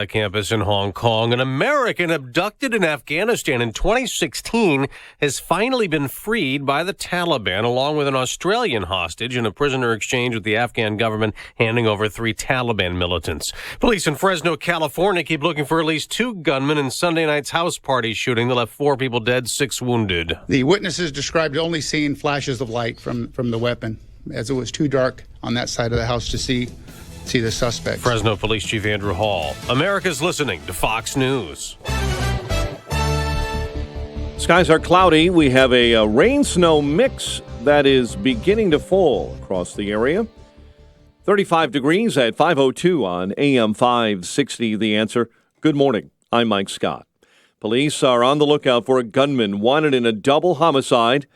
A campus in Hong Kong. An American abducted in Afghanistan in 2016 has finally been freed by the Taliban, along with an Australian hostage in a prisoner exchange with the Afghan government handing over 3 Taliban militants. Police in Fresno, California keep looking for at least 2 gunmen in Sunday night's house party shooting that left 4 people dead, 6 wounded. The witnesses described only seeing flashes of light from the weapon, as it was too dark on that side of the house to see the suspects. Fresno Police Chief Andrew Hall. America's listening to Fox News. Skies are cloudy. We have a rain-snow mix that is beginning to fall across the area. 35 degrees at 5:02 on AM 560. The Answer. Good morning. I'm Mike Scott. Police are on the lookout for a gunman wanted in a double homicide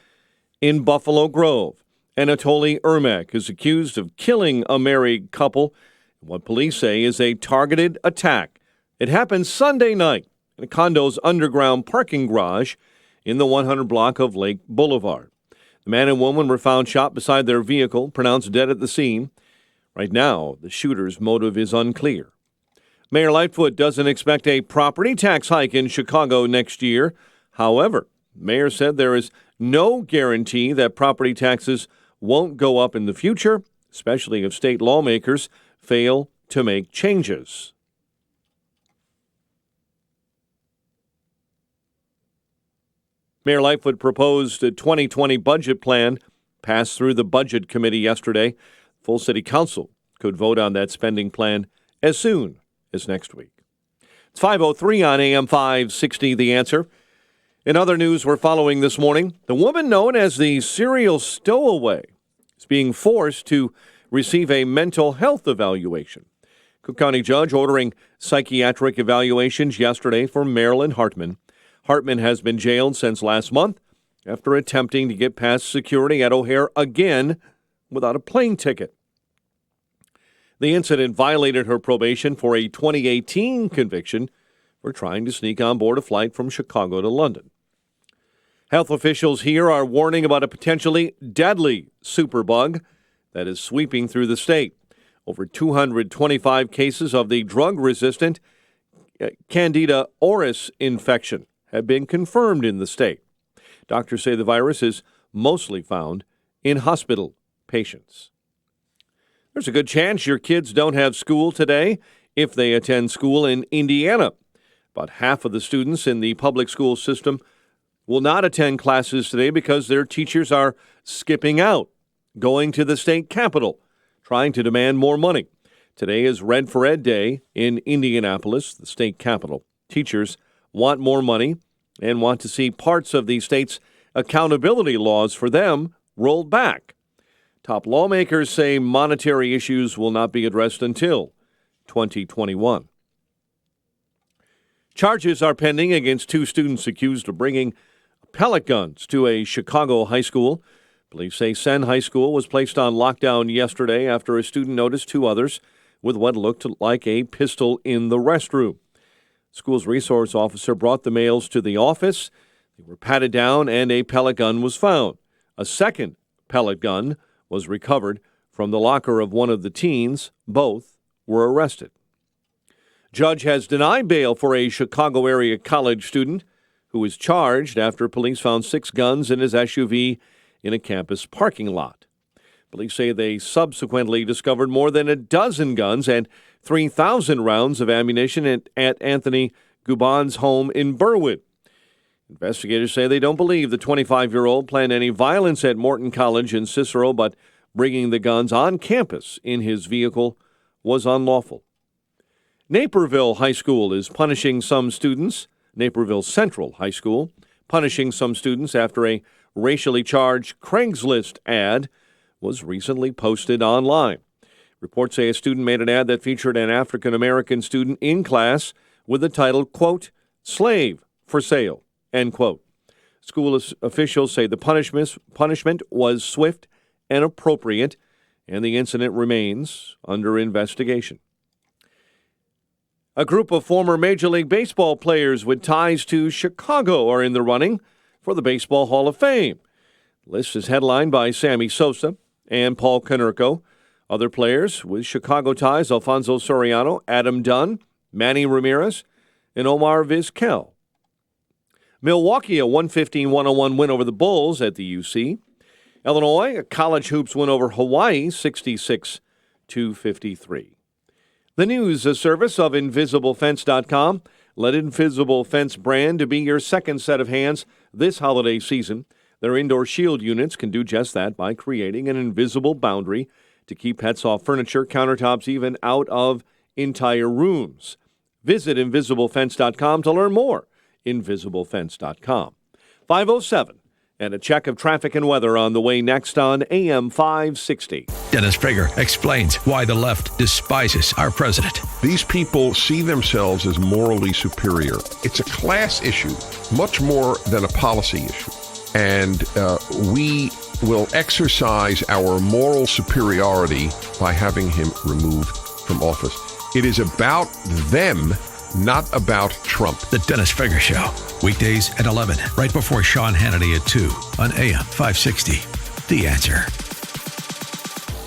in Buffalo Grove. Anatoly Ermak is accused of killing a married couple in what police say is a targeted attack. It happened Sunday night in a condo's underground parking garage in the 100 block of Lake Boulevard. The man and woman were found shot beside their vehicle, pronounced dead at the scene. Right now, the shooter's motive is unclear. Mayor Lightfoot doesn't expect a property tax hike in Chicago next year. However, the mayor said there is no guarantee that property taxes won't go up in the future, especially if state lawmakers fail to make changes. Mayor Lightfoot proposed a 2020 budget plan passed through the Budget Committee yesterday. Full City Council could vote on that spending plan as soon as next week. It's 5:03 on AM 560, The Answer. In other news we're following this morning, the woman known as the serial stowaway is being forced to receive a mental health evaluation. Cook County judge ordering psychiatric evaluations yesterday for Marilyn Hartman. Hartman has been jailed since last month after attempting to get past security at O'Hare again without a plane ticket. The incident violated her probation for a 2018 conviction for trying to sneak on board a flight from Chicago to London. Health officials here are warning about a potentially deadly superbug that is sweeping through the state. Over 225 cases of the drug-resistant Candida auris infection have been confirmed in the state. Doctors say the virus is mostly found in hospital patients. There's a good chance your kids don't have school today if they attend school in Indiana. About half of the students in the public school system will not attend classes today because their teachers are skipping out, going to the state capitol, trying to demand more money. Today is Red for Ed Day in Indianapolis, the state capital. Teachers want more money and want to see parts of the state's accountability laws for them rolled back. Top lawmakers say monetary issues will not be addressed until 2021. Charges are pending against 2 students accused of bringing pellet guns to a Chicago high school. Police say Senn High School was placed on lockdown yesterday after a student noticed 2 others with what looked like a pistol in the restroom. School's resource officer brought the males to the office. They were patted down and a pellet gun was found. A second pellet gun was recovered from the locker of one of the teens. Both were arrested. Judge has denied bail for a Chicago area college student who was charged after police found 6 guns in his SUV in a campus parking lot. Police say they subsequently discovered more than a dozen guns and 3,000 rounds of ammunition at Anthony Gubon's home in Berwyn. Investigators say they don't believe the 25-year-old planned any violence at Morton College in Cicero, but bringing the guns on campus in his vehicle was unlawful. Naperville High School is punishing some students. Naperville Central High School punishing some students after a racially charged Craigslist ad was recently posted online. Reports say a student made an ad that featured an African-American student in class with the title, quote, "Slave for Sale," end quote. School officials say the punishment was swift and appropriate, and the incident remains under investigation. A group of former Major League Baseball players with ties to Chicago are in the running for the Baseball Hall of Fame. The list is headlined by Sammy Sosa and Paul Konerko. Other players with Chicago ties: Alfonso Soriano, Adam Dunn, Manny Ramirez, and Omar Vizquel. Milwaukee, a 115-101 win over the Bulls at the UC. Illinois, a college hoops win over Hawaii, 66-53. The news service of InvisibleFence.com. Let Invisible Fence brand to be your second set of hands this holiday season. Their indoor shield units can do just that by creating an invisible boundary to keep pets off furniture, countertops, even out of entire rooms. Visit InvisibleFence.com to learn more. InvisibleFence.com. 5:07. And a check of traffic and weather on the way next on AM 560. Dennis Prager explains why the left despises our president. These people see themselves as morally superior. It's a class issue, much more than a policy issue. And we will exercise our moral superiority by having him removed from office. It is about them, not about Trump. The Dennis Prager Show. Weekdays at 11, right before Sean Hannity at 2 on AM 560. The Answer.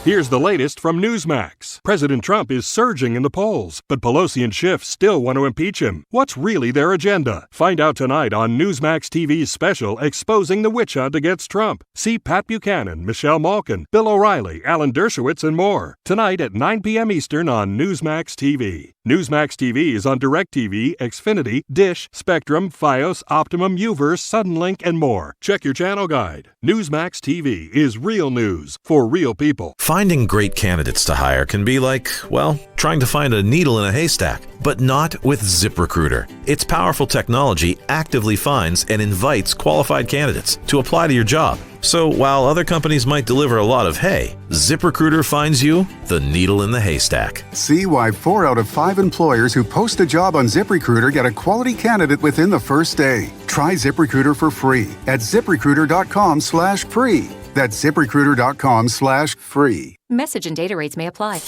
Here's the latest from Newsmax. President Trump is surging in the polls, but Pelosi and Schiff still want to impeach him. What's really their agenda? Find out tonight on Newsmax TV's special Exposing the Witch Hunt Against Trump. See Pat Buchanan, Michelle Malkin, Bill O'Reilly, Alan Dershowitz, and more. Tonight at 9 p.m. Eastern on Newsmax TV. Newsmax TV is on DirecTV, Xfinity, Dish, Spectrum, Fios, Optimum, Uverse, Suddenlink, and more. Check your channel guide. Newsmax TV is real news for real people. Finding great candidates to hire can be like, well, trying to find a needle in a haystack, but not with ZipRecruiter. Its powerful technology actively finds and invites qualified candidates to apply to your job. So while other companies might deliver a lot of hay, ZipRecruiter finds you the needle in the haystack. See why 4 out of 5 employers who post a job on ZipRecruiter get a quality candidate within the first day. Try ZipRecruiter for free at ZipRecruiter.com/free. That's ZipRecruiter.com/free. Message and data rates may apply.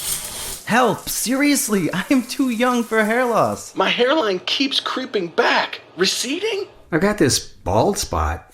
Help! Seriously, I'm too young for hair loss. My hairline keeps creeping back. Receding? I've got this bald spot.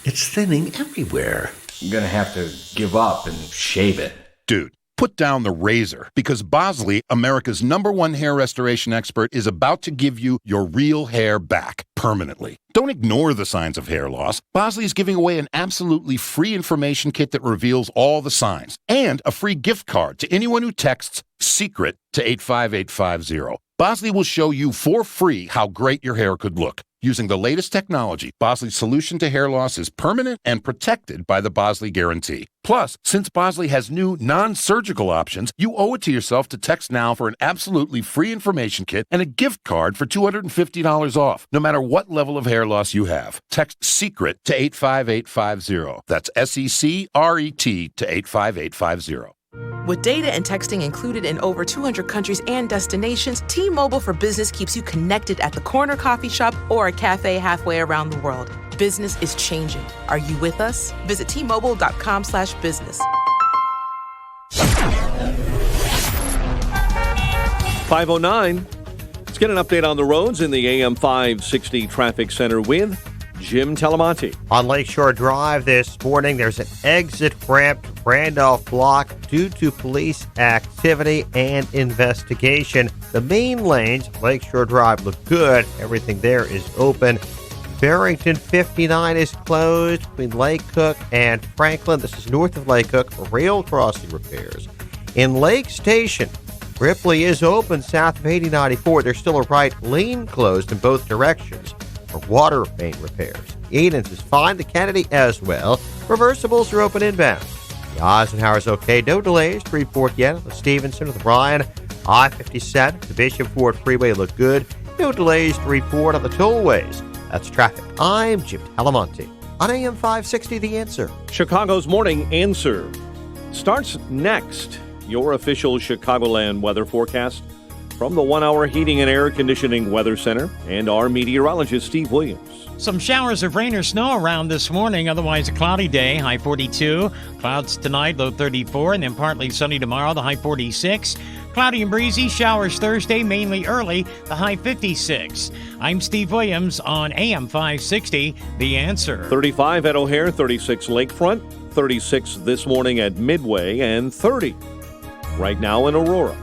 It's thinning everywhere. I'm gonna have to give up and shave it. Dude, put down the razor, because Bosley, America's #1 hair restoration expert, is about to give you your real hair back permanently. Don't ignore the signs of hair loss. Bosley is giving away an absolutely free information kit that reveals all the signs, and a free gift card to anyone who texts SECRET to 85850. Bosley will show you for free how great your hair could look. Using the latest technology, Bosley's solution to hair loss is permanent and protected by the Bosley Guarantee. Plus, since Bosley has new non-surgical options, you owe it to yourself to text now for an absolutely free information kit and a gift card for $250 off, no matter what level of hair loss you have. Text SECRET to 85850. That's SECRET to 85850. With data and texting included in over 200 countries and destinations, T-Mobile for Business keeps you connected at the corner coffee shop or a cafe halfway around the world. Business is changing. Are you with us? Visit T-Mobile.com/business. 5:09. Let's get an update on the roads in the AM 560 Traffic Center with Jim Talamonte. On Lakeshore Drive this morning, there's an exit ramp to Randolph Block due to police activity and investigation. The main lanes, Lakeshore Drive, look good. Everything there is open. Barrington 59 is closed between Lake Cook and Franklin. This is north of Lake Cook for rail crossing repairs. In Lake Station, Ripley is open south of 8094. There's still a right lane closed in both directions for water main repairs. Edens is fine. The Kennedy as well. Reversibles are open inbound. The Eisenhower's okay. No delays to report yet on the Stevenson or the Bryan. I-57, the Bishop Ford Freeway look good. No delays to report on the tollways. That's traffic. I'm Jim Talamonte on AM 560 The Answer. Chicago's Morning Answer starts next. Your official Chicagoland weather forecast from the 1-hour Heating and Air Conditioning Weather Center and our meteorologist, Steve Williams. Some showers of rain or snow around this morning, otherwise a cloudy day, high 42. Clouds tonight, low 34, and then partly sunny tomorrow, the high 46. Cloudy and breezy, showers Thursday, mainly early, the high 56. I'm Steve Williams on AM 560, The Answer. 35 at O'Hare, 36 Lakefront, 36 this morning at Midway, and 30 right now in Aurora.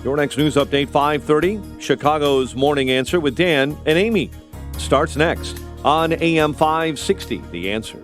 Your next news update, 5:30. Chicago's Morning Answer with Dan and Amy starts next on AM 560, The Answer.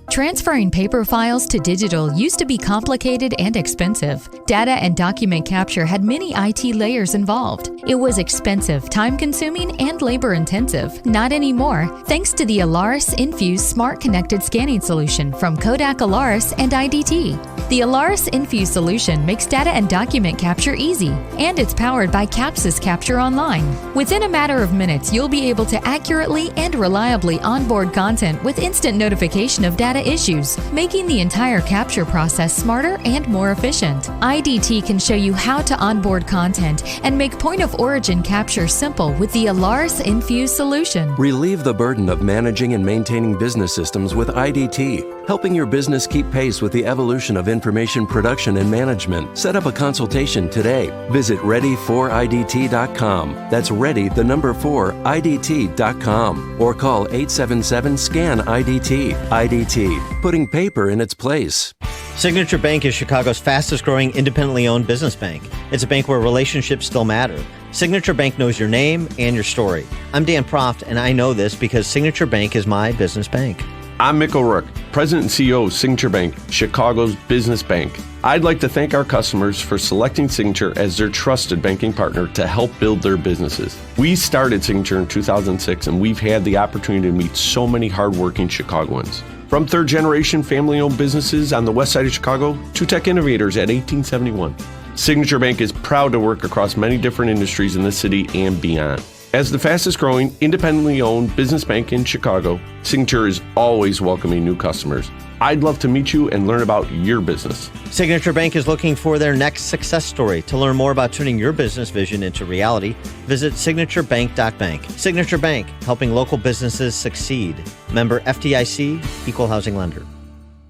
Transferring paper files to digital used to be complicated and expensive. Data and document capture had many IT layers involved. It was expensive, time-consuming, and labor-intensive. Not anymore, thanks to the Alaris Infuse Smart Connected Scanning Solution from Kodak Alaris and IDT. The Alaris Infuse solution makes data and document capture easy, and it's powered by Capsys Capture Online. Within a matter of minutes, you'll be able to accurately and reliably onboard content with instant notification of data issues, making the entire capture process smarter and more efficient. IDT can show you how to onboard content and make point-of-origin capture simple with the Alaris Infuse solution. Relieve the burden of managing and maintaining business systems with IDT, helping your business keep pace with the evolution of information production and management. Set up a consultation today. Visit ready4idt.com. That's ready4idt.com. Or call 877-SCAN-IDT. IDT, putting paper in its place. Signature Bank is Chicago's fastest growing independently owned business bank. It's a bank where relationships still matter. Signature Bank knows your name and your story. I'm Dan Proft, and I know this because Signature Bank is my business bank. I'm Mick O'Rourke, President and CEO of Signature Bank, Chicago's business bank. I'd like to thank our customers for selecting Signature as their trusted banking partner to help build their businesses. We started Signature in 2006, and we've had the opportunity to meet so many hardworking Chicagoans. From third-generation family-owned businesses on the west side of Chicago to tech innovators at 1871. Signature Bank is proud to work across many different industries in the city and beyond. As the fastest growing, independently owned business bank in Chicago, Signature is always welcoming new customers. I'd love to meet you and learn about your business. Signature Bank is looking for their next success story. To learn more about turning your business vision into reality, visit signaturebank.bank. Signature Bank, helping local businesses succeed. Member FDIC, Equal Housing Lender.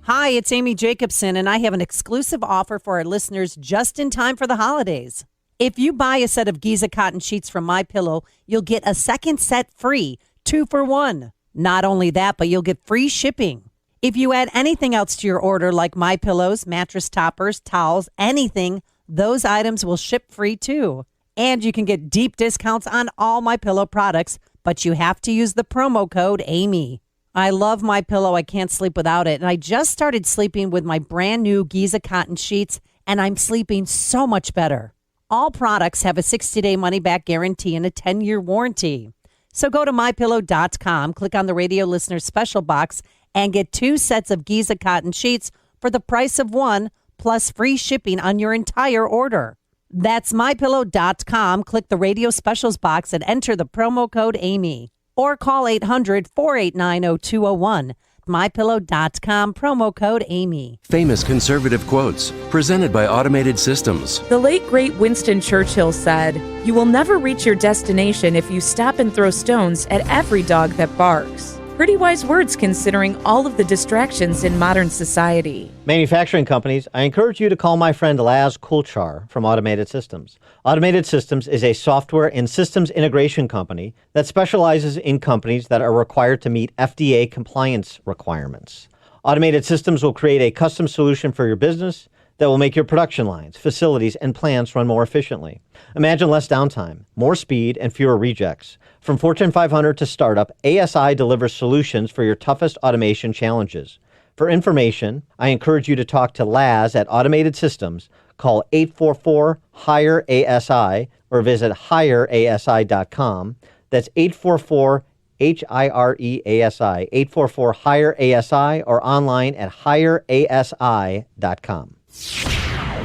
Hi, it's Amy Jacobson, and I have an exclusive offer for our listeners just in time for the holidays. If you buy a set of Giza cotton sheets from MyPillow, you'll get a second set free, 2 for 1. Not only that, but you'll get free shipping. If you add anything else to your order, like MyPillows, mattress toppers, towels, anything, those items will ship free too. And you can get deep discounts on all MyPillow products, but you have to use the promo code AMY. I love MyPillow. I can't sleep without it. And I just started sleeping with my brand new Giza cotton sheets, and I'm sleeping so much better. All products have a 60-day money-back guarantee and a 10-year warranty. So go to MyPillow.com, click on the radio listener special box, and get 2 sets of Giza cotton sheets for the price of 1, plus free shipping on your entire order. That's MyPillow.com. Click the radio specials box and enter the promo code AMY. Or call 800-489-0201. MyPillow.com, promo code AMY. Famous conservative quotes, presented by Automated Systems. The late, great Winston Churchill said, "You will never reach your destination if you stop and throw stones at every dog that barks." Pretty wise words considering all of the distractions in modern society. Manufacturing companies, I encourage you to call my friend Laz Kulchar from Automated Systems. Automated Systems is a software and systems integration company that specializes in companies that are required to meet FDA compliance requirements. Automated Systems will create a custom solution for your business that will make your production lines, facilities, and plants run more efficiently. Imagine less downtime, more speed, and fewer rejects. From Fortune 500 to startup, ASI delivers solutions for your toughest automation challenges. For information, I encourage you to talk to Laz at Automated Systems. Call 844-HIRE-ASI or visit hireasi.com. That's 844-HIRE-ASI, 844-HIRE-ASI, or online at hireasi.com.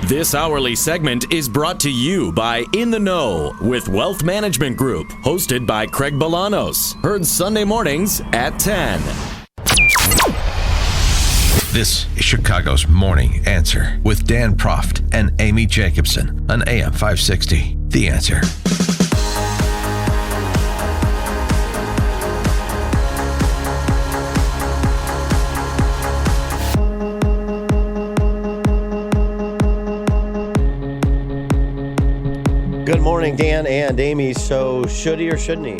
This hourly segment is brought to you by In the Know with Wealth Management Group, hosted by Craig Bolanos. Heard Sunday mornings at 10. This is Chicago's Morning Answer with Dan Proft and Amy Jacobson on AM 560. The Answer. Good morning, Dan and Amy. So, should he or shouldn't he?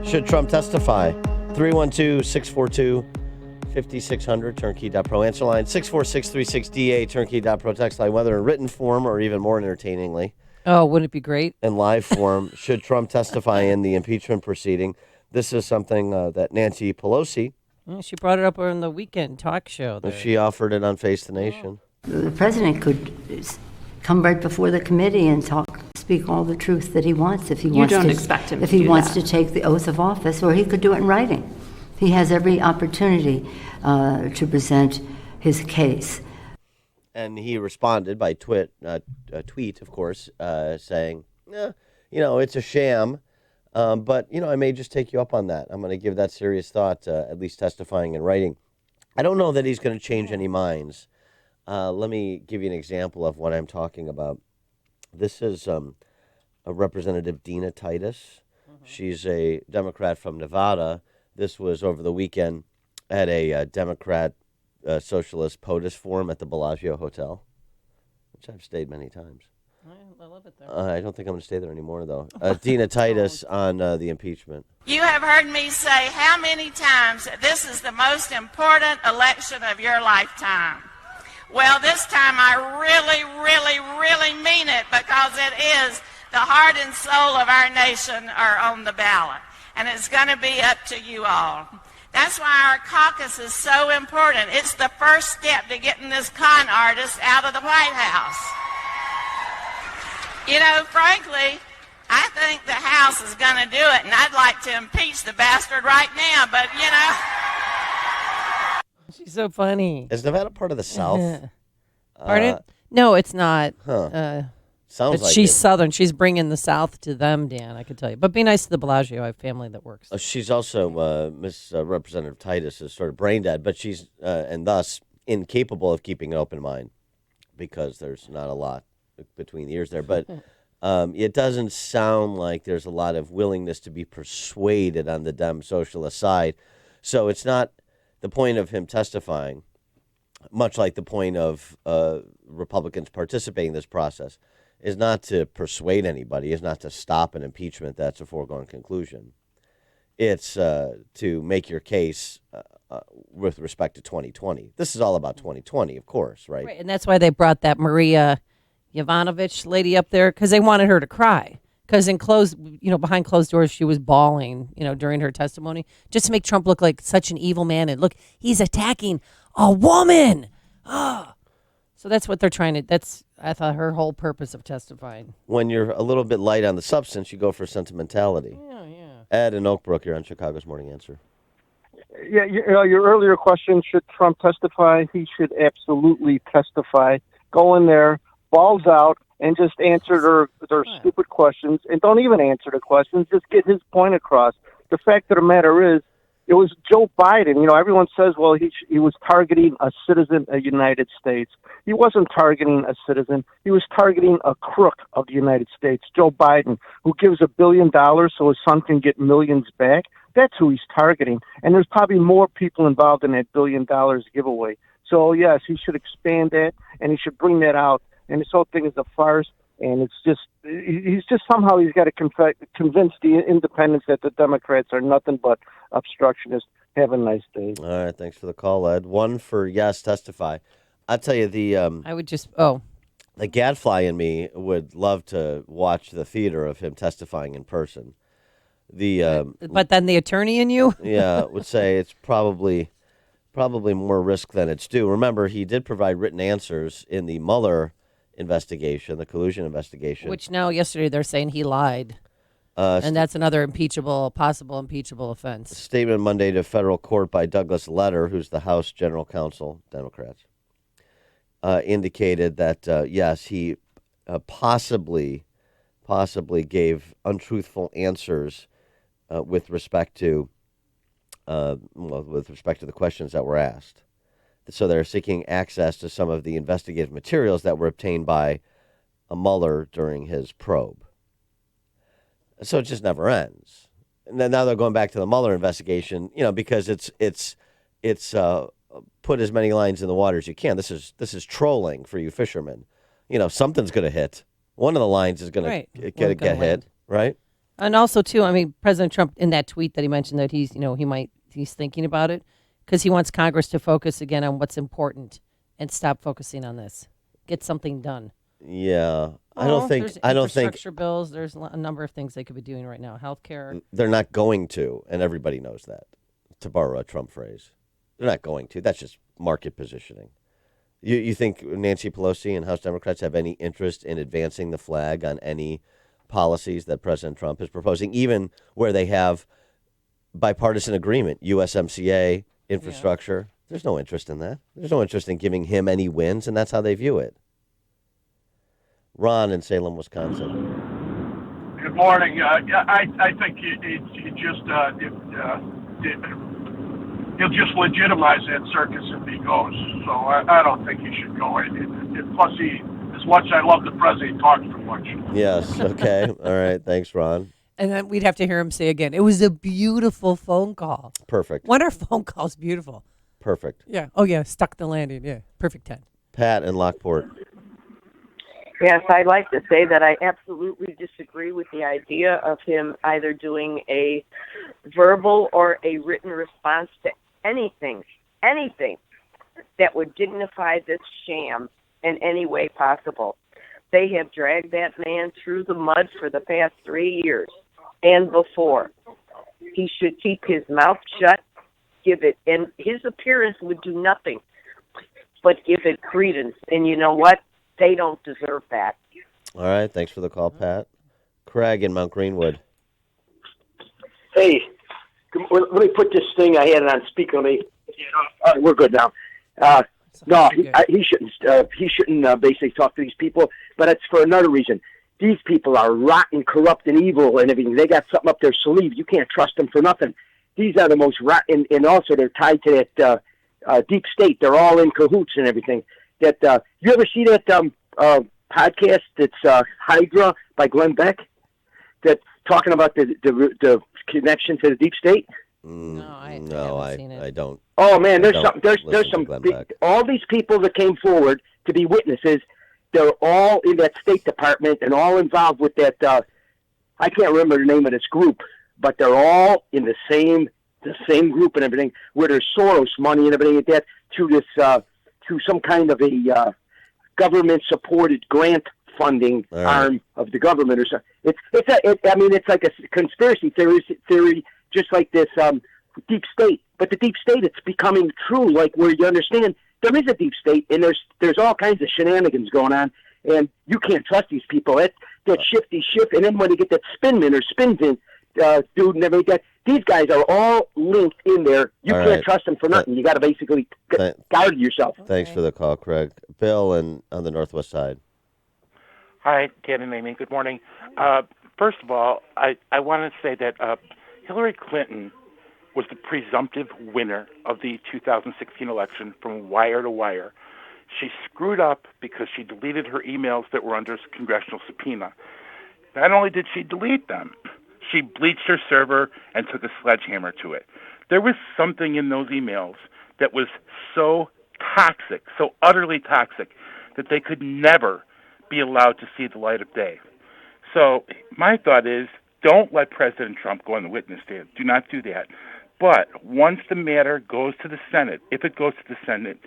Should Trump testify? 312-642-5600, turnkey.pro. Answer line 64636DA, turnkey.pro. Text line, whether in written form or even more entertainingly, Oh, wouldn't it be great? In live form, should Trump testify in the impeachment proceeding? This is something that Nancy Pelosi. She brought it up on the weekend talk show. There. She offered it on Face the Nation. The president could come right before the committee and speak all the truth that he wants if he wants to. You don't expect him if to he do wants that. to take the oath of office, or he could do it in writing. He has every opportunity to present his case. And he responded by tweet, of course, saying, it's a sham, but, I may just take you up on that. I'm going to give that serious thought, at least testifying in writing. I don't know that he's going to change any minds. Let me give you an example of what I'm talking about. This is a Representative Dina Titus. She's a Democrat from Nevada. This was over the weekend at a Democrat Socialist POTUS forum at the Bellagio Hotel, which I've stayed many times. I love it there. I don't think I'm going to stay there anymore, though. Dina Titus on the impeachment. You have heard me say how many times that this is the most important election of your lifetime. Well, this time I really, really, really mean it, because it is the heart and soul of our nation are on the ballot, and it's going to be up to you all. That's why our caucus is so important. It's the first step to getting this con artist out of the White House. Frankly, I think the House is going to do it, and I'd like to impeach the bastard right now, but, She's so funny. Is Nevada part of the South? Pardon? No, it's not. Sounds but like she's it. Southern. She's bringing the South to them, Dan, I can tell you. But be nice to the Bellagio. I have family that works. She's also, Miss Representative Titus is sort of brain dead, but she's, and thus, incapable of keeping an open mind, because there's not a lot between the ears there. But it doesn't sound like there's a lot of willingness to be persuaded on the Dem socialist side. So it's not the point of him testifying, much like the point of Republicans participating in this process, is not to persuade anybody, is not to stop an impeachment that's a foregone conclusion. It's to make your case with respect to 2020. This is all about 2020, of course, right? Right, and that's why they brought that Maria Yovanovitch lady up there, because they wanted her to cry. Because behind closed doors, she was bawling, during her testimony, just to make Trump look like such an evil man. And look, he's attacking a woman. So that's what they're trying to. I thought her whole purpose of testifying. When you're a little bit light on the substance, you go for sentimentality. Yeah. Ed in Oak Brook, you're on Chicago's Morning Answer. Yeah, your earlier question, should Trump testify? He should absolutely testify. Go in there, balls out, and just answer their stupid questions. And don't even answer the questions. Just get his point across. The fact of the matter is, it was Joe Biden. Everyone says, well, he was targeting a citizen of the United States. He wasn't targeting a citizen. He was targeting a crook of the United States, Joe Biden, who gives $1 billion so his son can get millions back. That's who he's targeting. And there's probably more people involved in that $1 billion giveaway. So, yes, he should expand that, and he should bring that out. And this whole thing is a farce. And he's got to convince the independents that the Democrats are nothing but obstructionists. Have a nice day. All right, thanks for the call, Ed. One for yes, testify. I'll tell you, I would just, the gadfly in me would love to watch the theater of him testifying in person. But then the attorney in you? Would say it's probably more risk than it's due. Remember, he did provide written answers in the Mueller investigation, the collusion investigation. Which now, yesterday, they're saying he lied. And that's another possible impeachable offense. Statement Monday to federal court by Douglas Letter, who's the House General Counsel, Democrats, indicated that, yes, he possibly gave untruthful answers with respect to the questions that were asked. So they're seeking access to some of the investigative materials that were obtained by Mueller during his probe. So it just never ends. And then now they're going back to the Mueller investigation, because it's put as many lines in the water as you can. This is trolling for you fishermen. Something's going to hit. One of the lines is going to get hit, right? And also, too, President Trump, in that tweet that he mentioned that he's thinking about it, because he wants Congress to focus again on what's important and stop focusing on this. Get something done. Yeah. I don't think. There's I don't think infrastructure bills. There's a number of things they could be doing right now. Healthcare. they're not going to, and everybody knows that. To borrow a Trump phrase, they're not going to. That's just market positioning. You think Nancy Pelosi and House Democrats have any interest in advancing the flag on any policies that President Trump is proposing, even where they have bipartisan agreement, USMCA, infrastructure? There's no interest in that. There's no interest in giving him any wins, and that's how they view it. Ron in Salem, Wisconsin. Good morning. I think he'll just legitimize that circus if he goes. So I don't think he should go. Plus, as much as I love the president, he talks too much. Yes. Okay. All right. Thanks, Ron. And then we'd have to hear him say again, it was a beautiful phone call. Perfect. When are phone calls beautiful? Perfect. Yeah. Oh, yeah. Stuck the landing. Yeah. Perfect 10. Pat in Lockport. Yes, I'd like to say that I absolutely disagree with the idea of him either doing a verbal or a written response to anything that would dignify this sham in any way possible. They have dragged that man through the mud for the past 3 years and before. He should keep his mouth shut, and his appearance would do nothing but give it credence. And you know what? They don't deserve that. All right. Thanks for the call, Pat. Craig in Mount Greenwood. Hey, let me put this thing. I had it on speaker. All right, we're good now. No, he shouldn't. He shouldn't basically talk to these people. But it's for another reason. These people are rotten, corrupt, and evil, and everything. They got something up their sleeve. You can't trust them for nothing. These are the most rotten, and also they're tied to that deep state. They're all in cahoots and everything. That you ever see that podcast that's Hydra by Glenn Beck? That's talking about the connection to the deep state. I don't. Oh man, there's some big, all these people that came forward to be witnesses. They're all in that State Department and all involved with that. I can't remember the name of this group, but they're all in the same group and everything. Where there's Soros money and everything like that through this through some kind of a government-supported grant funding arm of the government or something. It's like a conspiracy theory, just like this deep state. But the deep state, it's becoming true, like where you understand there is a deep state, and there's all kinds of shenanigans going on, and you can't trust these people. That shifty shift, and then when you get that spinman or spinvin dude and everything like that, these guys are all linked in there. You can't trust them for nothing. You got to basically guard yourself. Thanks for the call, Craig. Bill on the Northwest Side. Hi, Dan and Amy. Good morning. First of all, I want to say that Hillary Clinton was the presumptive winner of the 2016 election from wire to wire. She screwed up because she deleted her emails that were under congressional subpoena. Not only did she delete them, she bleached her server and took a sledgehammer to it. There was something in those emails that was so toxic, so utterly toxic, that they could never be allowed to see the light of day. So my thought is, don't let President Trump go on the witness stand. Do not do that. But once the matter goes to the Senate, if it goes to the Senate,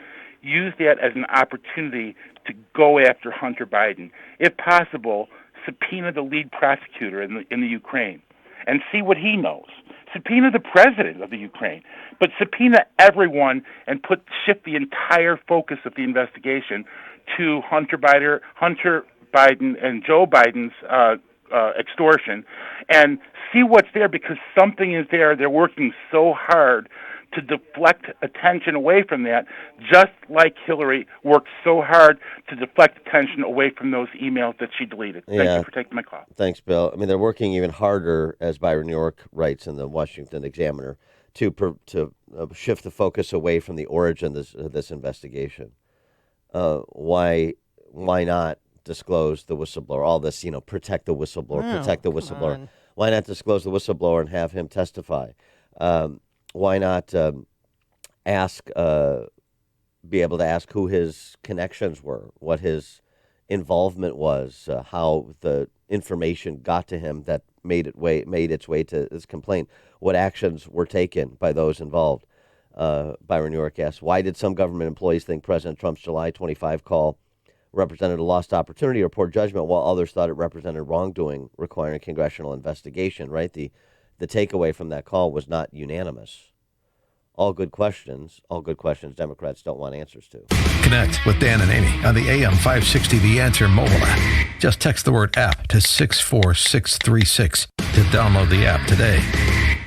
use that as an opportunity to go after Hunter Biden. If possible, subpoena the lead prosecutor in the Ukraine and see what he knows. Subpoena the president of the Ukraine, but subpoena everyone and shift the entire focus of the investigation to Hunter Biden and Joe Biden's extortion, and see what's there, because something is there. They're working so hard to deflect attention away from that, just like Hillary worked so hard to deflect attention away from those emails that she deleted. Thank you for taking my call. Thanks, Bill. I mean, they're working even harder, as Byron New York writes in the Washington Examiner, to shift the focus away from the origin of this investigation. Why not disclose the whistleblower? All this, protect the whistleblower, protect the whistleblower. On. Why not disclose the whistleblower and have him testify? Why not be able to ask who his connections were, what his involvement was, how the information got to him that made its way to his complaint, what actions were taken by those involved. Byron New York asks, why did some government employees think President Trump's July 25 call represented a lost opportunity or poor judgment, while others thought it represented wrongdoing requiring a congressional investigation, right? The takeaway from that call was not unanimous. All good questions Democrats don't want answers to. Connect with Dan and Amy on the AM 560 The Answer mobile app. Just text the word app to 64636 to download the app today.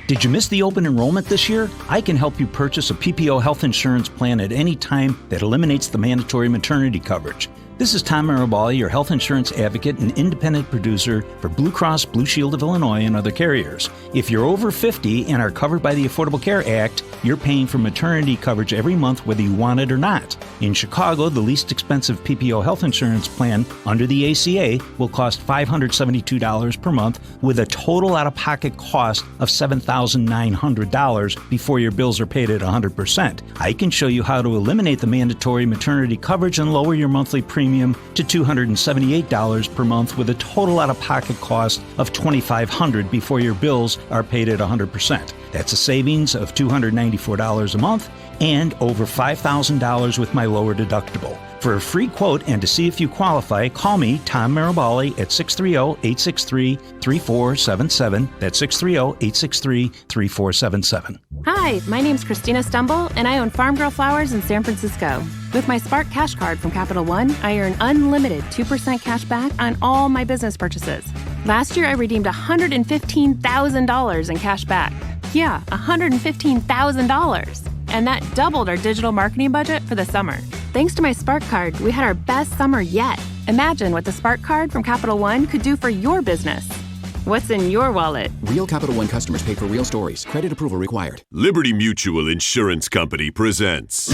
Did you miss the open enrollment this year? I can help you purchase a PPO health insurance plan at any time that eliminates the mandatory maternity coverage. This is Tom Marabali, your health insurance advocate and independent producer for Blue Cross Blue Shield of Illinois and other carriers. If you're over 50 and are covered by the Affordable Care Act, you're paying for maternity coverage every month whether you want it or not. In Chicago, the least expensive PPO health insurance plan under the ACA will cost $572 per month with a total out-of-pocket cost of $7,900 before your bills are paid at 100%. I can show you how to eliminate the mandatory maternity coverage and lower your monthly premium to $278 per month with a total out-of-pocket cost of $2,500 before your bills are paid at 100%. That's a savings of $294 a month and over $5,000 with my lower deductible. For a free quote and to see if you qualify, call me, Tom Marabali, at 630-863-3477. That's 630-863-3477. Hi, my name's Christina Stumble, and I own Farm Girl Flowers in San Francisco. With my Spark Cash Card from Capital One, I earn unlimited 2% cash back on all my business purchases. Last year, I redeemed $115,000 in cash back. Yeah, $115,000. And that doubled our digital marketing budget for the summer. Thanks to my Spark Card, we had our best summer yet. Imagine what the Spark Card from Capital One could do for your business. What's in your wallet? Real Capital One customers pay for real stories. Credit approval required. Liberty Mutual Insurance Company presents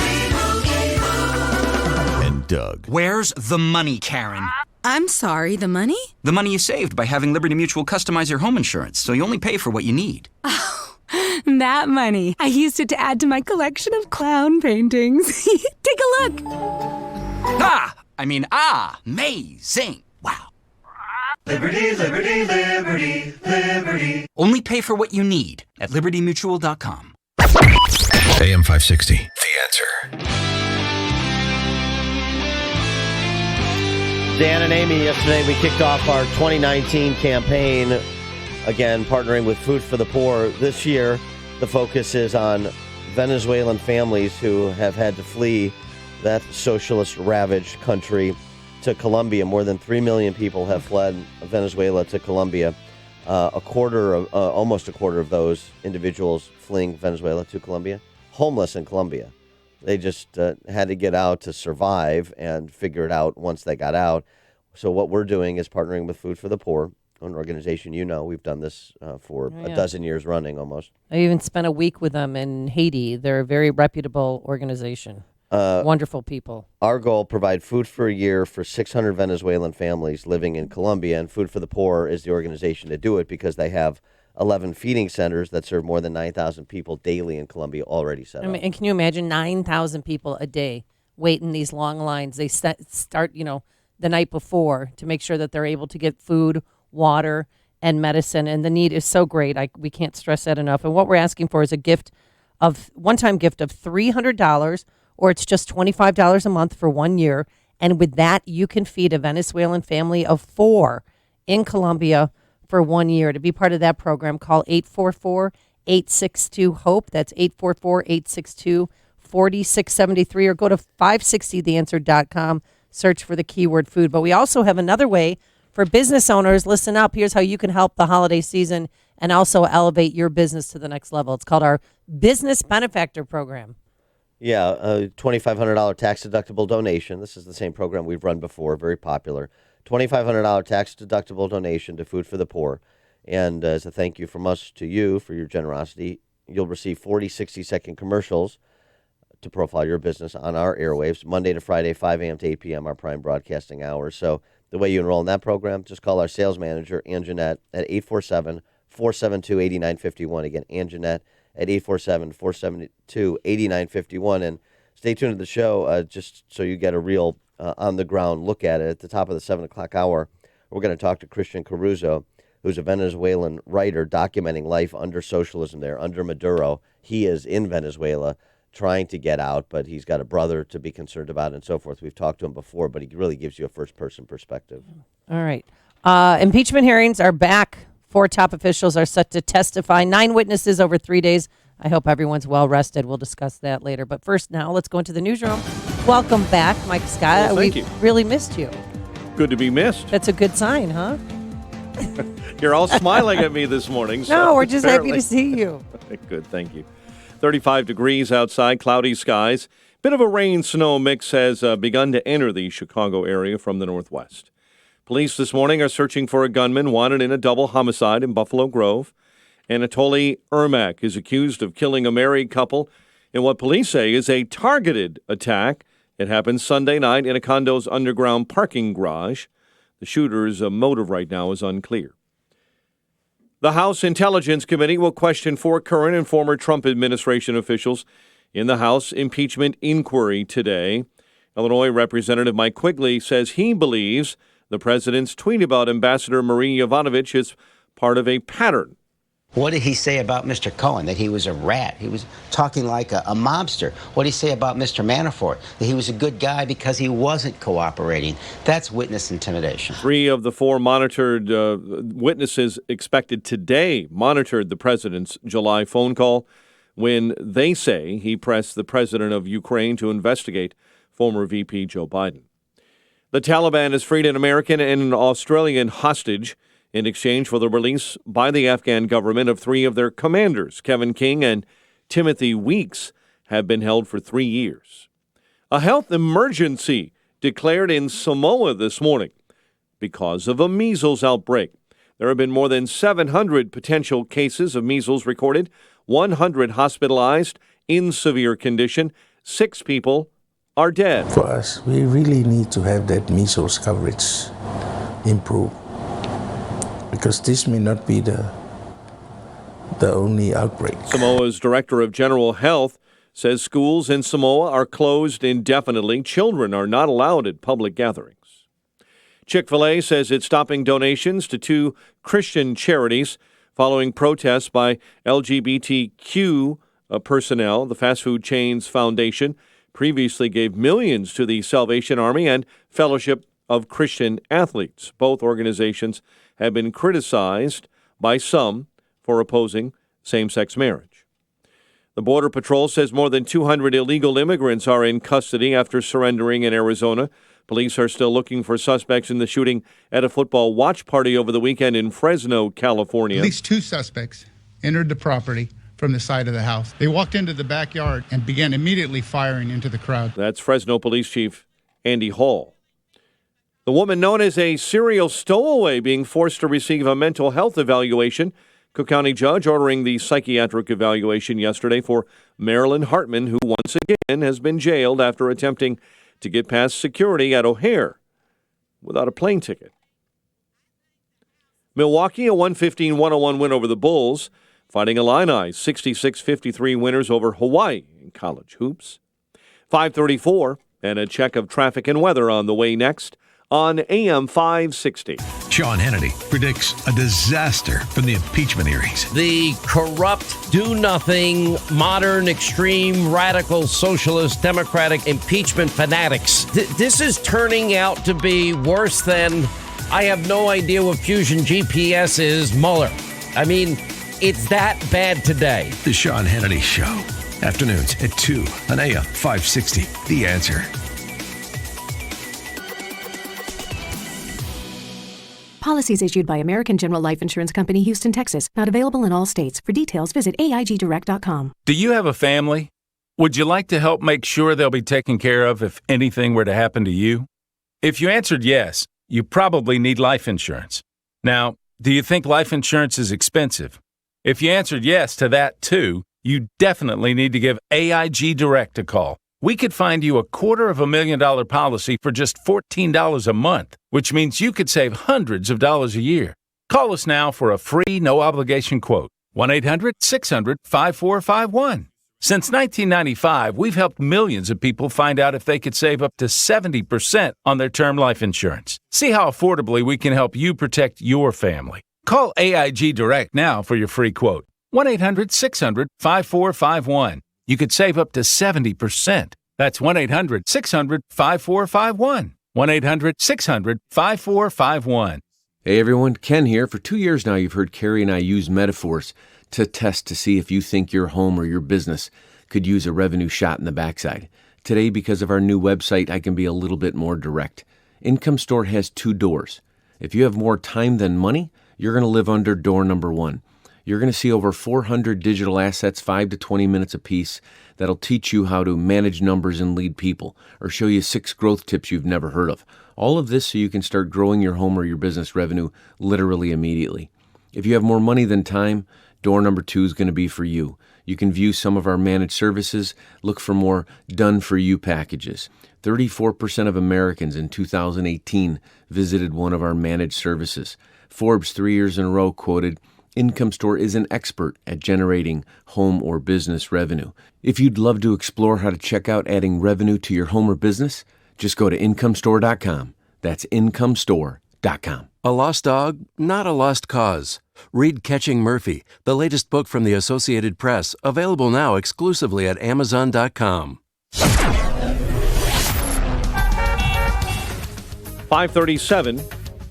and Doug. Where's the money, Karen? I'm sorry, the money? The money you saved by having Liberty Mutual customize your home insurance, so you only pay for what you need. Oh, that money. I used it to add to my collection of clown paintings. Take a look. Amazing. Wow. Liberty, liberty, liberty, liberty. Only pay for what you need at libertymutual.com. AM 560, The Answer. Dan and Amy, yesterday we kicked off our 2019 campaign, again, partnering with Food for the Poor. This year, the focus is on Venezuelan families who have had to flee that socialist-ravaged country to Colombia. More than 3 million people have fled Venezuela to Colombia. Almost a quarter of those individuals fleeing Venezuela to Colombia, homeless in Colombia. They just had to get out to survive and figure it out once they got out. So what we're doing is partnering with Food for the Poor, an organization we've done this for a dozen years running almost. I even spent a week with them in Haiti. They're a very reputable organization. Wonderful people. Our goal, provide food for a year for 600 Venezuelan families living in Colombia, and Food for the Poor is the organization to do it because they have 11 feeding centers that serve more than 9,000 people daily in Colombia already set up. And can you imagine 9,000 people a day waiting these long lines? They start, the night before to make sure that they're able to get food, water, and medicine. And the need is so great. We can't stress that enough. And what we're asking for is a one-time gift of $300, or it's just $25 a month for 1 year. And with that, you can feed a Venezuelan family of 4 in Colombia for 1 year. To be part of that program, call 844-862-HOPE. That's 844-862-4673, or go to 560theanswer.com. Search for the keyword food. But we also have another way for business owners. Listen up. Here's how you can help the holiday season and also elevate your business to the next level. It's called our Business Benefactor Program. Yeah, a $2,500 tax-deductible donation. This is the same program we've run before, very popular. $2,500 tax-deductible donation to Food for the Poor. And as a thank you from us to you for your generosity, you'll receive 40 60-second commercials to profile your business on our airwaves, Monday to Friday, 5 a.m. to 8 p.m., our prime broadcasting hours. So the way you enroll in that program, just call our sales manager, Ann Jeanette, at 847-472-8951. Again, Ann Jeanette at 847-472-8951. And stay tuned to the show just so you get a real on-the-ground look at it. At the top of the 7 o'clock hour, we're going to talk to Christian Caruso, who's a Venezuelan writer documenting life under socialism there, under Maduro. He is in Venezuela, trying to get out, but he's got a brother to be concerned about and so forth. We've talked to him before, but he really gives you a first-person perspective. All right. Impeachment hearings are back. 4 top officials are set to testify. 9 witnesses over 3 days. I hope everyone's well rested. We'll discuss that later. But first, now let's go into the newsroom. Welcome back, Mike Scott. Well, thank you. Really missed you. Good to be missed. That's a good sign, huh? You're all smiling at me this morning. No, we're just happy to see you. Good, thank you. 35 degrees outside, cloudy skies. Bit of a rain-snow mix has begun to enter the Chicago area from the northwest. Police this morning are searching for a gunman wanted in a double homicide in Buffalo Grove. Anatoly Ermak is accused of killing a married couple in what police say is a targeted attack. It happened Sunday night in a condo's underground parking garage. The shooter's motive right now is unclear. The House Intelligence Committee will question 4 current and former Trump administration officials in the House impeachment inquiry today. Illinois Representative Mike Quigley says he believes the president's tweet about Ambassador Marie Yovanovitch is part of a pattern. What did he say about Mr. Cohen? That he was a rat. He was talking like a mobster. What did he say about Mr. Manafort? That he was a good guy because he wasn't cooperating. That's witness intimidation. 3 of the 4 monitored witnesses expected today monitored the president's July phone call when they say he pressed the president of Ukraine to investigate former VP Joe Biden. The Taliban has freed an American and an Australian hostage in exchange for the release by the Afghan government of 3 of their commanders. Kevin King and Timothy Weeks have been held for 3 years. A health emergency declared in Samoa this morning because of a measles outbreak. There have been more than 700 potential cases of measles recorded, 100 hospitalized in severe condition. 6 people are dead. For us, we really need to have that measles coverage improve, because this may not be the only outbreak. Samoa's Director of General Health says schools in Samoa are closed indefinitely. Children are not allowed at public gatherings. Chick-fil-A says it's stopping donations to 2 Christian charities following protests by LGBTQ personnel. The fast food chain's foundation previously gave millions to the Salvation Army and Fellowship of Christian Athletes. Both organizations have been criticized by some for opposing same-sex marriage. The Border Patrol says more than 200 illegal immigrants are in custody after surrendering in Arizona. Police are still looking for suspects in the shooting at a football watch party over the weekend in Fresno, California. At least 2 suspects entered the property from the side of the house. They walked into the backyard and began immediately firing into the crowd. That's Fresno Police Chief Andy Hall. The woman known as a serial stowaway being forced to receive a mental health evaluation. Cook County judge ordering the psychiatric evaluation yesterday for Marilyn Hartman, who once again has been jailed after attempting to get past security at O'Hare without a plane ticket. Milwaukee, a 115-101 win over the Bulls. Fighting Illini, 66-53 winners over Hawaii in college hoops. 5:34, and a check of traffic and weather on the way next on AM 560. Sean Hannity predicts a disaster from the impeachment hearings. The corrupt, do-nothing, modern, extreme, radical, socialist, democratic impeachment fanatics. This is turning out to be worse than, I have no idea what Fusion GPS is, Mueller. I mean, it's that bad today. The Sean Hannity Show. Afternoons at 2 on AM 560. The Answer. Policies issued by American General Life Insurance Company, Houston, Texas. Not available in all states. For details, visit AIGdirect.com. Do you have a family? Would you like to help make sure they'll be taken care of if anything were to happen to you? If you answered yes, you probably need life insurance. Now, do you think life insurance is expensive? If you answered yes to that too, you definitely need to give AIG Direct a call. We could find you a $250,000 policy for just $14 a month, which means you could save hundreds of dollars a year. Call us now for a free, no-obligation quote. 1-800-600-5451. Since 1995, we've helped millions of people find out if they could save up to 70% on their term life insurance. See how affordably we can help you protect your family. Call AIG Direct now for your free quote. 1-800-600-5451. you could save up to 70%. That's 1-800-600-5451. 1-800-600-5451. Hey everyone, Ken here. For 2 years now, you've heard Carrie and I use metaphors to test to see if you think your home or your business could use a revenue shot in the backside. Today, because of our new website, I can be a little bit more direct. Income Store has 2 doors. If you have more time than money, you're going to live under door number 1. You're going to see over 400 digital assets, 5 to 20 minutes apiece, that'll teach you how to manage numbers and lead people, or show you 6 growth tips you've never heard of. All of this so you can start growing your home or your business revenue literally immediately. If you have more money than time, door number 2 is going to be for you. You can view some of our managed services, look for more done-for-you packages. 34% of Americans in 2018 visited one of our managed services. Forbes 3 years in a row quoted, Income Store is an expert at generating home or business revenue. If you'd love to explore how to check out adding revenue to your home or business, just go to incomestore.com. That's incomestore.com. A lost dog, not a lost cause. Read Catching Murphy, the latest book from the Associated Press, available now exclusively at Amazon.com. 537.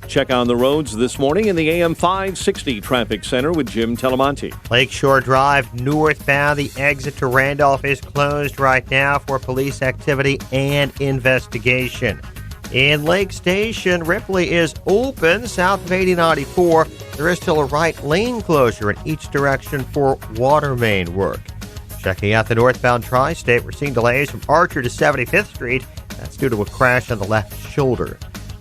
Check on the roads this morning in the AM 560 Traffic Center with Jim Telemonti. Lakeshore Drive northbound, the exit to Randolph is closed right now for police activity and investigation. In Lake Station, Ripley is open south of 8094. There is still a right lane closure in each direction for water main work. Checking out the northbound tri-state, we're seeing delays from Archer to 75th Street. That's due to a crash on the left shoulder.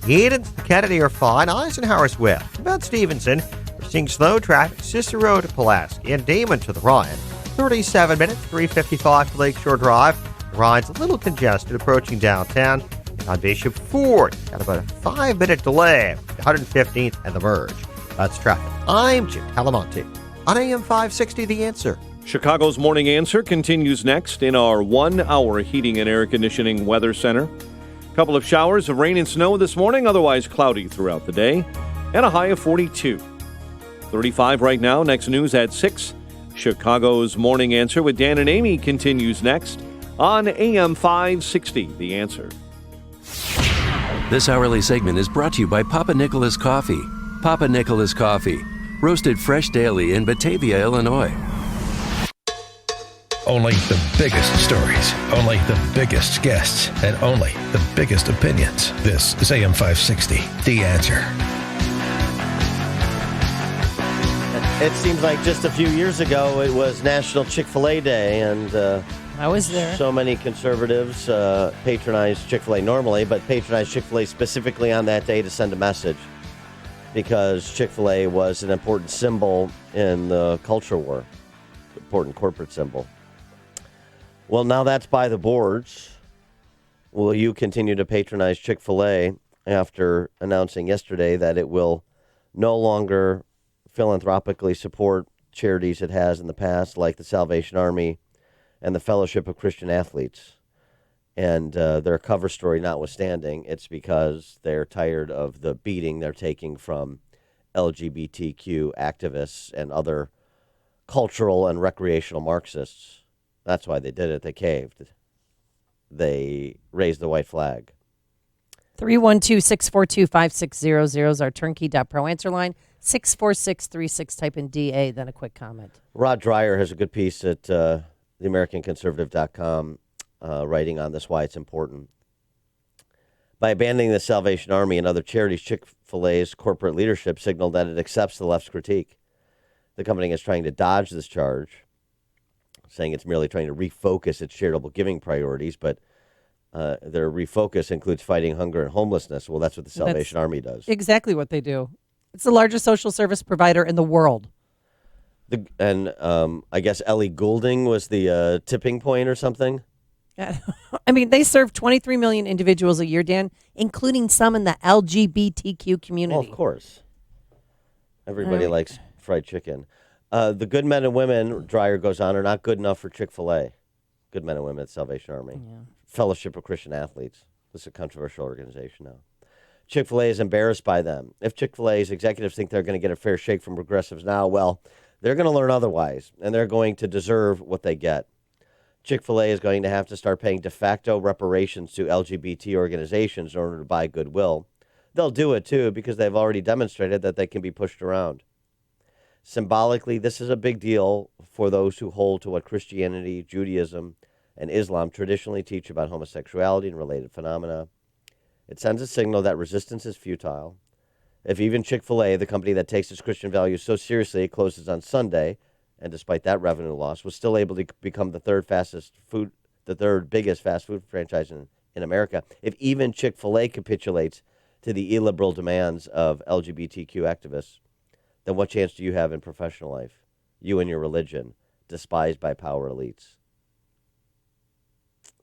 Eden to Kennedy are fine. Eisenhower's west. About Stevenson, we're seeing slow traffic. Cicero to Pulaski and Damon to the Ryan. 37 minutes, 355 to Lakeshore Drive. The Ryan's a little congested approaching downtown. And on Bishop Ford, got about a 5-minute delay at 115th and the Merge. That's traffic. I'm Jim Talamonte on AM 560 The Answer. Chicago's Morning Answer continues next in our 1-hour heating and air conditioning weather center. Couple of showers of rain and snow this morning, otherwise cloudy throughout the day, and a high of 42. 35 right now. Next news at 6. Chicago's Morning Answer with Dan and Amy continues next on AM 560, The Answer. This hourly segment is brought to you by Papa Nicholas Coffee. Papa Nicholas Coffee, roasted fresh daily in Batavia, Illinois. Only the biggest stories, only the biggest guests, and only the biggest opinions. This is AM 560, The Answer. It seems like just a few years ago it was National Chick-fil-A Day, and I was there. So many conservatives patronize Chick-fil-A normally, but patronize Chick-fil-A specifically on that day to send a message, because Chick-fil-A was an important symbol in the culture war, important corporate symbol. Well, now that's by the boards. Will you continue to patronize Chick-fil-A after announcing yesterday that it will no longer philanthropically support charities it has in the past, like the Salvation Army and the Fellowship of Christian Athletes? And their cover story notwithstanding, it's because they're tired of the beating they're taking from LGBTQ activists and other cultural and recreational Marxists. That's why they did it. They caved. They raised the white flag. 312-642-5600 is our turnkey.pro answer line. 64636, type in DA, then a quick comment. Rod Dreyer has a good piece at theamericanconservative.com writing on this, why it's important. By abandoning the Salvation Army and other charities, Chick-fil-A's corporate leadership signaled that it accepts the left's critique. The company is trying to dodge this charge, saying it's merely trying to refocus its charitable giving priorities, but their refocus includes fighting hunger and homelessness. Well, that's what the Salvation Army does. Exactly what they do. It's the largest social service provider in the world. I guess Ellie Goulding was the tipping point or something. I mean, they serve 23 million individuals a year, Dan, including some in the LGBTQ community. Well, of course. Everybody likes fried chicken. The good men and women, Dreyer goes on, are not good enough for Chick-fil-A. Good men and women at Salvation Army. Yeah. Fellowship of Christian Athletes. This is a controversial organization now. Chick-fil-A is embarrassed by them. If Chick-fil-A's executives think they're going to get a fair shake from progressives now, well, they're going to learn otherwise, and they're going to deserve what they get. Chick-fil-A is going to have to start paying de facto reparations to LGBT organizations in order to buy goodwill. They'll do it, too, because they've already demonstrated that they can be pushed around. Symbolically, this is a big deal for those who hold to what Christianity, Judaism, and Islam traditionally teach about homosexuality and related phenomena. It sends a signal that resistance is futile. If even Chick-fil-A, the company that takes its Christian values so seriously it closes on Sunday, and despite that revenue loss, was still able to become the third biggest fast food franchise in America. If even Chick-fil-A capitulates to the illiberal demands of LGBTQ activists, then what chance do you have in professional life? You and your religion, despised by power elites.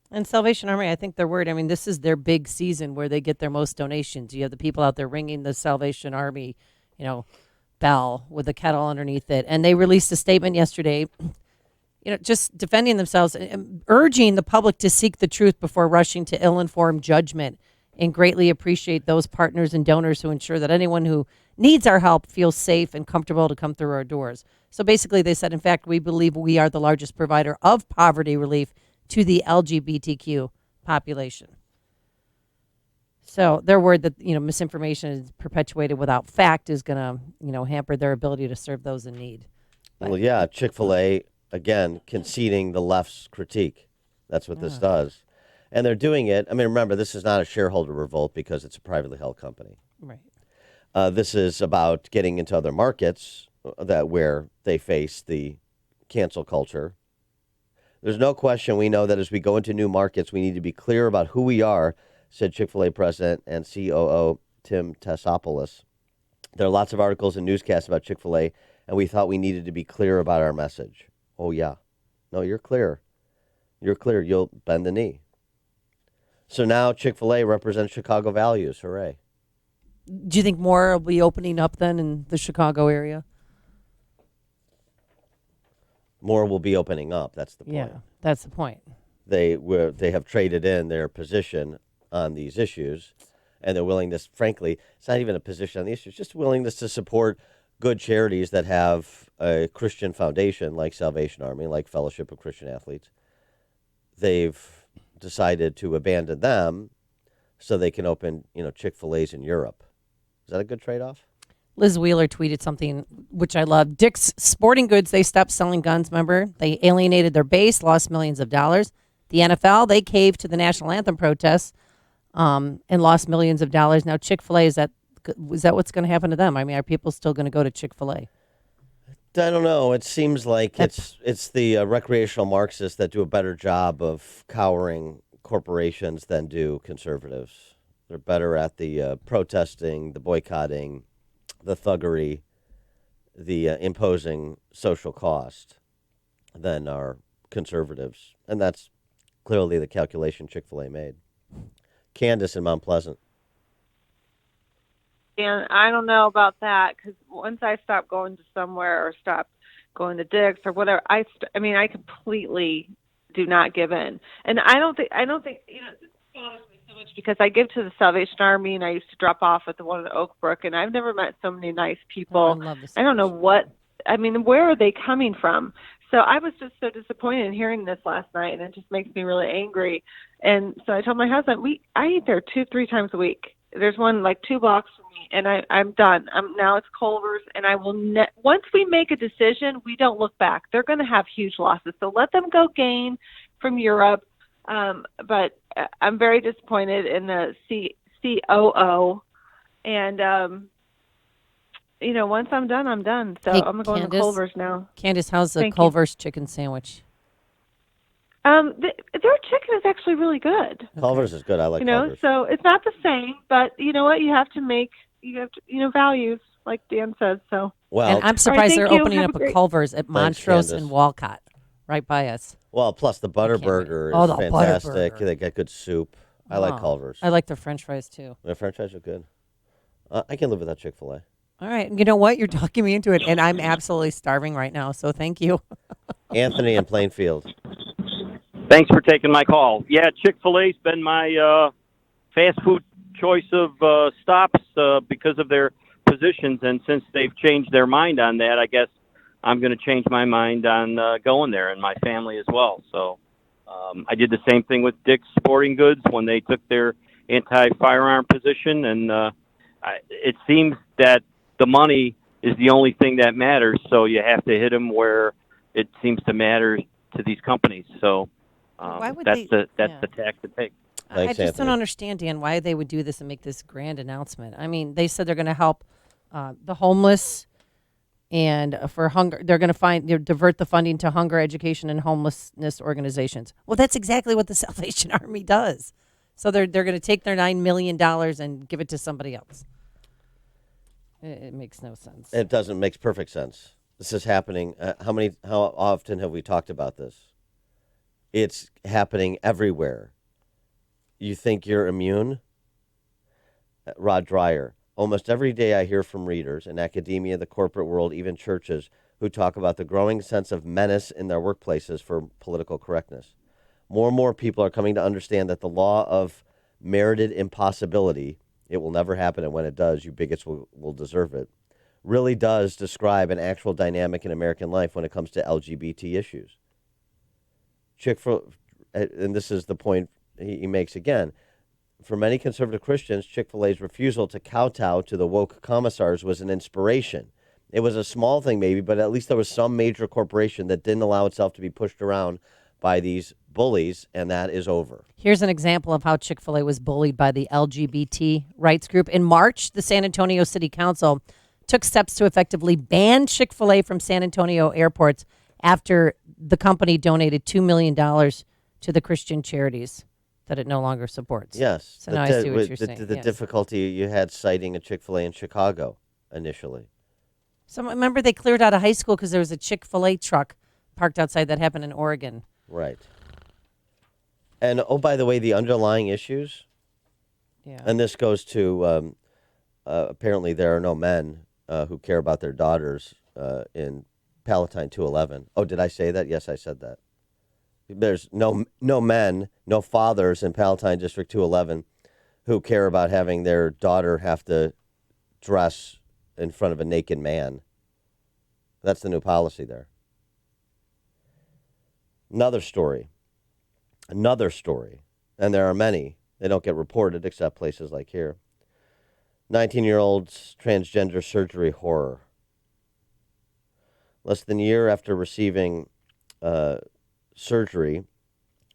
And Salvation Army, I think they're worried. I mean, this is their big season where they get their most donations. You have the people out there ringing the Salvation Army, bell with the kettle underneath it. And they released a statement yesterday, just defending themselves and urging the public to seek the truth before rushing to ill-informed judgment, and greatly appreciate those partners and donors who ensure that anyone who needs our help feels safe and comfortable to come through our doors. So basically they said, in fact, we believe we are the largest provider of poverty relief to the LGBTQ population. So they're worried that, misinformation is perpetuated without fact is going to, hamper their ability to serve those in need. Well, yeah, Chick-fil-A, again, conceding the left's critique. That's what this does. And they're doing it. I mean, remember, this is not a shareholder revolt because it's a privately held company. Right. This is about getting into other markets where they face the cancel culture. There's no question we know that as we go into new markets, we need to be clear about who we are, said Chick-fil-A president and COO Tim Tassopoulos. There are lots of articles and newscasts about Chick-fil-A, and we thought we needed to be clear about our message. Oh, yeah. No, you're clear. You're clear. You'll bend the knee. So now Chick-fil-A represents Chicago values. Hooray. Do you think more will be opening up then in the Chicago area? More will be opening up. That's the point. Yeah, that's the point. They have traded in their position on these issues, and their willingness, frankly, it's not even a position on the issues, just willingness to support good charities that have a Christian foundation like Salvation Army, like Fellowship of Christian Athletes. They've decided to abandon them so they can open, Chick-fil-A's in Europe. Is that a good trade-off? Liz Wheeler tweeted something which I love. Dick's Sporting Goods, they stopped selling guns, remember? They alienated their base, lost millions of dollars. The NFL, they caved to the national anthem protests and lost millions of dollars. Now Chick-fil-A, is that what's going to happen to them? I mean, are people still going to go to Chick-fil-A? I don't know. It seems like it's the recreational Marxists that do a better job of cowering corporations than do conservatives. They're better at the protesting, the boycotting, the thuggery, the imposing social cost than our conservatives. And that's clearly the calculation Chick-fil-A made. Candace in Mount Pleasant. And I don't know about that, because once I stop going to somewhere or stop going to Dick's or whatever, I completely do not give in. And I don't think this bothers me so much because I give to the Salvation Army, and I used to drop off at the one in Oak Brook, and I've never met so many nice people. I don't know where are they coming from? So I was just so disappointed in hearing this last night, and it just makes me really angry. And so I told my husband, I eat there 2-3 times a week. There's one like 2 blocks from me, and I'm done. Now it's Culver's, and I will once we make a decision, we don't look back. They're going to have huge losses, so let them go gain from Europe. But I'm very disappointed in the COO, and once I'm done, I'm done. So hey, I'm going to Culver's now. Candace, how's the Culver's chicken sandwich? Their chicken is actually really good. Culver's is good. I like Culver's. So it's not the same, but you know what? You have to values, like Dan says. So. Well, and I'm surprised they're opening up a Culver's at Montrose and Walcott, right by us. Well, plus the butter burger is fantastic. They got good soup. I like Culver's. I like their French fries too. Their French fries are good. I can live without Chick-fil-A. All right. You know what? You're talking me into it, and I'm absolutely starving right now, so thank you. Anthony in Plainfield. Thanks for taking my call. Yeah, Chick-fil-A's been my fast food choice of stops because of their positions, and since they've changed their mind on that, I guess I'm going to change my mind on going there, and my family as well. So I did the same thing with Dick's Sporting Goods when they took their anti-firearm position, and it seems that the money is the only thing that matters, so you have to hit them where it seems to matter to these companies. So Why would that's they- the tack to take. I just don't understand, Dan, why they would do this and make this grand announcement. I mean, they said they're going to help the homeless, and for hunger, they're going to divert the funding to hunger, education, and homelessness organizations. Well, that's exactly what the Salvation Army does. So they're going to take their $9 million and give it to somebody else. It makes no sense. It doesn't. Makes perfect sense. This is happening. How often have we talked about this? It's happening everywhere. You think you're immune? Rod Dreyer. Almost every day I hear from readers in academia, the corporate world, even churches, who talk about the growing sense of menace in their workplaces for political correctness. More and more people are coming to understand that the law of merited impossibility, it will never happen, and when it does, you bigots will deserve it, really does describe an actual dynamic in American life when it comes to LGBT issues. And this is the point he makes again. For many conservative Christians, Chick-fil-A's refusal to kowtow to the woke commissars was an inspiration. It was a small thing maybe, but at least there was some major corporation that didn't allow itself to be pushed around by these bullies, and that is over. Here's an example of how Chick-fil-A was bullied by the LGBT rights group. In March, the San Antonio City Council took steps to effectively ban Chick-fil-A from San Antonio airports after the company donated $2 million to the Christian charities that it no longer supports. Yes. So now I see what you're saying. The difficulty you had citing a Chick-fil-A in Chicago initially. So remember they cleared out a high school because there was a Chick-fil-A truck parked outside. That happened in Oregon. Right. And, oh, by the way, the underlying issues, and this goes to apparently there are no men who care about their daughters in Palatine 211. Oh, did I say that? Yes, I said that. There's no men, no fathers in Palatine District 211 who care about having their daughter have to dress in front of a naked man. That's the new policy there. Another story, and there are many. They don't get reported except places like here. 19-year-old's transgender surgery horror. Less than a year after receiving surgery,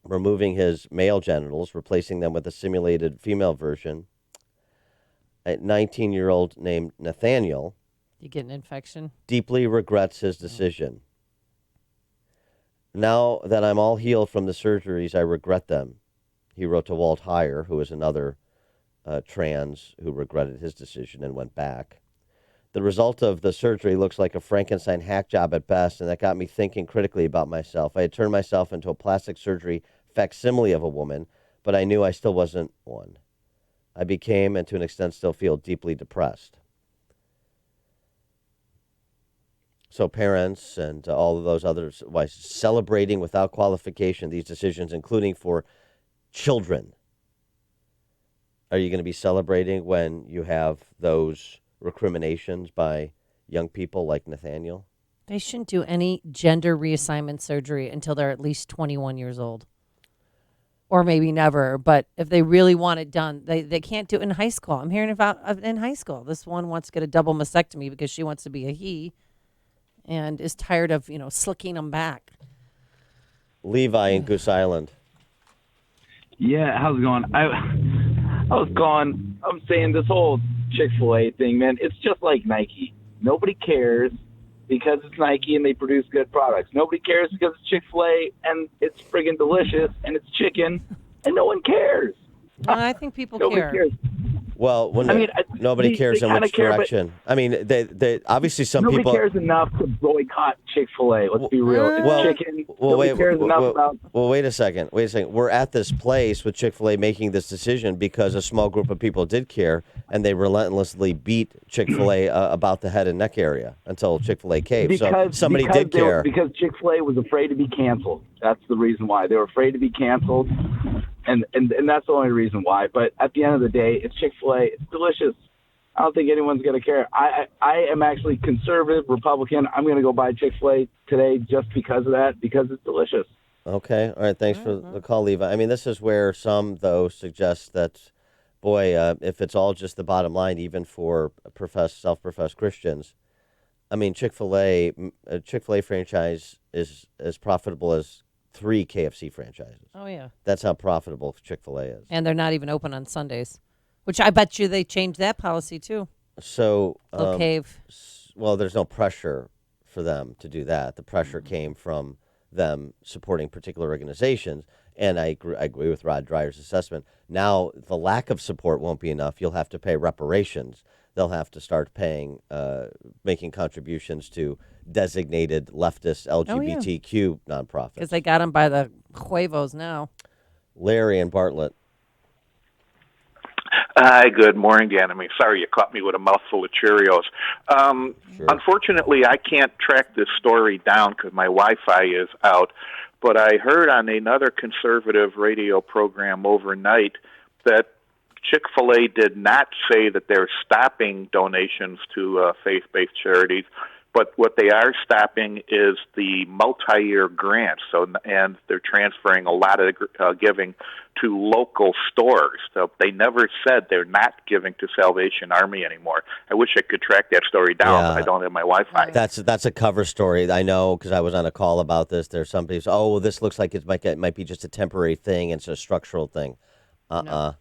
removing his male genitals, replacing them with a simulated female version, a 19-year-old named Nathaniel You get an infection? deeply regrets his decision. Now that I'm all healed from the surgeries, I regret them. He wrote to Walt Heyer, who is another trans who regretted his decision and went back. The result of the surgery looks like a Frankenstein hack job at best, and that got me thinking critically about myself. I had turned myself into a plastic surgery facsimile of a woman, but I knew I still wasn't one. I became, and to an extent still feel, deeply depressed. So parents and all of those others, celebrating without qualification these decisions, including for children. Are you going to be celebrating when you have those recriminations by young people like Nathaniel? They shouldn't do any gender reassignment surgery until they're at least 21 years old. Or maybe never. But if they really want it done, they can't do it in high school. I'm hearing about in high school. This one wants to get a double mastectomy because she wants to be a he and is tired of, slicking them back. Levi in Goose Island. Yeah, how's it going? I'm saying this whole Chick-fil-A thing, man, it's just like Nike. Nobody cares because it's Nike and they produce good products. Nobody cares because it's Chick-fil-A and it's friggin' delicious and it's chicken and no one cares. I think people Nobody care. cares. Well, when nobody cares in which direction. I mean, they obviously some Nobody people cares enough to boycott Chick-fil-A. Let's be real. It's chicken. Nobody cares enough about. Well, wait a second. We're at this place with Chick-fil-A making this decision because a small group of people did care, and they relentlessly beat Chick-fil-A about the head and neck area until Chick-fil-A caved. So somebody did care. Because Chick-fil-A was afraid to be canceled. That's the reason why. They were afraid to be canceled. And that's the only reason why. But at the end of the day, it's Chick-fil-A. It's delicious. I don't think anyone's going to care. I am actually conservative, Republican. I'm going to go buy Chick-fil-A today just because of that, because it's delicious. Okay. All right. Thanks for the call, Levi. I mean, this is where some, though, suggest that, boy, if it's all just the bottom line, even for self-professed Christians, I mean, Chick-fil-A franchise is as profitable as 3 KFC franchises. Oh, yeah. That's how profitable Chick-fil-A is. And they're not even open on Sundays, which I bet you they changed that policy, too. So, They'll cave. Well, there's no pressure for them to do that. The pressure came from them supporting particular organizations, and I agree with Rod Dreyer's assessment. Now, the lack of support won't be enough. You'll have to pay reparations. They'll have to start paying, making contributions to designated leftist LGBTQ nonprofits. Because they got them by the huevos now. Larry and Bartlett. Hi, good morning, Dan. I mean, sorry you caught me with a mouthful of Cheerios. Unfortunately, I can't track this story down because my Wi-Fi is out, but I heard on another conservative radio program overnight that Chick-fil-A did not say that they're stopping donations to faith-based charities, but what they are stopping is the multi-year grants. And they're transferring a lot of giving to local stores. So they never said they're not giving to Salvation Army anymore. I wish I could track that story down, but I don't have my Wi-Fi. That's a cover story. I know because I was on a call about this. There's some people say, oh, well, this looks like it might be just a temporary thing. It's a structural thing. No.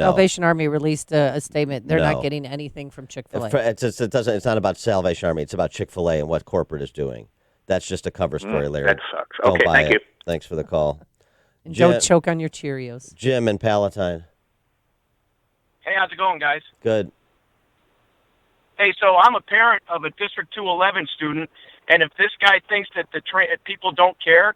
Salvation Army released a statement. They're not getting anything from Chick-fil-A. It's not about Salvation Army. It's about Chick-fil-A and what corporate is doing. That's just a cover story, Larry. That sucks. Okay, thank you. Thanks for the call. And don't choke on your Cheerios. Jim and Palatine. Hey, how's it going, guys? Good. Hey, so I'm a parent of a District 211 student, and if this guy thinks that people don't care,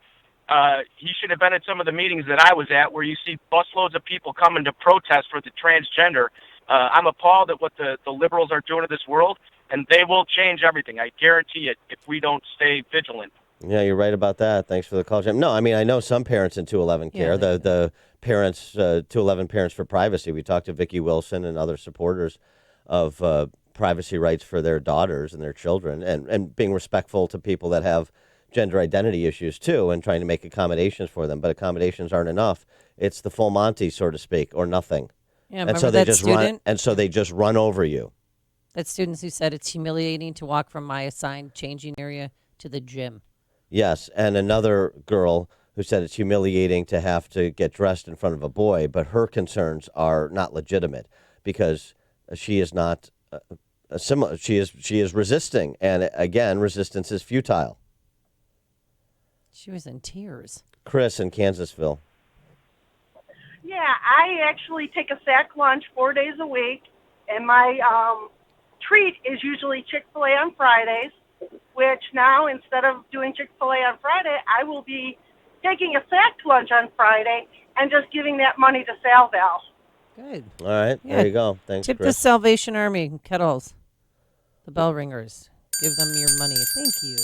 he should have been at some of the meetings that I was at where you see busloads of people coming to protest for the transgender. I'm appalled at what the liberals are doing to this world, and they will change everything. I guarantee it if we don't stay vigilant. Yeah, you're right about that. Thanks for the call, Jim. No, I mean, I know some parents in 211 care. The parents, 211 Parents for Privacy. We talked to Vicki Wilson and other supporters of privacy rights for their daughters and their children, and being respectful to people that have gender identity issues too, and trying to make accommodations for them. But accommodations aren't enough. It's the full Monty, so to speak, or nothing. Yeah, and so they just run over you. That's students who said it's humiliating to walk from my assigned changing area to the gym. Yes, and another girl who said it's humiliating to have to get dressed in front of a boy, but her concerns are not legitimate because she is not similar. She is resisting, and again, resistance is futile. She was in tears. Chris in Kansasville. Yeah, I actually take a sack lunch 4 days a week, and my treat is usually Chick-fil-A on Fridays, which now, instead of doing Chick-fil-A on Friday, I will be taking a sack lunch on Friday and just giving that money to SalVal. Good. All right, there you go. Thanks, Tip Chris. the Salvation Army kettles, the bell ringers. Give them your money. Thank you.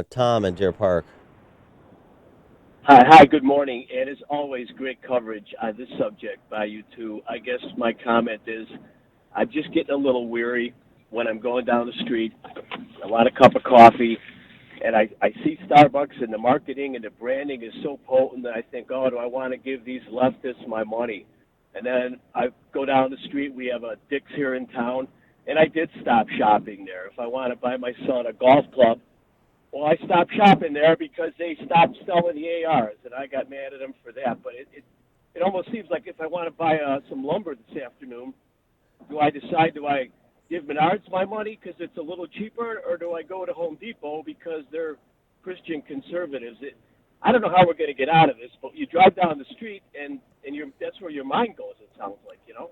Tom in Deer Park. Hi, good morning. And as always, great coverage on this subject by you two. I guess my comment is I'm just getting a little weary when I'm going down the street. I want a cup of coffee, and I see Starbucks, and the marketing and the branding is so potent that I think, oh, do I want to give these leftists my money? And then I go down the street. We have a Dick's here in town, and I did stop shopping there. If I want to buy my son a golf club, well, I stopped shopping there because they stopped selling the ARs, and I got mad at them for that. But it almost seems like if I want to buy some lumber this afternoon, do I give Menards my money because it's a little cheaper, or do I go to Home Depot because they're Christian conservatives? I don't know how we're going to get out of this, but you drive down the street, and that's where your mind goes, it sounds like, you know?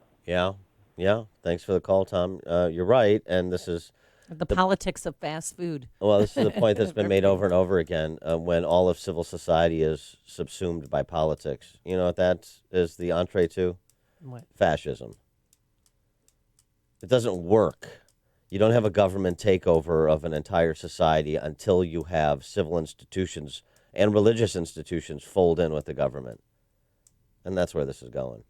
Yeah. Thanks for the call, Tom. You're right, and this is the politics of fast food. Well, this is a point that's been made over and over again when all of civil society is subsumed by politics. You know what that is the entree to? What? Fascism. It doesn't work. You don't have a government takeover of an entire society until you have civil institutions and religious institutions fold in with the government. And that's where this is going.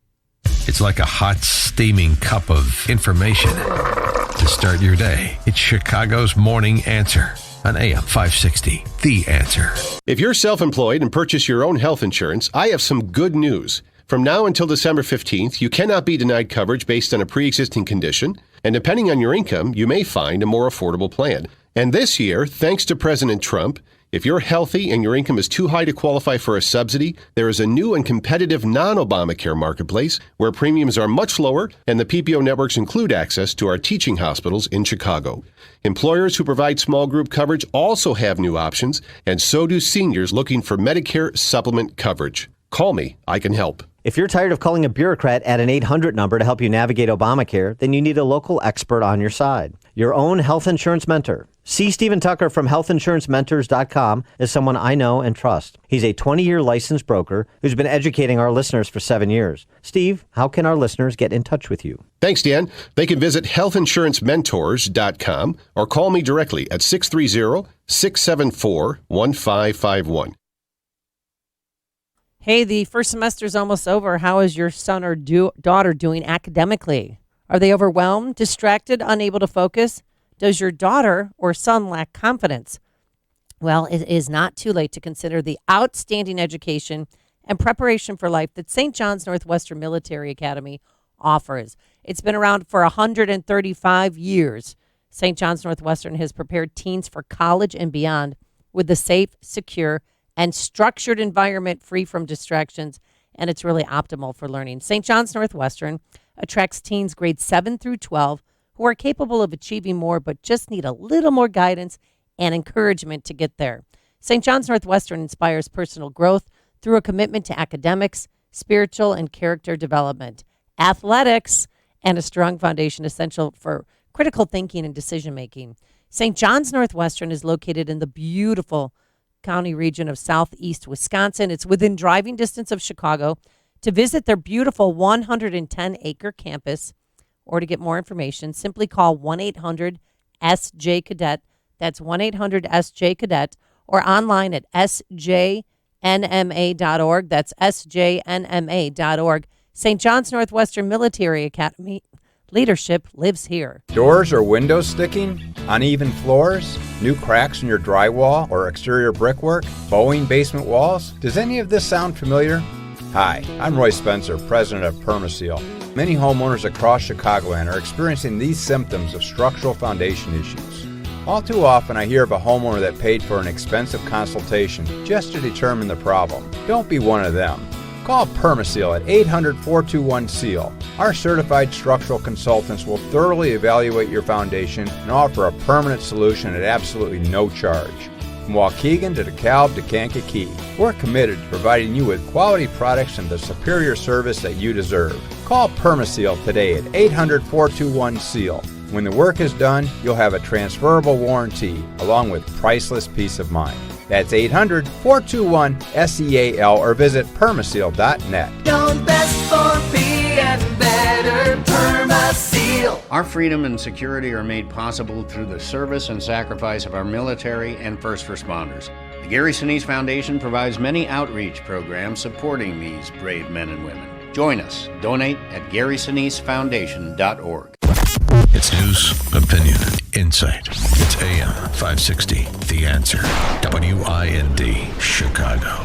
It's like a hot steaming cup of information to start your day. It's Chicago's Morning Answer on AM 560. The Answer. If you're self-employed and purchase your own health insurance, I have some good news. From now until December 15th, you cannot be denied coverage based on a pre-existing condition, and depending on your income, you may find a more affordable plan. And this year, thanks to President Trump, if you're healthy and your income is too high to qualify for a subsidy, there is a new and competitive non-Obamacare marketplace where premiums are much lower and the PPO networks include access to our teaching hospitals in Chicago. Employers who provide small group coverage also have new options, and so do seniors looking for Medicare supplement coverage. Call me. I can help. If you're tired of calling a bureaucrat at an 800 number to help you navigate Obamacare, then you need a local expert on your side. Your own health insurance mentor. See Stephen Tucker from healthinsurancementors.com as someone I know and trust. He's a 20-year licensed broker who's been educating our listeners for 7 years. Steve, how can our listeners get in touch with you? Thanks, Dan. They can visit healthinsurancementors.com or call me directly at 630-674-1551. Hey, the first semester's almost over. How is your son or daughter doing academically? Are they overwhelmed, distracted, unable to focus? Does your daughter or son lack confidence? Well, it is not too late to consider the outstanding education and preparation for life that St. John's Northwestern Military Academy offers. It's been around for 135 years. St. John's Northwestern has prepared teens for college and beyond with a safe, secure, and structured environment free from distractions, and it's really optimal for learning. St. John's Northwestern attracts teens grades 7 through 12 who are capable of achieving more but just need a little more guidance and encouragement to get there. St. John's Northwestern inspires personal growth through a commitment to academics, spiritual and character development, athletics, and a strong foundation essential for critical thinking and decision-making. St. John's Northwestern is located in the beautiful County region of southeast Wisconsin. It's within driving distance of Chicago. To visit their beautiful 110-acre campus or to get more information, simply call 1-800-SJ-CADET. That's 1-800-SJ-CADET or online at sjnma.org. That's sjnma.org. St. John's Northwestern Military Academy. Leadership lives here. Doors or windows sticking? Uneven floors? New cracks in your drywall or exterior brickwork? Bowing basement walls? Does any of this sound familiar? Hi, I'm Roy Spencer, president of Permaseal. Many homeowners across Chicagoland are experiencing these symptoms of structural foundation issues. All too often I hear of a homeowner that paid for an expensive consultation just to determine the problem. Don't be one of them. Call Permaseal at 800-421-SEAL. Our certified structural consultants will thoroughly evaluate your foundation and offer a permanent solution at absolutely no charge. From Waukegan to DeKalb to Kankakee, we're committed to providing you with quality products and the superior service that you deserve. Call Permaseal today at 800-421-SEAL. When the work is done, you'll have a transferable warranty along with priceless peace of mind. That's 800-421-SEAL or visit permaseal.net. Known best for being better, Permaseal. Our freedom and security are made possible through the service and sacrifice of our military and first responders. The Gary Sinise Foundation provides many outreach programs supporting these brave men and women. Join us. Donate at GarySiniseFoundation.org. It's news, opinion, insight. It's AM 560, The Answer. WIND, Chicago.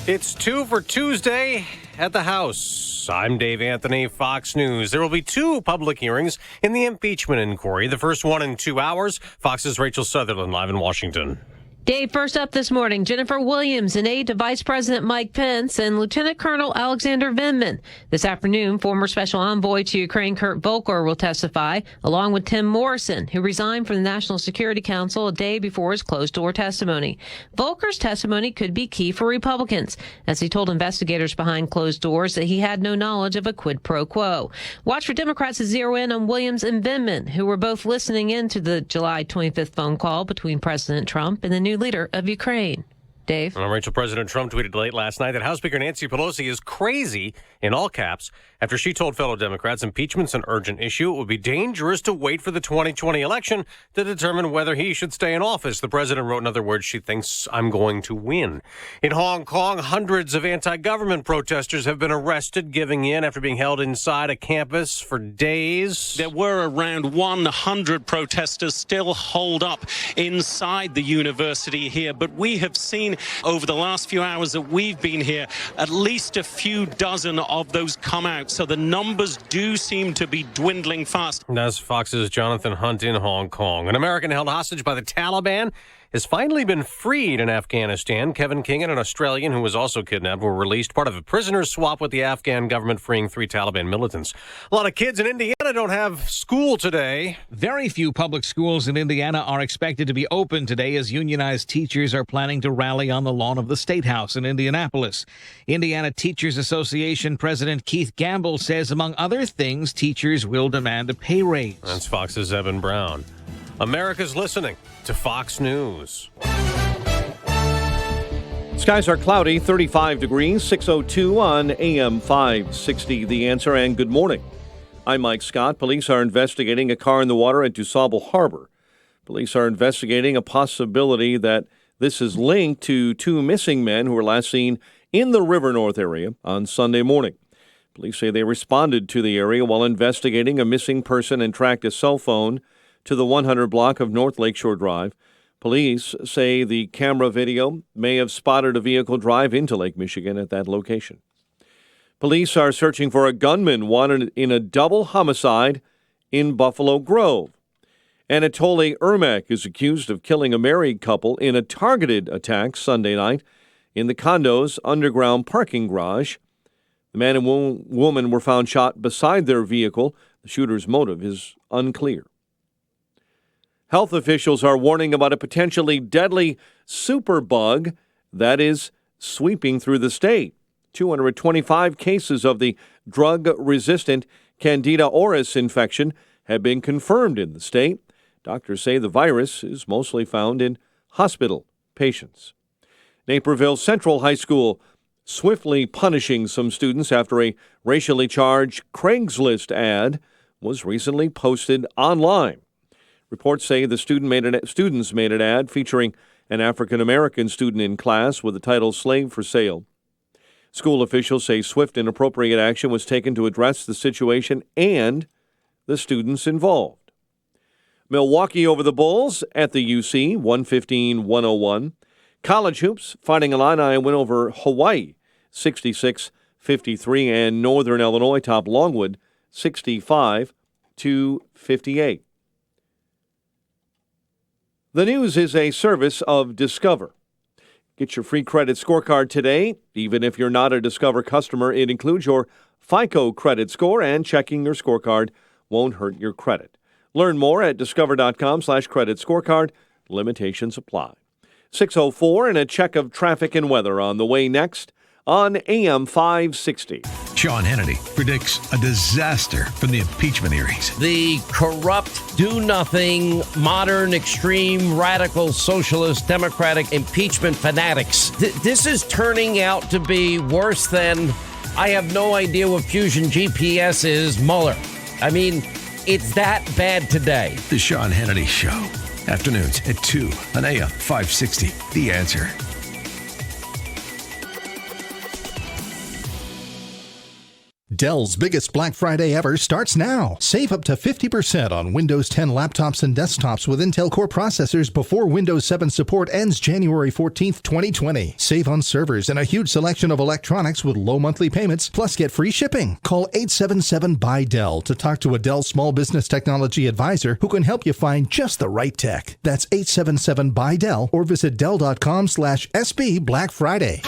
It's 2 for Tuesday at the House. I'm Dave Anthony, Fox News. There will be 2 public hearings in the impeachment inquiry. The first one in 2 hours. Fox's Rachel Sutherland live in Washington. Dave, first up this morning, Jennifer Williams, an aide to Vice President Mike Pence, and Lieutenant Colonel Alexander Vindman. This afternoon, former Special Envoy to Ukraine Kurt Volker will testify, along with Tim Morrison, who resigned from the National Security Council a day before his closed-door testimony. Volker's testimony could be key for Republicans, as he told investigators behind closed doors that he had no knowledge of a quid pro quo. Watch for Democrats to zero in on Williams and Vindman, who were both listening in to the July 25th phone call between President Trump and the new leader of Ukraine. Dave? Rachel, President Trump tweeted late last night that House Speaker Nancy Pelosi is crazy, in all caps, after she told fellow Democrats impeachment's an urgent issue. It would be dangerous to wait for the 2020 election to determine whether he should stay in office. The president wrote, in other words, she thinks I'm going to win. In Hong Kong, hundreds of anti-government protesters have been arrested, giving in after being held inside a campus for days. There were around 100 protesters still holed up inside the university here, but we have seen over the last few hours that we've been here, at least a few dozen of those come out. So the numbers do seem to be dwindling fast. That's Fox's Jonathan Hunt in Hong Kong. An American held hostage by the Taliban has finally been freed in Afghanistan. Kevin King and an Australian who was also kidnapped were released, part of a prisoner's swap with the Afghan government freeing 3 Taliban militants. A lot of kids in Indiana don't have school today. Very few public schools in Indiana are expected to be open today as unionized teachers are planning to rally on the lawn of the State House in Indianapolis. Indiana Teachers Association President Keith Gamble says, among other things, teachers will demand a pay raise. That's Fox's Evan Brown. America's listening to Fox News. Skies are cloudy, 35 degrees, 6:02 on AM 560. The Answer, and good morning. I'm Mike Scott. Police are investigating a car in the water at DuSable Harbor. Police are investigating a possibility that this is linked to 2 missing men who were last seen in the River North area on Sunday morning. Police say they responded to the area while investigating a missing person and tracked a cell phone to the 100 block of North Lakeshore Drive. Police say the camera video may have spotted a vehicle drive into Lake Michigan at that location. Police are searching for a gunman wanted in a double homicide in Buffalo Grove. Anatoly Ermak is accused of killing a married couple in a targeted attack Sunday night in the condo's underground parking garage. The man and woman were found shot beside their vehicle. The shooter's motive is unclear. Health officials are warning about a potentially deadly superbug that is sweeping through the state. 225 cases of the drug-resistant Candida auris infection have been confirmed in the state. Doctors say the virus is mostly found in hospital patients. Naperville Central High School swiftly punishing some students after a racially charged Craigslist ad was recently posted online. Reports say the students made an ad featuring an African-American student in class with the title Slave for Sale. School officials say swift and appropriate action was taken to address the situation and the students involved. Milwaukee over the Bulls at the UC, 115-101. College hoops, Fighting Illini win over Hawaii, 66-53, and Northern Illinois top Longwood, 65-58. The news is a service of Discover. Get your free credit scorecard today. Even if you're not a Discover customer, it includes your FICO credit score, and checking your scorecard won't hurt your credit. Learn more at discover.com/credit scorecard. Limitations apply. 6:04 and a check of traffic and weather on the way next on AM 560. Sean Hannity predicts a disaster from the impeachment hearings. The corrupt, do-nothing, modern, extreme, radical, socialist, democratic impeachment fanatics. This is turning out to be worse than, I have no idea what Fusion GPS is, Mueller. I mean, it's that bad today. The Sean Hannity Show. Afternoons at 2 on AM 560. The Answer. Dell's biggest Black Friday ever starts now. Save up to 50% on Windows 10 laptops and desktops with Intel Core processors before Windows 7 support ends January 14th, 2020. Save on servers and a huge selection of electronics with low monthly payments, plus get free shipping. Call 877-BUY-DELL to talk to a Dell Small Business Technology Advisor who can help you find just the right tech. That's 877-BUY-DELL or visit Dell.com/SB Black Friday.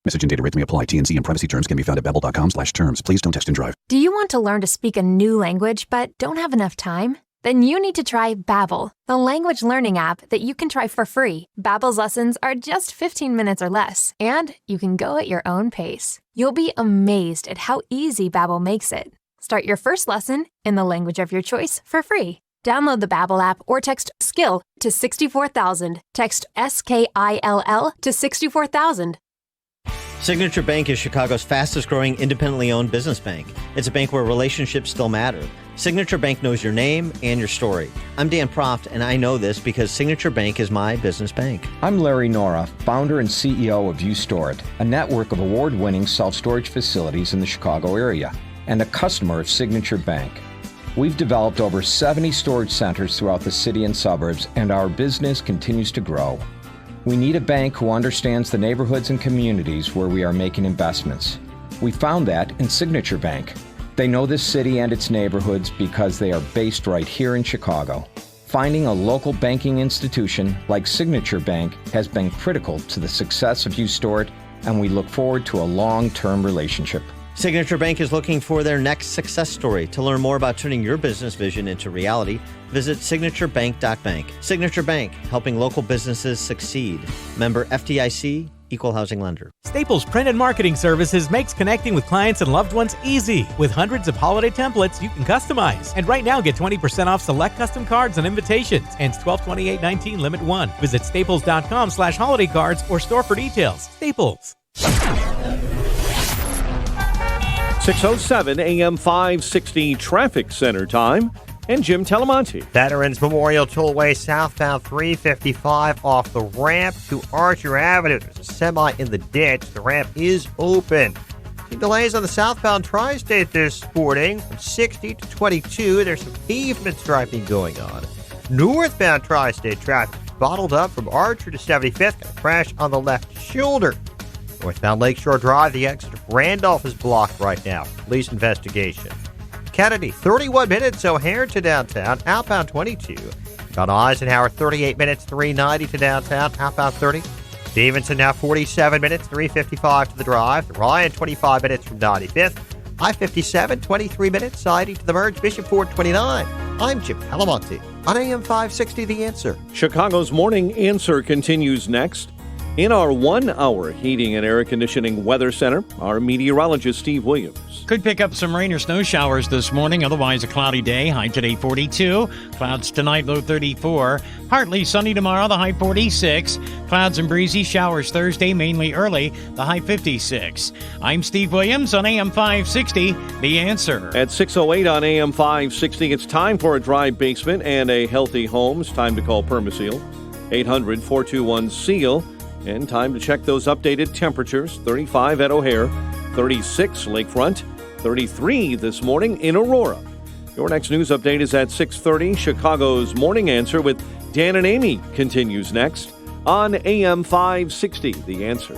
Message and data rates may apply. T&C and privacy terms can be found at babbel.com/terms. Please don't text and drive. Do you want to learn to speak a new language but don't have enough time? Then you need to try Babbel, the language learning app that you can try for free. Babbel's lessons are just 15 minutes or less, and you can go at your own pace. You'll be amazed at how easy Babbel makes it. Start your first lesson in the language of your choice for free. Download the Babbel app or text SKILL to 64,000. Text SKILL to 64,000. Signature Bank is Chicago's fastest growing independently owned business bank. It's a bank where relationships still matter. Signature Bank knows your name and your story. I'm Dan Proft, and I know this because Signature Bank is my business bank. I'm Larry Nora, founder and CEO of You Store It, a network of award-winning self-storage facilities in the Chicago area, and a customer of Signature Bank. We've developed over 70 storage centers throughout the city and suburbs, and our business continues to grow. We need a bank who understands the neighborhoods and communities where we are making investments. We found that in Signature Bank. They know this city and its neighborhoods because they are based right here in Chicago. Finding a local banking institution like Signature Bank has been critical to the success of You Store It, and we look forward to a long-term relationship. Signature Bank is looking for their next success story. To learn more about turning your business vision into reality, visit signaturebank.bank. Signature Bank, helping local businesses succeed. Member FDIC, Equal Housing Lender. Staples Print and Marketing Services makes connecting with clients and loved ones easy. With hundreds of holiday templates you can customize. And right now, get 20% off select custom cards and invitations. Ends 12/28/19, limit 1. Visit staples.com/holiday cards or store for details. Staples. 6:07 AM 560 traffic center time. And Jim Telemonte. Veterans Memorial Tollway southbound 355 off the ramp to Archer Avenue. There's a semi in the ditch. The ramp is open. Some delays on the southbound Tri-State this morning from 60 to 22. There's some pavement striping going on. Northbound Tri-State traffic bottled up from Archer to 75th. Got a crash on the left shoulder. Northbound Lakeshore Drive, the exit of Randolph is blocked right now. Police investigation. Kennedy, 31 minutes O'Hare to downtown, outbound 22. Got Eisenhower, 38 minutes, 390 to downtown, outbound 30. Stevenson now 47 minutes, 355 to the drive. Ryan, 25 minutes from 95th. I-57, 23 minutes, siding to the merge. Bishop Ford, 29. I'm Jim Telemonte on AM 560 The Answer. Chicago's Morning Answer continues next. In our 1-hour heating and air conditioning weather center, our meteorologist Steve Williams. Could pick up some rain or snow showers this morning, otherwise a cloudy day. High today 42. Clouds tonight, low 34. Partly sunny tomorrow, the high 46. Clouds and breezy showers Thursday, mainly early, the high 56. I'm Steve Williams on AM 560, The Answer. At 6:08 on AM 560, it's time for a dry basement and a healthy home. It's time to call Permaseal. 800-421-SEAL. And time to check those updated temperatures. 35 at O'Hare, 36 Lakefront, 33 this morning in Aurora. Your next news update is at 6:30. Chicago's Morning Answer with Dan and Amy continues next on AM 560, The Answer.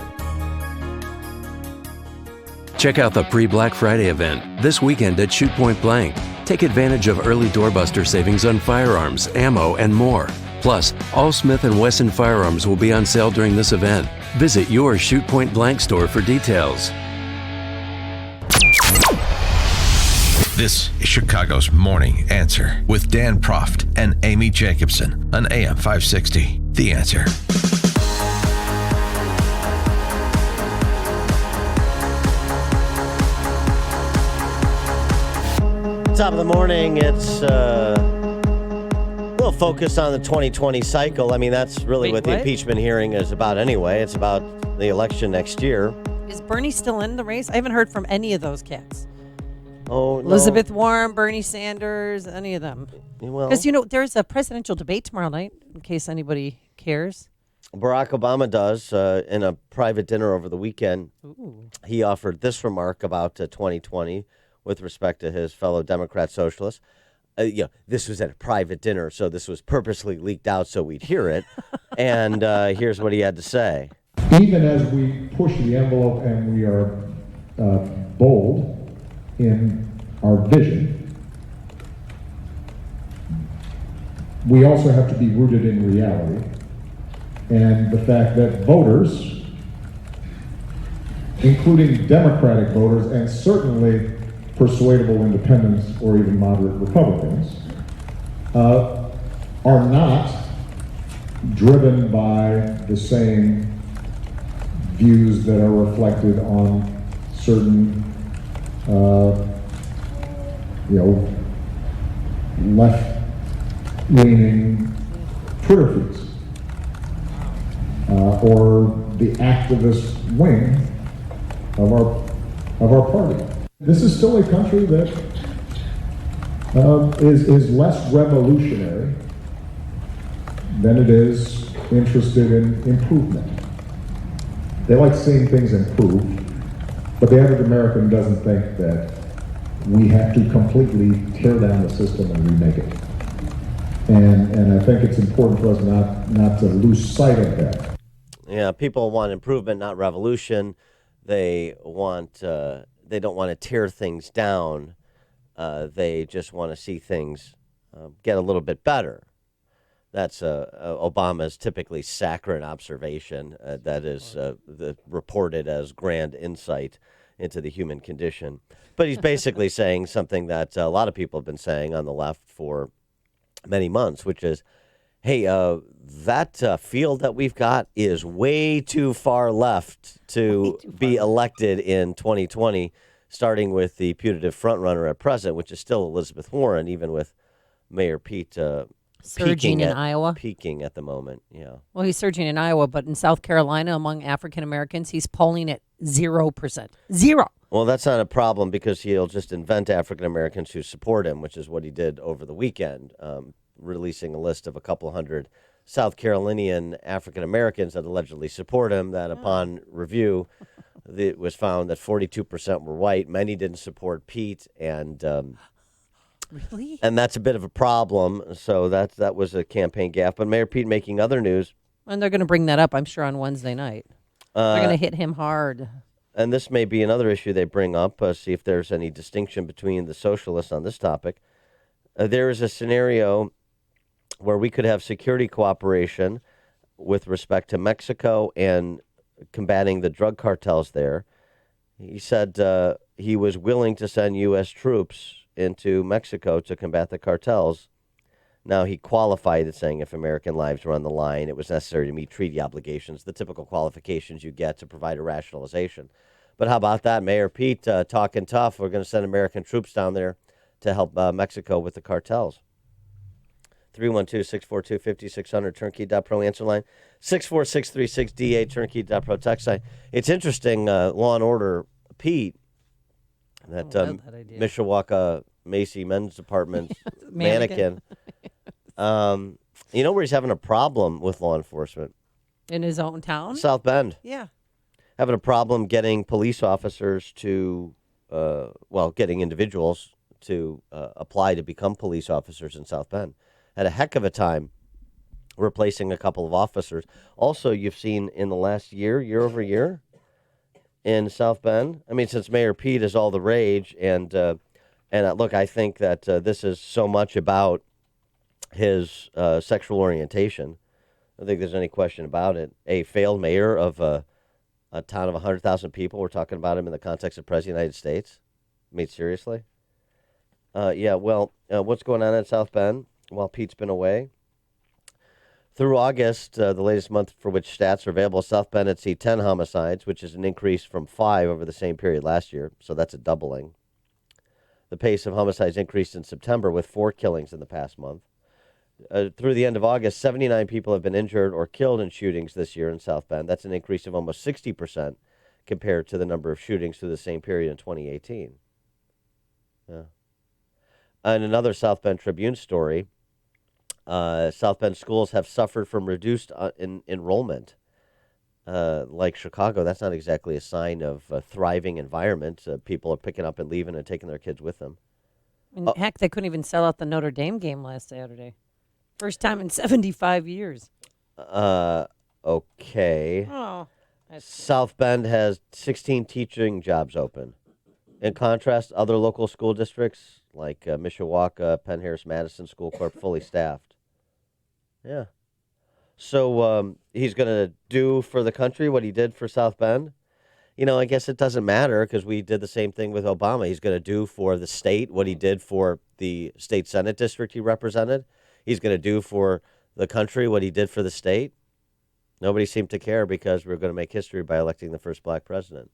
Check out the pre-Black Friday event this weekend at Shoot Point Blank. Take advantage of early doorbuster savings on firearms, ammo, and more. Plus, all Smith & Wesson firearms will be on sale during this event. Visit your Shoot Point Blank store for details. This is Chicago's Morning Answer with Dan Proft and Amy Jacobson on AM 560. The Answer. Top of the morning, it's we'll focus on the 2020 cycle. I mean, that's really what the impeachment hearing is about anyway. It's about the election next year. Is Bernie still in the race? I haven't heard from any of those cats. Oh, no. Elizabeth Warren, Bernie Sanders, any of them. Well, because, there's a presidential debate tomorrow night, in case anybody cares. Barack Obama does in a private dinner over the weekend. Ooh. He offered this remark about 2020 with respect to his fellow Democrat socialists. This was at a private dinner, so this was purposely leaked out so we'd hear it. And here's what he had to say. Even as we push the envelope and we are bold in our vision, we also have to be rooted in reality. And the fact that voters, including Democratic voters and certainly persuadable independents or even moderate Republicans, are not driven by the same views that are reflected on certain, left left-leaning Twitter feeds or the activist wing of our party. This is still a country that is less revolutionary than it is interested in improvement. They like seeing things improved, but the average American doesn't think that we have to completely tear down the system and remake it. And I think it's important for us not to lose sight of that. Yeah, people want improvement, not revolution. They want they don't want to tear things down. They just want to see things get a little bit better. That's Obama's typically saccharine observation that is reported as grand insight into the human condition. But he's basically saying something that a lot of people have been saying on the left for many months, which is, hey, that field that we've got is way too far left to be elected in 2020, starting with the putative frontrunner at present, which is still Elizabeth Warren, even with Mayor Pete surging in Iowa. Peaking at the moment, yeah. Well, he's surging in Iowa, but in South Carolina, among African Americans, he's polling at 0%. Zero. Well, that's not a problem because he'll just invent African Americans who support him, which is what he did over the weekend, releasing a list of a couple hundred South Carolinian African Americans that allegedly support him. That upon review, it was found that 42% were white. Many didn't support Pete, and really, and that's a bit of a problem. So that was a campaign gaffe. But Mayor Pete making other news, and they're going to bring that up, I'm sure, on Wednesday night. They're going to hit him hard. And this may be another issue they bring up, see if there's any distinction between the socialists on this topic. There is a scenario where we could have security cooperation with respect to Mexico and combating the drug cartels there. He said he was willing to send U.S. troops into Mexico to combat the cartels. Now, he qualified it, saying if American lives were on the line, it was necessary to meet treaty obligations, the typical qualifications you get to provide a rationalization. But how about that? Mayor Pete talking tough. We're going to send American troops down there to help Mexico with the cartels. 312-642-5600, turnkey.pro answer line. 64636DA, turnkey.pro text line. It's interesting, Law and Order Pete, that Mishawaka Macy Men's Department mannequin. You know where he's having a problem with law enforcement? In his own town? South Bend. Yeah. Having a problem getting police officers to, getting individuals to apply to become police officers in South Bend. Had a heck of a time replacing a couple of officers. Also, you've seen in the last year over year, in South Bend, I mean, since Mayor Pete is all the rage, and look, I think that this is so much about his sexual orientation. I don't think there's any question about it. A failed mayor of a town of 100,000 people. We're talking about him in the context of President of the United States. I mean, seriously? What's going on in South Bend while Pete's been away? Through August, the latest month for which stats are available, South Bend had seen 10 homicides, which is an increase from 5 over the same period last year. So that's a doubling. The pace of homicides increased in September with 4 killings in the past month. Through the end of August, 79 people have been injured or killed in shootings this year in South Bend. That's an increase of almost 60% compared to the number of shootings through the same period in 2018. Yeah. And another South Bend Tribune story, South Bend schools have suffered from reduced enrollment. Like Chicago, that's not exactly a sign of a thriving environment. People are picking up and leaving and taking their kids with them. And heck, they couldn't even sell out the Notre Dame game last Saturday. First time in 75 years. Okay. Oh. South Bend has 16 teaching jobs open. In contrast, other local school districts like Mishawaka, Penn Harris Madison School Corp fully staffed. Yeah. So he's going to do for the country what he did for South Bend. You know, I guess it doesn't matter because we did the same thing with Obama. He's going to do for the state what he did for the state Senate district he represented. He's going to do for the country what he did for the state. Nobody seemed to care because we were going to make history by electing the first black president.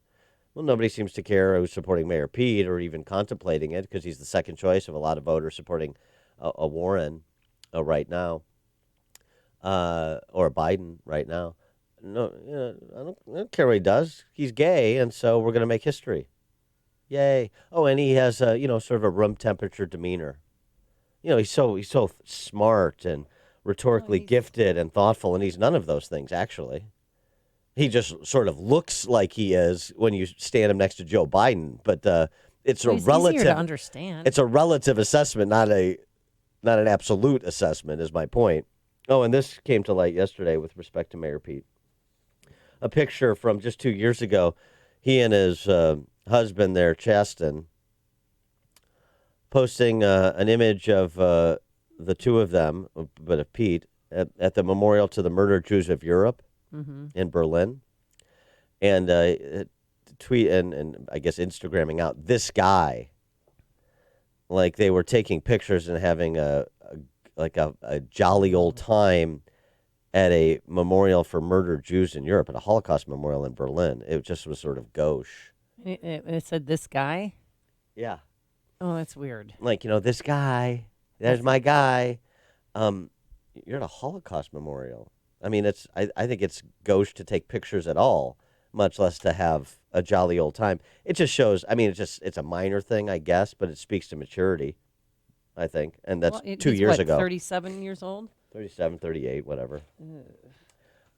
Well, nobody seems to care who's supporting Mayor Pete or even contemplating it because he's the second choice of a lot of voters supporting a Warren. right now, or Biden right now. No, I don't care what he does. He's gay, and so we're going to make history. Yay! Oh, and he has sort of a room temperature demeanor. He's so smart and rhetorically gifted and thoughtful, and he's none of those things actually. He just sort of looks like he is when you stand him next to Joe Biden, but it's a relative. Easier to understand. It's a relative assessment, not an absolute assessment. Is my point. Oh, and this came to light yesterday with respect to Mayor Pete. A picture from just 2 years ago. He and his husband there, Chaston, posting an image of the two of them, but of Pete, at the memorial to the murdered Jews of Europe in Berlin. And tweet and I guess Instagramming out this guy. Like they were taking pictures and having a jolly old time at a memorial for murdered Jews in Europe, at a Holocaust memorial in Berlin. It just was sort of gauche. It said this guy? Yeah. Oh, that's weird. Like, this guy, there's my guy. You're at a Holocaust memorial. I mean, I think it's gauche to take pictures at all, much less to have a jolly old time. It just shows, I mean, it's a minor thing, I guess, but it speaks to maturity, I think. And that's 2 years ago. 37 years old? 37, 38, whatever.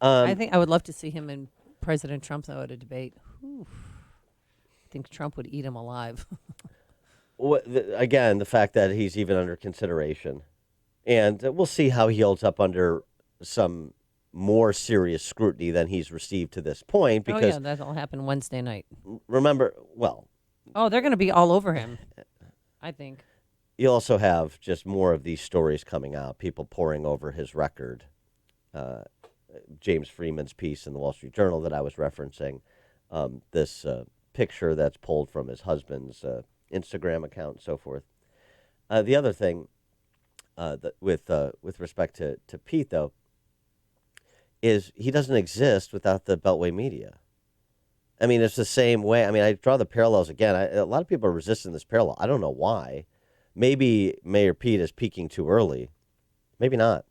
I think I would love to see him and President Trump, though, at a debate. Whew. I think Trump would eat him alive. Again, the fact that he's even under consideration. And we'll see how he holds up under some more serious scrutiny than he's received to this point. Because that'll happen Wednesday night. Remember, they're going to be all over him, I think. You also have just more of these stories coming out, people poring over his record. James Freeman's piece in the Wall Street Journal that I was referencing, this picture that's pulled from his husband's Instagram account and so forth. The other thing with respect to Pete, though, is he doesn't exist without the Beltway media. I mean, it's the same way. I mean, I draw the parallels again. A lot of people are resisting this parallel. I don't know why. Maybe Mayor Pete is peaking too early. Maybe not.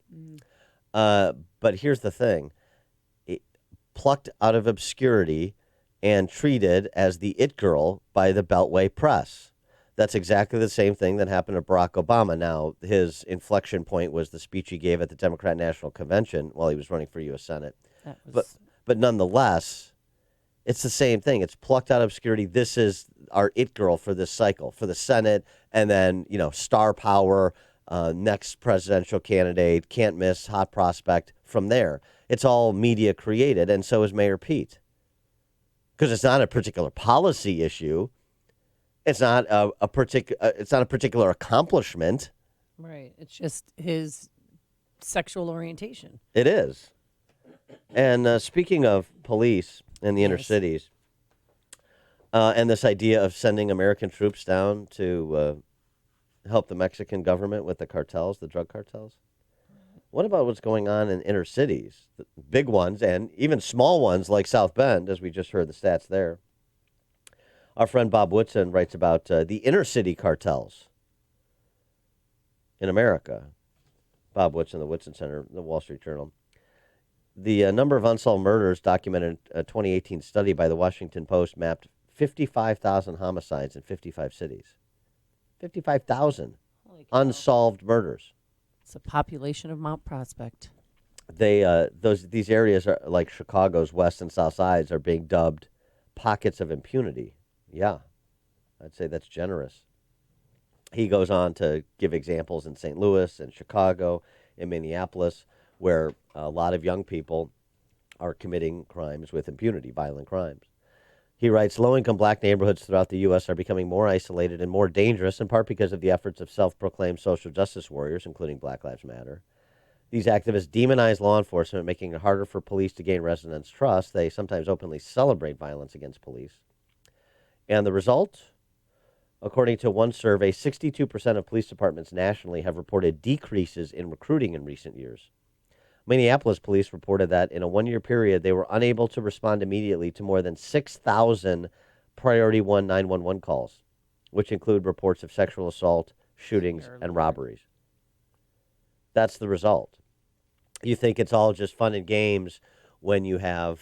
But here's the thing. Plucked out of obscurity and treated as the it girl by the Beltway press. That's exactly the same thing that happened to Barack Obama. Now, his inflection point was the speech he gave at the Democrat National Convention while he was running for U.S. Senate. But nonetheless, it's the same thing. It's plucked out of obscurity. This is our it girl for this cycle, for the Senate, and then, star power, next presidential candidate, can't miss, hot prospect from there. It's all media created, and so is Mayor Pete. Because it's not a particular policy issue. It's not a particular accomplishment. Right. It's just his sexual orientation. It is. And speaking of police in the inner cities, and this idea of sending American troops down to help the Mexican government with the cartels, the drug cartels. What about what's going on in inner cities, the big ones and even small ones like South Bend, as we just heard the stats there? Our friend Bob Woodson writes about the inner city cartels in America. Bob Woodson, the Woodson Center, the Wall Street Journal. The number of unsolved murders documented in a 2018 study by the Washington Post mapped 55,000 homicides in 55 cities. 55,000 unsolved murders. It's a population of Mount Prospect. These areas are like Chicago's west and south sides are being dubbed pockets of impunity. Yeah, I'd say that's generous. He goes on to give examples in St. Louis and Chicago, in Minneapolis, where a lot of young people are committing crimes with impunity, violent crimes. He writes, low-income black neighborhoods throughout the U.S. are becoming more isolated and more dangerous, in part because of the efforts of self-proclaimed social justice warriors, including Black Lives Matter. These activists demonize law enforcement, making it harder for police to gain residents' trust. They sometimes openly celebrate violence against police. And the result? According to one survey, 62% of police departments nationally have reported decreases in recruiting in recent years. Minneapolis police reported that in a one-year period, they were unable to respond immediately to more than 6,000 Priority 1 911 calls, which include reports of sexual assault, shootings, and robberies. That's the result. You think it's all just fun and games when you have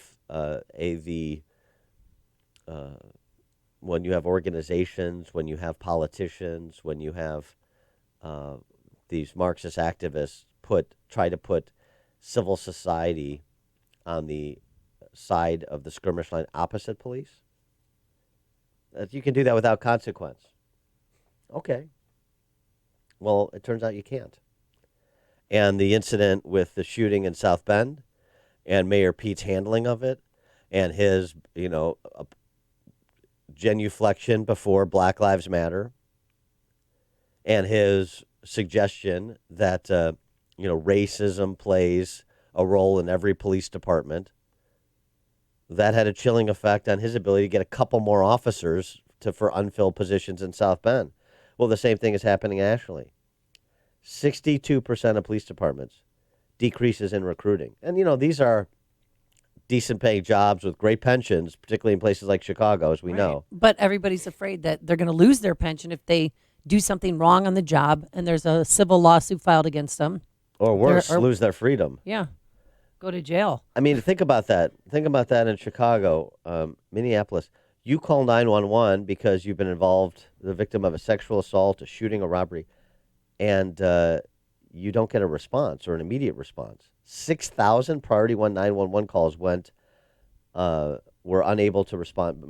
when you have organizations, when you have politicians, when you have these Marxist activists try to put civil society on the side of the skirmish line opposite police. That you can do that without consequence. Okay. Well, it turns out you can't. And the incident with the shooting in South Bend and Mayor Pete's handling of it and his, genuflection before Black Lives Matter and his suggestion that, racism plays a role in every police department, that had a chilling effect on his ability to get a couple more officers for unfilled positions in South Bend. Well, the same thing is happening in Ashley. 62% of police departments decreases in recruiting. And, these are decent paying jobs with great pensions, particularly in places like Chicago, as we know. But everybody's afraid that they're going to lose their pension if they do something wrong on the job and there's a civil lawsuit filed against them. Or worse, lose their freedom. Yeah. Go to jail. I mean, think about that. Think about that in Chicago, Minneapolis. You call 911 because you've been involved, the victim of a sexual assault, a shooting, a robbery, and you don't get a response or an immediate response. 6,000 Priority 1 911 calls were unable to respond.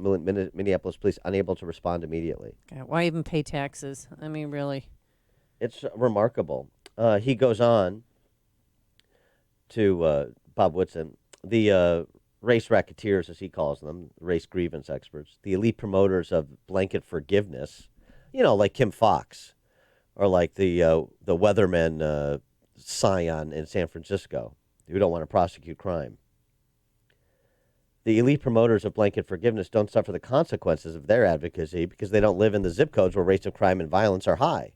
Minneapolis police unable to respond immediately. God, why even pay taxes? I mean, really. It's remarkable. He goes on to Bob Woodson, the race racketeers, as he calls them, race grievance experts, the elite promoters of blanket forgiveness, like Kim Fox or like the weatherman Scion in San Francisco, who don't want to prosecute crime. The elite promoters of blanket forgiveness don't suffer the consequences of their advocacy because they don't live in the zip codes where rates of crime and violence are high.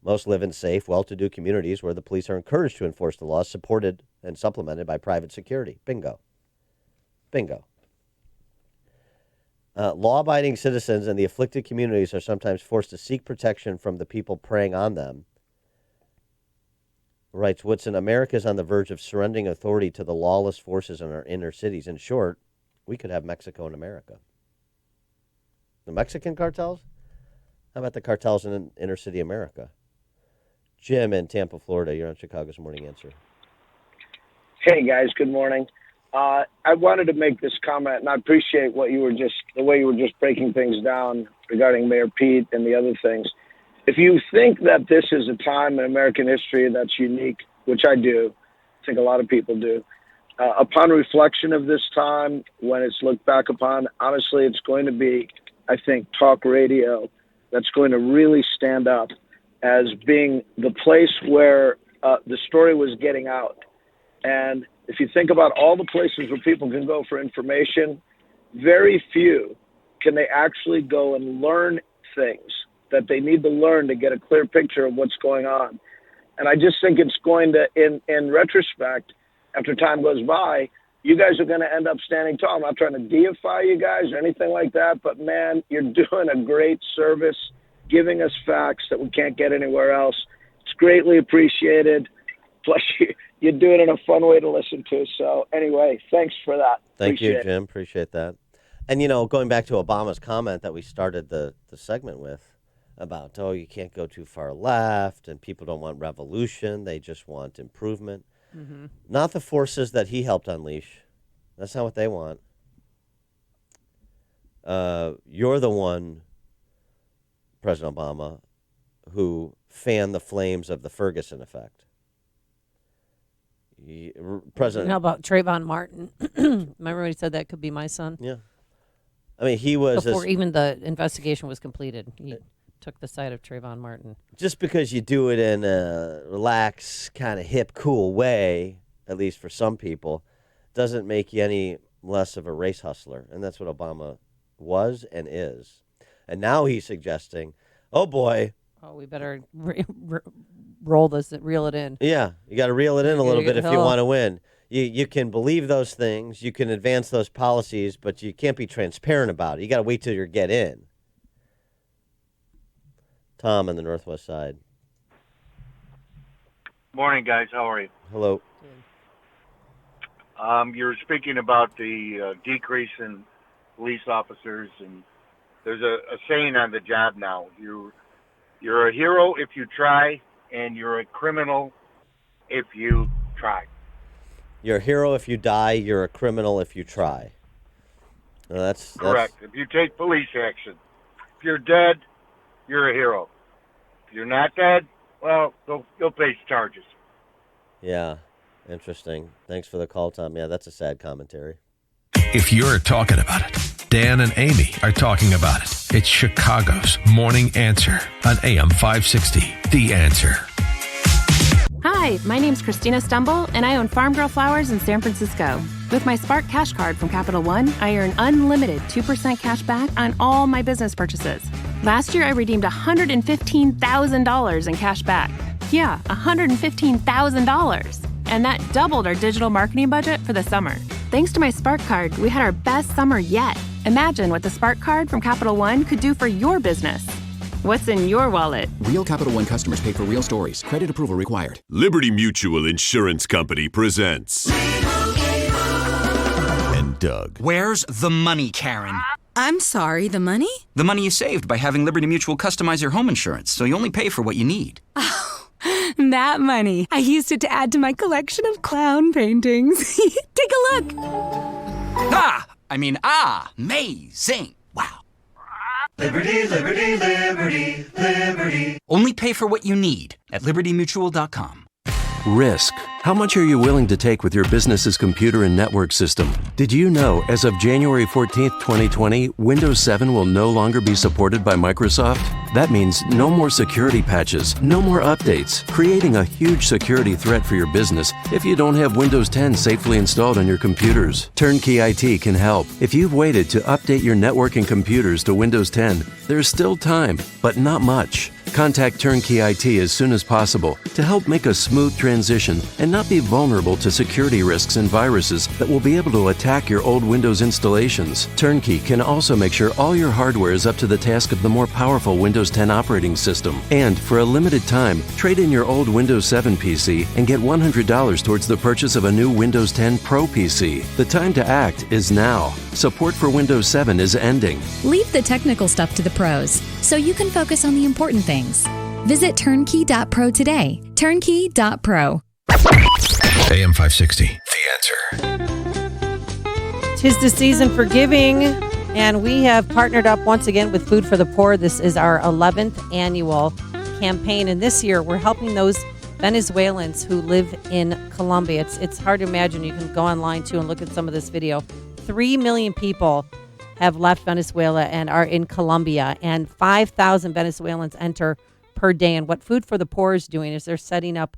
Most live in safe, well-to-do communities where the police are encouraged to enforce the laws, supported and supplemented by private security. Bingo. Bingo. Law-abiding citizens and the afflicted communities are sometimes forced to seek protection from the people preying on them. Writes Woodson, America is on the verge of surrendering authority to the lawless forces in our inner cities. In short, we could have Mexico in America. The Mexican cartels? How about the cartels in inner city America? Jim in Tampa, Florida, you're on Chicago's Morning Answer. Hey, guys, good morning. I wanted to make this comment, and I appreciate the way you were just breaking things down regarding Mayor Pete and the other things. If you think that this is a time in American history that's unique, which I do, I think a lot of people do, upon reflection of this time, when it's looked back upon, honestly, it's going to be, I think, talk radio that's going to really stand up as being the place where the story was getting out. And if you think about all the places where people can go for information, very few can they actually go and learn things that they need to learn to get a clear picture of what's going on. And I just think it's going to, in retrospect, after time goes by, you guys are going to end up standing tall. I'm not trying to deify you guys or anything like that, but man, you're doing a great service, giving us facts that we can't get anywhere else. It's greatly appreciated. Plus, you do it in a fun way to listen to. So anyway, thanks for that. Thank you, Jim. Appreciate that. And, going back to Obama's comment that we started the segment with about, you can't go too far left and people don't want revolution. They just want improvement. Mm-hmm. Not the forces that he helped unleash. That's not what they want. You're the one, President Obama, who fanned the flames of the Ferguson effect. How about Trayvon Martin? Remember when he said that could be my son? Yeah. I mean, he was... Before even the investigation was completed, he took the side of Trayvon Martin. Just because you do it in a relaxed, kind of hip, cool way, at least for some people, doesn't make you any less of a race hustler. And that's what Obama was and is. And now he's suggesting, oh, boy... Oh, we better reel it in. Yeah, you got to reel it in a little bit if you want to win. You can believe those things, you can advance those policies, but you can't be transparent about it. You got to wait till you get in. Tom on the Northwest Side. Morning, guys. How are you? Hello. You're speaking about the decrease in police officers, and there's a saying on the job now. You're a hero if you try, and you're a criminal if you try. You're a hero if you die. You're a criminal if you try. Well, that's Correct. If you take police action. If you're dead, you're a hero. If you're not dead, well, you'll face charges. Yeah, interesting. Thanks for the call, Tom. Yeah, that's a sad commentary. If you're talking about it, Dan and Amy are talking about it. It's Chicago's Morning Answer on AM 560. The Answer. Hi, my name's Christina Stumble, and I own Farm Girl Flowers in San Francisco. With my Spark Cash Card from Capital One, I earn unlimited 2% cash back on all my business purchases. Last year, I redeemed $115,000 in cash back. Yeah, $115,000. And that doubled our digital marketing budget for the summer. Thanks to my Spark Card, we had our best summer yet. Imagine what the Spark Card from Capital One could do for your business. What's in your wallet? Real Capital One customers pay for real stories. Credit approval required. Liberty Mutual Insurance Company presents and Doug. Where's the money, Karen? I'm sorry, the money? The money you saved by having Liberty Mutual customize your home insurance, so you only pay for what you need. Oh, that money. I used it to add to my collection of clown paintings. Take a look. Amazing. Wow. Liberty, liberty, liberty, liberty. Only pay for what you need at libertymutual.com. Risk. How much are you willing to take with your business's computer and network system? Did you know, as of January 14th, 2020, Windows 7 will no longer be supported by Microsoft? That means no more security patches, no more updates, creating a huge security threat for your business if you don't have Windows 10 safely installed on your computers. Turnkey IT can help. If you've waited to update your network and computers to Windows 10, there's still time, but not much. Contact Turnkey IT as soon as possible to help make a smooth transition and not be vulnerable to security risks and viruses that will be able to attack your old Windows installations. Turnkey can also make sure all your hardware is up to the task of the more powerful Windows 10 operating system. And for a limited time, trade in your old Windows 7 PC and get $100 towards the purchase of a new Windows 10 Pro PC. The time to act is now. Support for Windows 7 is ending. Leave the technical stuff to the pros so you can focus on the important things. Visit turnkey.pro today. Turnkey.pro. AM 560. The Answer. 'Tis the season for giving, and we have partnered up once again with Food for the Poor. This is our 11th annual campaign, and this year we're helping those Venezuelans who live in Colombia. It's hard to imagine. You can go online too and look at some of this video. 3 million people have left Venezuela and are in Colombia, and 5,000 Venezuelans enter per day. And what Food for the Poor is doing is they're setting up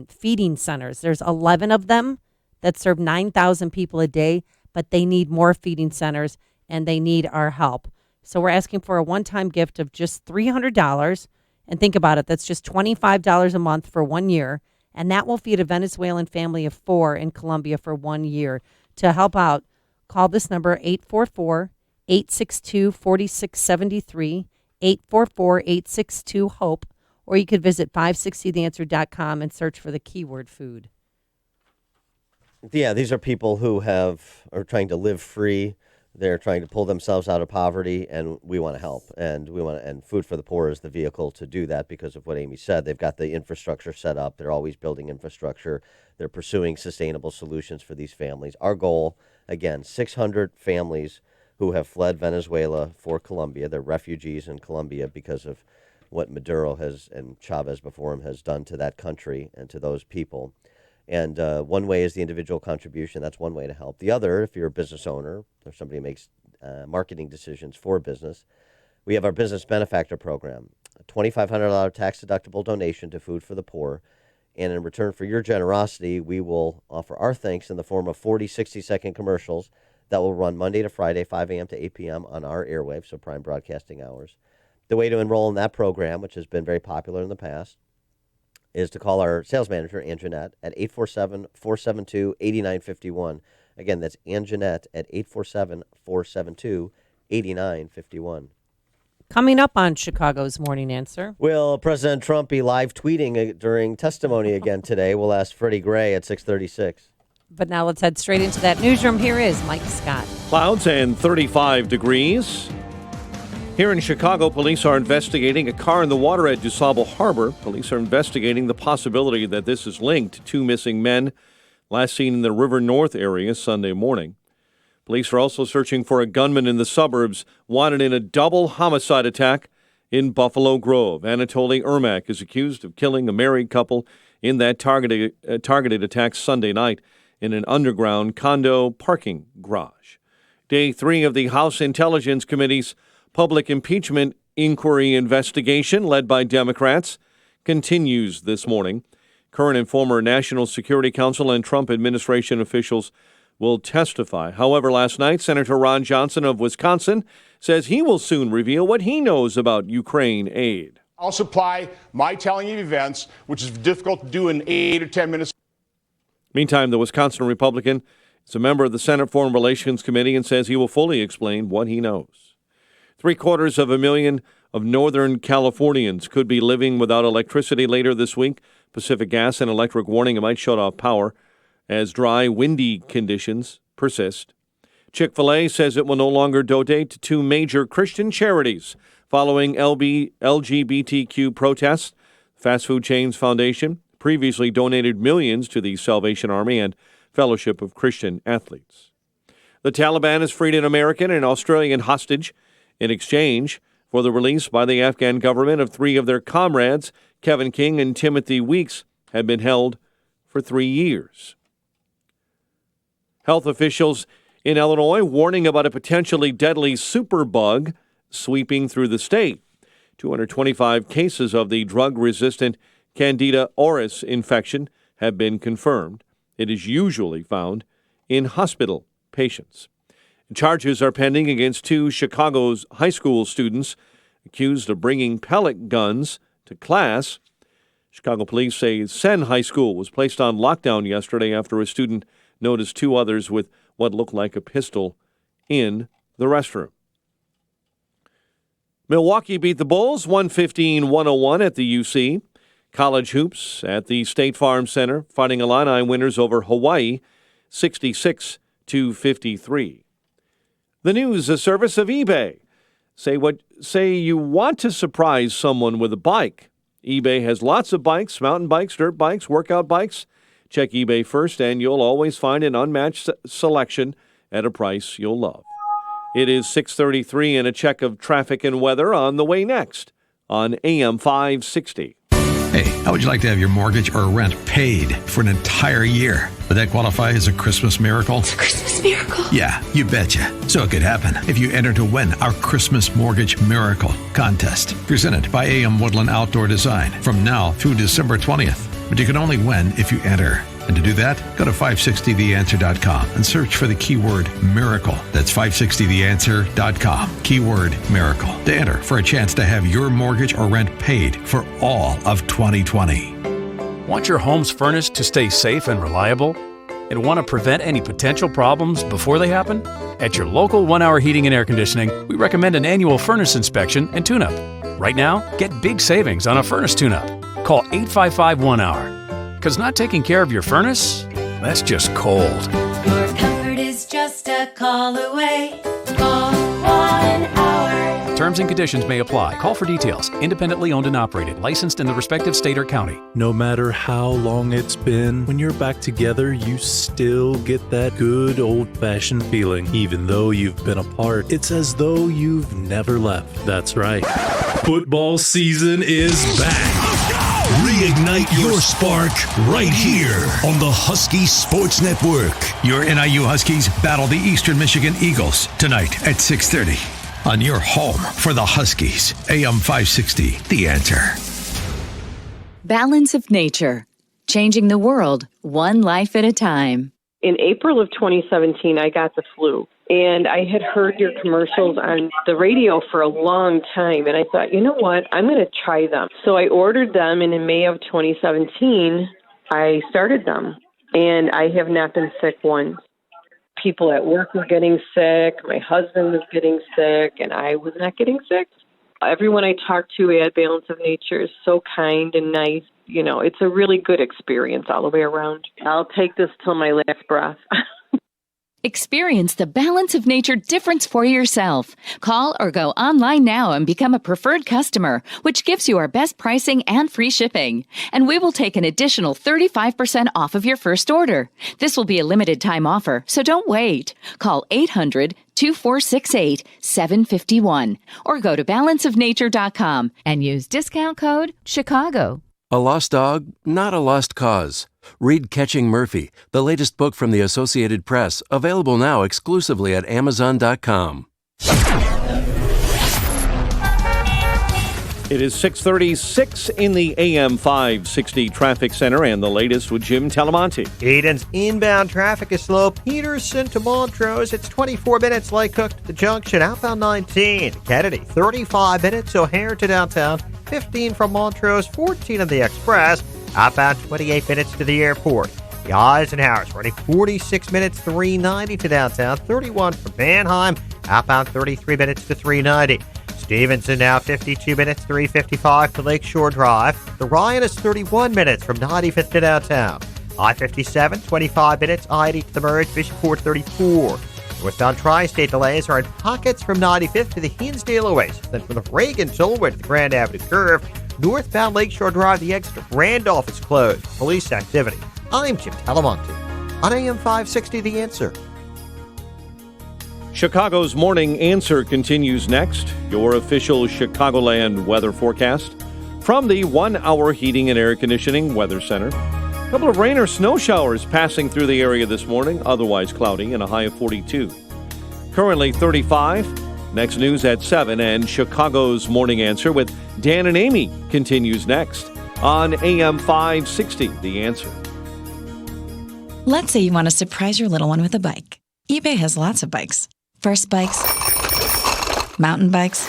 feeding centers. There's 11 of them that serve 9,000 people a day, but they need more feeding centers, and they need our help. So we're asking for a one-time gift of just $300. And think about it, that's just $25 a month for 1 year, and that will feed a Venezuelan family of 4 in Colombia for 1 year. To help out, call this number, 844-862-4673, 844-862-HOPE, or you could visit 560theanswer.com and search for the keyword food. Yeah, these are people who are trying to live free. They're trying to pull themselves out of poverty, and we want to help. And Food for the Poor is the vehicle to do that because of what Amy said. They've got the infrastructure set up. They're always building infrastructure. They're pursuing sustainable solutions for these families. Our goal, again, 600 families who have fled Venezuela for Colombia. They're refugees in Colombia because of what Maduro and Chavez before him has done to that country and to those people. And one way is the individual contribution. That's one way to help. The other, if you're a business owner or somebody who makes marketing decisions for a business, we have our business benefactor program, a $2,500 tax-deductible donation to Food for the Poor. And in return for your generosity, we will offer our thanks in the form of 40 60-second commercials that will run Monday to Friday, 5 a.m. to 8 p.m. on our airwaves, so prime broadcasting hours. The way to enroll in that program, which has been very popular in the past, is to call our sales manager, Ann Jeanette, at 847-472-8951. Again, that's Ann Jeanette at 847-472-8951. Coming up on Chicago's Morning Answer. Will President Trump be live tweeting during testimony again today? We'll ask Freddie Gray at 6:36. But now let's head straight into that newsroom. Here is Mike Scott. Clouds and 35 degrees. Here in Chicago, police are investigating a car in the water at DuSable Harbor. Police are investigating the possibility that this is linked to two missing men last seen in the River North area Sunday morning. Police are also searching for a gunman in the suburbs wanted in a double homicide attack in Buffalo Grove. Anatoly Ermak is accused of killing a married couple in that targeted attack Sunday night in an underground condo parking garage. Day 3 of the House Intelligence Committee's public impeachment inquiry investigation, led by Democrats, continues this morning. Current and former National Security Council and Trump administration officials will testify. However, last night, Senator Ron Johnson of Wisconsin says he will soon reveal what he knows about Ukraine aid. I'll supply my telling of events, which is difficult to do in 8 or 10 minutes. Meantime, the Wisconsin Republican is a member of the Senate Foreign Relations Committee and says he will fully explain what he knows. 750,000 of Northern Californians could be living without electricity later this week. Pacific Gas and Electric warning it might shut off power as dry, windy conditions persist. Chick-fil-A says it will no longer donate to two major Christian charities following LGBTQ protests. Fast Food Chains Foundation previously donated millions to the Salvation Army and Fellowship of Christian Athletes. The Taliban has freed an American and Australian hostage in exchange for the release by the Afghan government of 3 of their comrades. Kevin King and Timothy Weeks had been held for 3 years. Health officials in Illinois warning about a potentially deadly superbug sweeping through the state. 225 cases of the drug-resistant Candida auris infection have been confirmed. It is usually found in hospital patients. Charges are pending against 2 Chicago's high school students accused of bringing pellet guns to class. Chicago police say Senn High School was placed on lockdown yesterday after a student noticed 2 others with what looked like a pistol in the restroom. Milwaukee beat the Bulls 115-101 at the UC. College hoops at the State Farm Center, Fighting Illini winners over Hawaii 66-53. The news, a service of eBay. Say you want to surprise someone with a bike. eBay has lots of bikes, mountain bikes, dirt bikes, workout bikes. Check eBay first, and you'll always find an unmatched selection at a price you'll love. It is 6:33 and a check of traffic and weather on the way next on AM 560. Hey, how would you like to have your mortgage or rent paid for an entire year? Would that qualify as a Christmas miracle? It's a Christmas miracle. Yeah, you betcha. So it could happen if you enter to win our Christmas Mortgage Miracle Contest, presented by AM Woodland Outdoor Design from now through December 20th. But you can only win if you enter. And to do that, go to 560theanswer.com and search for the keyword miracle. That's 560theanswer.com, keyword miracle, to enter for a chance to have your mortgage or rent paid for all of 2020. Want your home's furnace to stay safe and reliable? And want to prevent any potential problems before they happen? At your local 1 Hour Heating and Air Conditioning, we recommend an annual furnace inspection and tune-up. Right now, get big savings on a furnace tune-up. Call 855-1-HOUR. Because not taking care of your furnace, that's just cold. Your comfort is just a call away. Call 1 Hour. Terms and conditions may apply. Call for details. Independently owned and operated. Licensed in the respective state or county. No matter how long it's been, when you're back together, you still get that good old-fashioned feeling. Even though you've been apart, it's as though you've never left. That's right. Football season is back. Reignite your spark right here on the Husky Sports Network. Your NIU Huskies battle the Eastern Michigan Eagles tonight at 6:30 on your home for the Huskies. AM 560, The Answer. Balance of Nature. Changing the world, one life at a time. In April of 2017, I got the flu. And I had heard your commercials on the radio for a long time. And I thought, you know what? I'm going to try them. So I ordered them. And in May of 2017, I started them. And I have not been sick once. People at work were getting sick. My husband was getting sick. And I was not getting sick. Everyone I talk to at Balance of Nature is so kind and nice. You know, it's a really good experience all the way around. I'll take this till my last breath. Experience the Balance of Nature difference for yourself. Call or go online now and become a preferred customer, which gives you our best pricing and free shipping. And we will take an additional 35% off of your first order. This will be a limited time offer, so don't wait. Call 800-2468-751 or go to balanceofnature.com and use discount code Chicago. A lost dog, not a lost cause. Read Catching Murphy, the latest book from the Associated Press, available now exclusively at Amazon.com. It is 6:36 in the AM 560 traffic center, and the latest with Jim Talamonte. Eden's inbound traffic is slow. Peterson to Montrose, it's 24 minutes. Lake Cook to the junction, outbound 19. Kennedy, 35 minutes. O'Hare to downtown, 15 from Montrose, 14 on the Express. Outbound 28 minutes to the airport. The Eisenhower's running 46 minutes, 390 to downtown, 31 from Mannheim. Outbound 33 minutes to 390. Stevenson now 52 minutes, 355 to Lakeshore Drive. The Ryan is 31 minutes from 95th to downtown. I-57, 25 minutes, I-80 to the merge, Bishopport 34. Northbound Tri-State delays are in pockets from 95th to the Hinsdale Oasis, then from the Reagan Tollway to the Grand Avenue Curve. Northbound Lakeshore Drive, the exit of Randolph is closed. Police activity. I'm Jim Talamonte on AM 560, The Answer. Chicago's Morning Answer continues next. Your official Chicagoland weather forecast from the 1 Hour Heating and Air Conditioning Weather Center. A couple of rain or snow showers passing through the area this morning, otherwise cloudy, and a high of 42. Currently 35. Next news at 7, and Chicago's Morning Answer with Dan and Amy continues next on AM 560, The Answer. Let's say you want to surprise your little one with a bike. eBay has lots of bikes. First bikes, mountain bikes,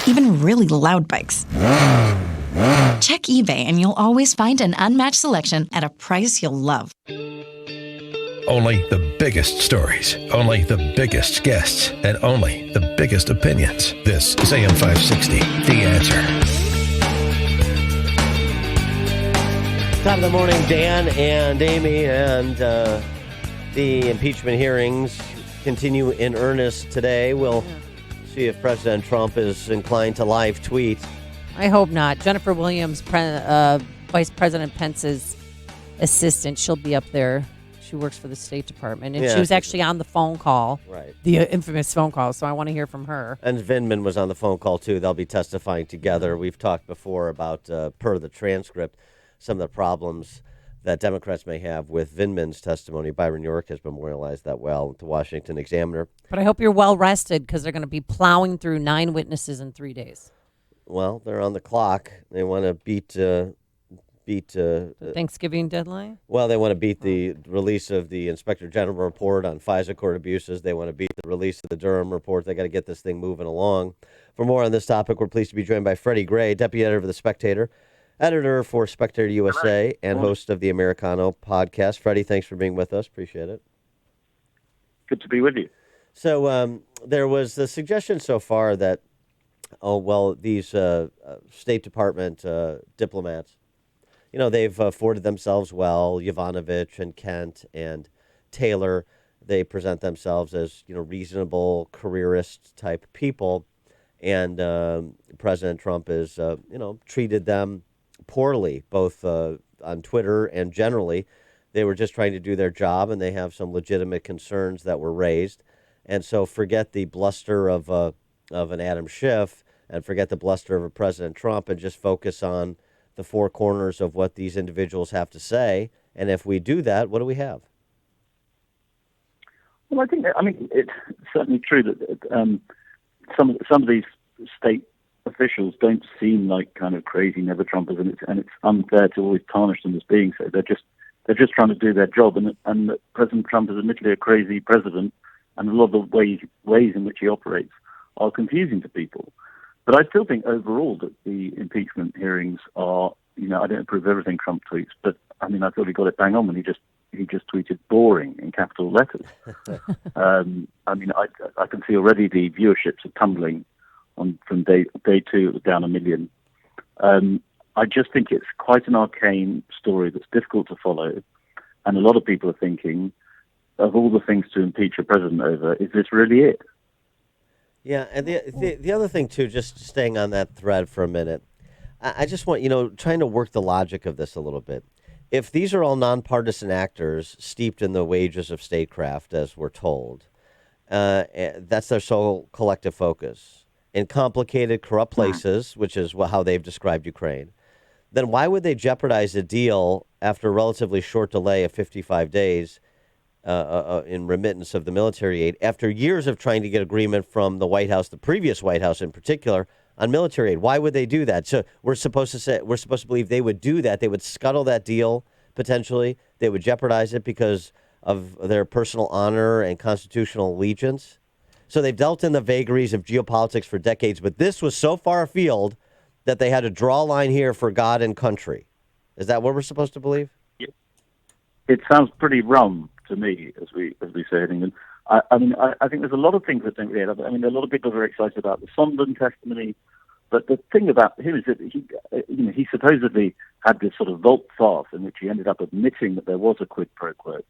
even really loud bikes. Check eBay and you'll always find an unmatched selection at a price you'll love. Only the biggest stories, only the biggest guests, and only the biggest opinions. This is AM 560, The Answer. Top of the morning, Dan and Amy, and the impeachment hearings continue in earnest today. We'll see if President Trump is inclined to live tweet. I hope not. Jennifer Williams, Vice President Pence's assistant, she'll be up there. She works for the State Department, and she was actually on the phone call, right? The infamous phone call. So I want to hear from her. And Vindman was on the phone call too. They'll be testifying together. We've talked before about, per the transcript, some of the problems that Democrats may have with Vindman's testimony. Byron York has memorialized that well at the Washington Examiner. But I hope you're well rested, because they're going to be plowing through 9 witnesses in 3 days. Well, they're on the clock. They want to beat the Thanksgiving deadline? Well, they want to beat the release of the Inspector General report on FISA court abuses. They want to beat the release of the Durham report. They got to get this thing moving along. For more on this topic, we're pleased to be joined by Freddie Gray, deputy editor of The Spectator, editor for Spectator USA, and host of the Americano podcast. Freddie, thanks for being with us. Appreciate it. Good to be with you. So there was the suggestion so far that, these State Department diplomats, they've afforded themselves well. Yovanovitch and Kent and Taylor, they present themselves as, reasonable careerist type people. And President Trump has, treated them poorly, both on Twitter and generally. They were just trying to do their job, and they have some legitimate concerns that were raised. And so forget the bluster of an Adam Schiff and forget the bluster of a President Trump and just focus on the four corners of what these individuals have to say. And if we do that, what do we have? Well, it's certainly true that some of these state officials don't seem like kind of crazy never-Trumpers, and it's unfair to always tarnish them as being so. They're just trying to do their job, and President Trump is admittedly a crazy president, and a lot of the ways in which he operates are confusing to people. But I still think overall that the impeachment hearings are, I don't approve of everything Trump tweets, but I thought he got it bang on when he just tweeted boring in capital letters. I can see already the viewerships are tumbling from day two, it was down 1 million. I just think it's quite an arcane story that's difficult to follow, and a lot of people are thinking, of all the things to impeach a president over, is this really it? Yeah, and the other thing too, just staying on that thread for a minute, I just want trying to work the logic of this a little bit. If these are all nonpartisan actors steeped in the wages of statecraft, as we're told, that's their sole collective focus in complicated, corrupt places, which is how they've described Ukraine, then why would they jeopardize a deal after a relatively short delay of 55 days in remittance of the military aid after years of trying to get agreement from the White House, the previous White House in particular, on military aid? Why would they do that? So we're supposed to believe they would do that. They would scuttle that deal potentially. They would jeopardize it because of their personal honor and constitutional allegiance. So they've dealt in the vagaries of geopolitics for decades, but this was so far afield that they had to draw a line here for God and country. Is that what we're supposed to believe? It sounds pretty rum to me, as we say in England. I think there's a lot of things that don't really add up. I mean, a lot of people are very excited about the Sondland testimony, but the thing about him is that he supposedly had this sort of volte-face in which he ended up admitting that there was a quid pro quo.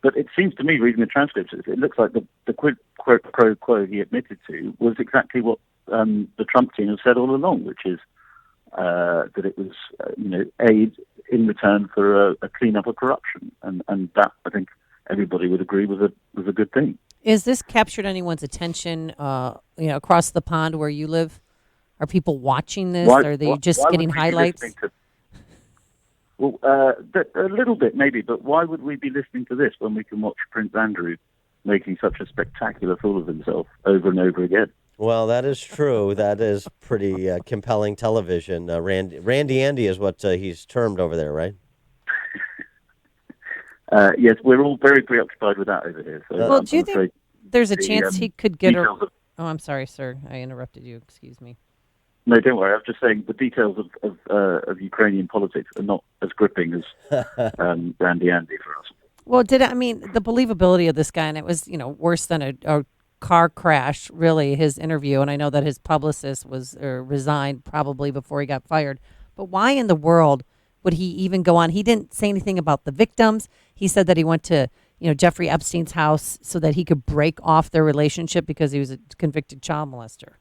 But it seems to me, reading the transcripts, it looks like the quid pro quo he admitted to was exactly what the Trump team has said all along, which is that it was aid in return for a clean-up of corruption, and that, I think, everybody would agree was a good thing. Is this captured anyone's attention, across the pond where you live? Are people watching this? Are they just getting highlights? A little bit maybe, but why would we be listening to this when we can watch Prince Andrew making such a spectacular fool of himself over and over again? Well, that is true. That is pretty compelling television. Randy Andy is what he's termed over there, right? Yes, we're all very preoccupied with that over here. So do you think there's a chance he could get a... Oh, I'm sorry, sir. I interrupted you. Excuse me. No, don't worry. I was just saying the details of Ukrainian politics are not as gripping as Randy Andy for us. Well, the believability of this guy, and it was, worse than a car crash, really, his interview. And I know that his publicist was resigned probably before he got fired. But why in the world would he even go on? He didn't say anything about the victims. He said that he went to, Jeffrey Epstein's house so that he could break off their relationship because he was a convicted child molester.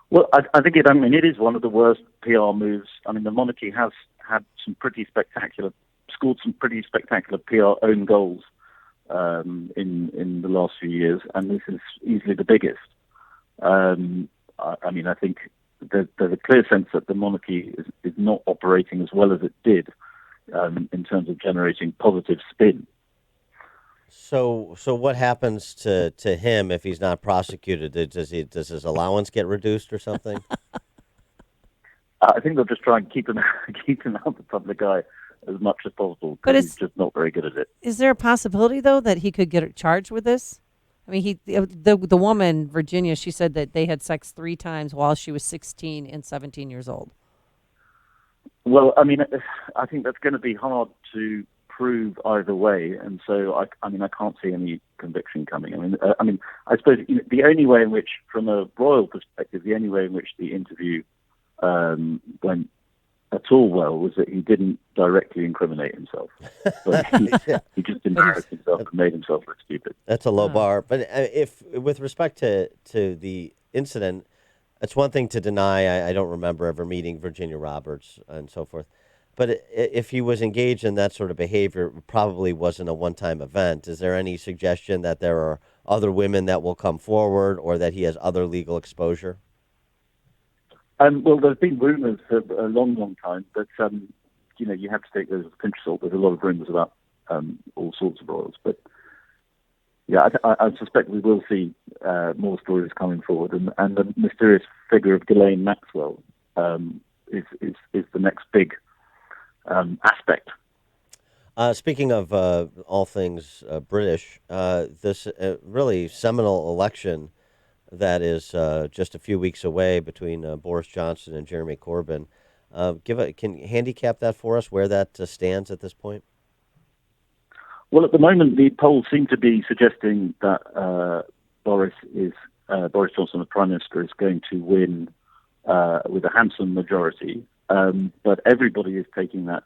Well, I think it is one of the worst PR moves. I mean, the monarchy has had scored some pretty spectacular PR own goals in the last few years, and this is easily the biggest. I think there's a clear sense that the monarchy is not operating as well as it did in terms of generating positive spin. So what happens to him if he's not prosecuted? Does his allowance get reduced or something? I think they'll just try and keep him out of the public eye as much as possible, because he's just not very good at it. Is there a possibility, though, that he could get charged with this? I mean, the woman, Virginia, she said that they had sex 3 times while she was 16 and 17 years old. Well, I think that's going to be hard to prove either way, and so I can't see any conviction coming. I suppose the only way in which, from a royal perspective, the only way in which the interview went at all well was that he didn't directly incriminate himself. But he just embarrassed himself and made himself look stupid. That's a low bar. But if, with respect to the incident, it's one thing to deny. I don't remember ever meeting Virginia Roberts and so forth. But if he was engaged in that sort of behavior, it probably wasn't a one-time event. Is there any suggestion that there are other women that will come forward, or that he has other legal exposure? Well, there's been rumours for a long, long time, but you have to take those with a pinch of salt. There's a lot of rumours about all sorts of royals, but yeah, I suspect we will see more stories coming forward, and the mysterious figure of Ghislaine Maxwell is the next big aspect. Speaking of all things British, this really seminal election that is just a few weeks away between Boris Johnson and Jeremy Corbyn. Can you handicap that for us, where that stands at this point? Well, at the moment, the polls seem to be suggesting that Boris is Boris Johnson, the Prime Minister, is going to win with a handsome majority. But everybody is taking that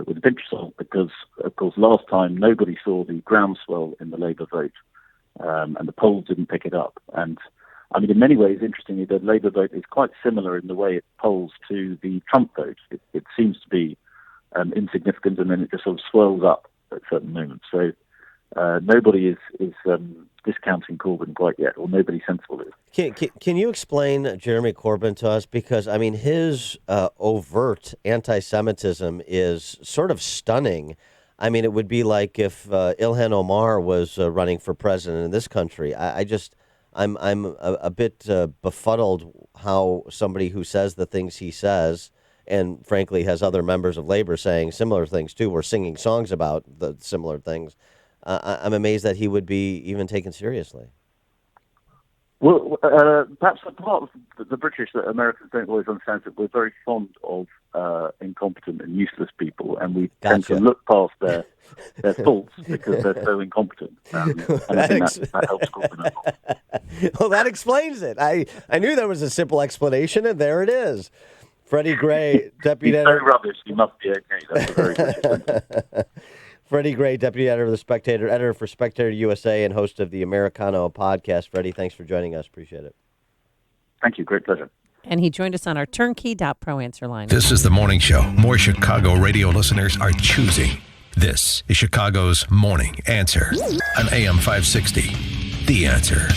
with a pinch of salt because, of course, last time nobody saw the groundswell in the Labour vote, and the polls didn't pick it up. And I mean, in many ways, interestingly, the Labour vote is quite similar in the way it polls to the Trump vote. It seems to be insignificant, and then it just sort of swells up at certain moments. So nobody is discounting Corbyn quite yet, or nobody sensible is. Can you explain Jeremy Corbyn to us? Because, I mean, his overt anti-Semitism is sort of stunning. I mean, it would be like if Ilhan Omar was running for president in this country. I'm a bit befuddled how somebody who says the things he says, and frankly has other members of Labor saying similar things too, or singing songs about the similar things. I'm amazed that he would be even taken seriously. Well, perhaps a part of the British that Americans don't always understand is that we're very fond of incompetent and useless people, and we tend to look past their faults because they're so incompetent. And I think that helps Corbyn a lot. Well, that explains it. I knew there was a simple explanation, and there it is. Freddie Gray, deputy editor. So rubbish, you must be okay. That's a very British sentence. Freddie Gray, deputy editor of The Spectator, editor for Spectator USA, and host of the Americano podcast. Freddie, thanks for joining us. Appreciate it. Thank you. Great pleasure. And he joined us on our turnkey.pro answer line. This is the morning show more Chicago radio listeners are choosing. This is Chicago's Morning Answer on AM 560. The Answer.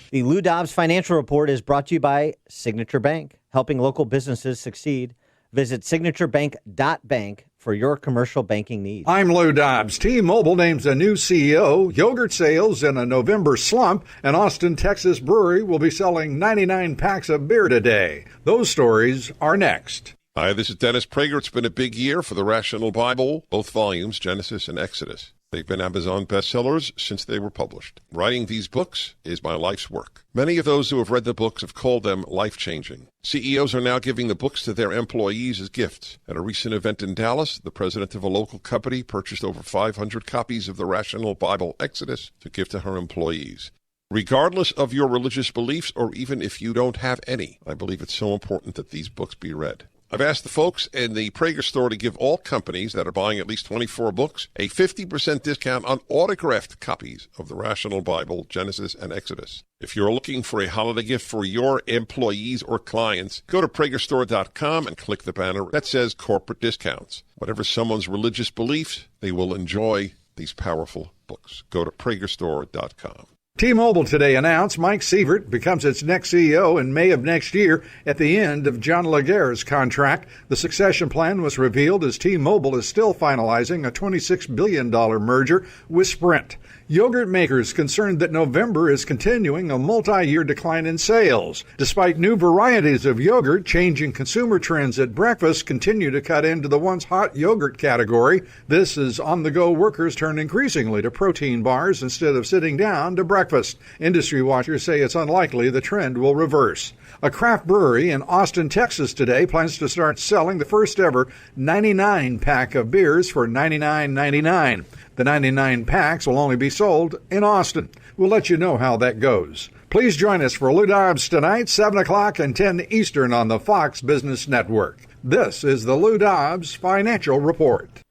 The Lou Dobbs Financial Report is brought to you by Signature Bank, helping local businesses succeed. Visit signaturebank.bank for your commercial banking needs. I'm Lou Dobbs. T-Mobile names a new CEO. Yogurt sales in a November slump. An Austin, Texas brewery will be selling 99 packs of beer today. Those stories are next. Hi, this is Dennis Prager. It's been a big year for the Rational Bible, both volumes, Genesis and Exodus. They've been Amazon bestsellers since they were published. Writing these books is my life's work. Many of those who have read the books have called them life-changing. CEOs are now giving the books to their employees as gifts. At a recent event in Dallas, the president of a local company purchased over 500 copies of the Rational Bible Exodus to give to her employees. Regardless of your religious beliefs, or even if you don't have any, I believe it's so important that these books be read. I've asked the folks in the Prager store to give all companies that are buying at least 24 books a 50% discount on autographed copies of the Rational Bible, Genesis, and Exodus. If you're looking for a holiday gift for your employees or clients, go to pragerstore.com and click the banner that says corporate discounts. Whatever someone's religious beliefs, they will enjoy these powerful books. Go to pragerstore.com. T-Mobile today announced Mike Sievert becomes its next CEO in May of next year at the end of John Laguerre's contract. The succession plan was revealed as T-Mobile is still finalizing a $26 billion merger with Sprint. Yogurt makers concerned that November is continuing a multi-year decline in sales. Despite new varieties of yogurt, changing consumer trends at breakfast continue to cut into the once hot yogurt category. This as on-the-go workers turn increasingly to protein bars instead of sitting down to breakfast. Industry watchers say it's unlikely the trend will reverse. A craft brewery in Austin, Texas today plans to start selling the first ever 99 pack of beers for $99.99. The 99 packs will only be sold in Austin. We'll let you know how that goes. Please join us for Lou Dobbs tonight, 7 o'clock and 10 Eastern on the Fox Business Network. This is the Lou Dobbs Financial Report.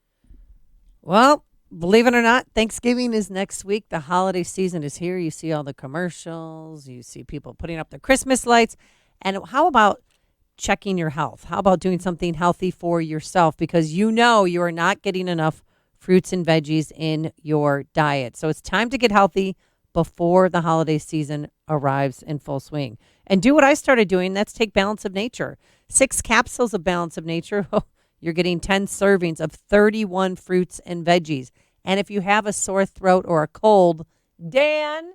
Well, believe it or not, Thanksgiving is next week. The holiday season is here. You see all the commercials. You see people putting up the Christmas lights. And how about checking your health? How about doing something healthy for yourself? Because you know you are not getting enough fruits and veggies in your diet. So it's time to get healthy before the holiday season arrives in full swing. And do what I started doing. That's take Balance of Nature. 6 capsules of Balance of Nature. You're getting 10 servings of 31 fruits and veggies. And if you have a sore throat or a cold, Dan,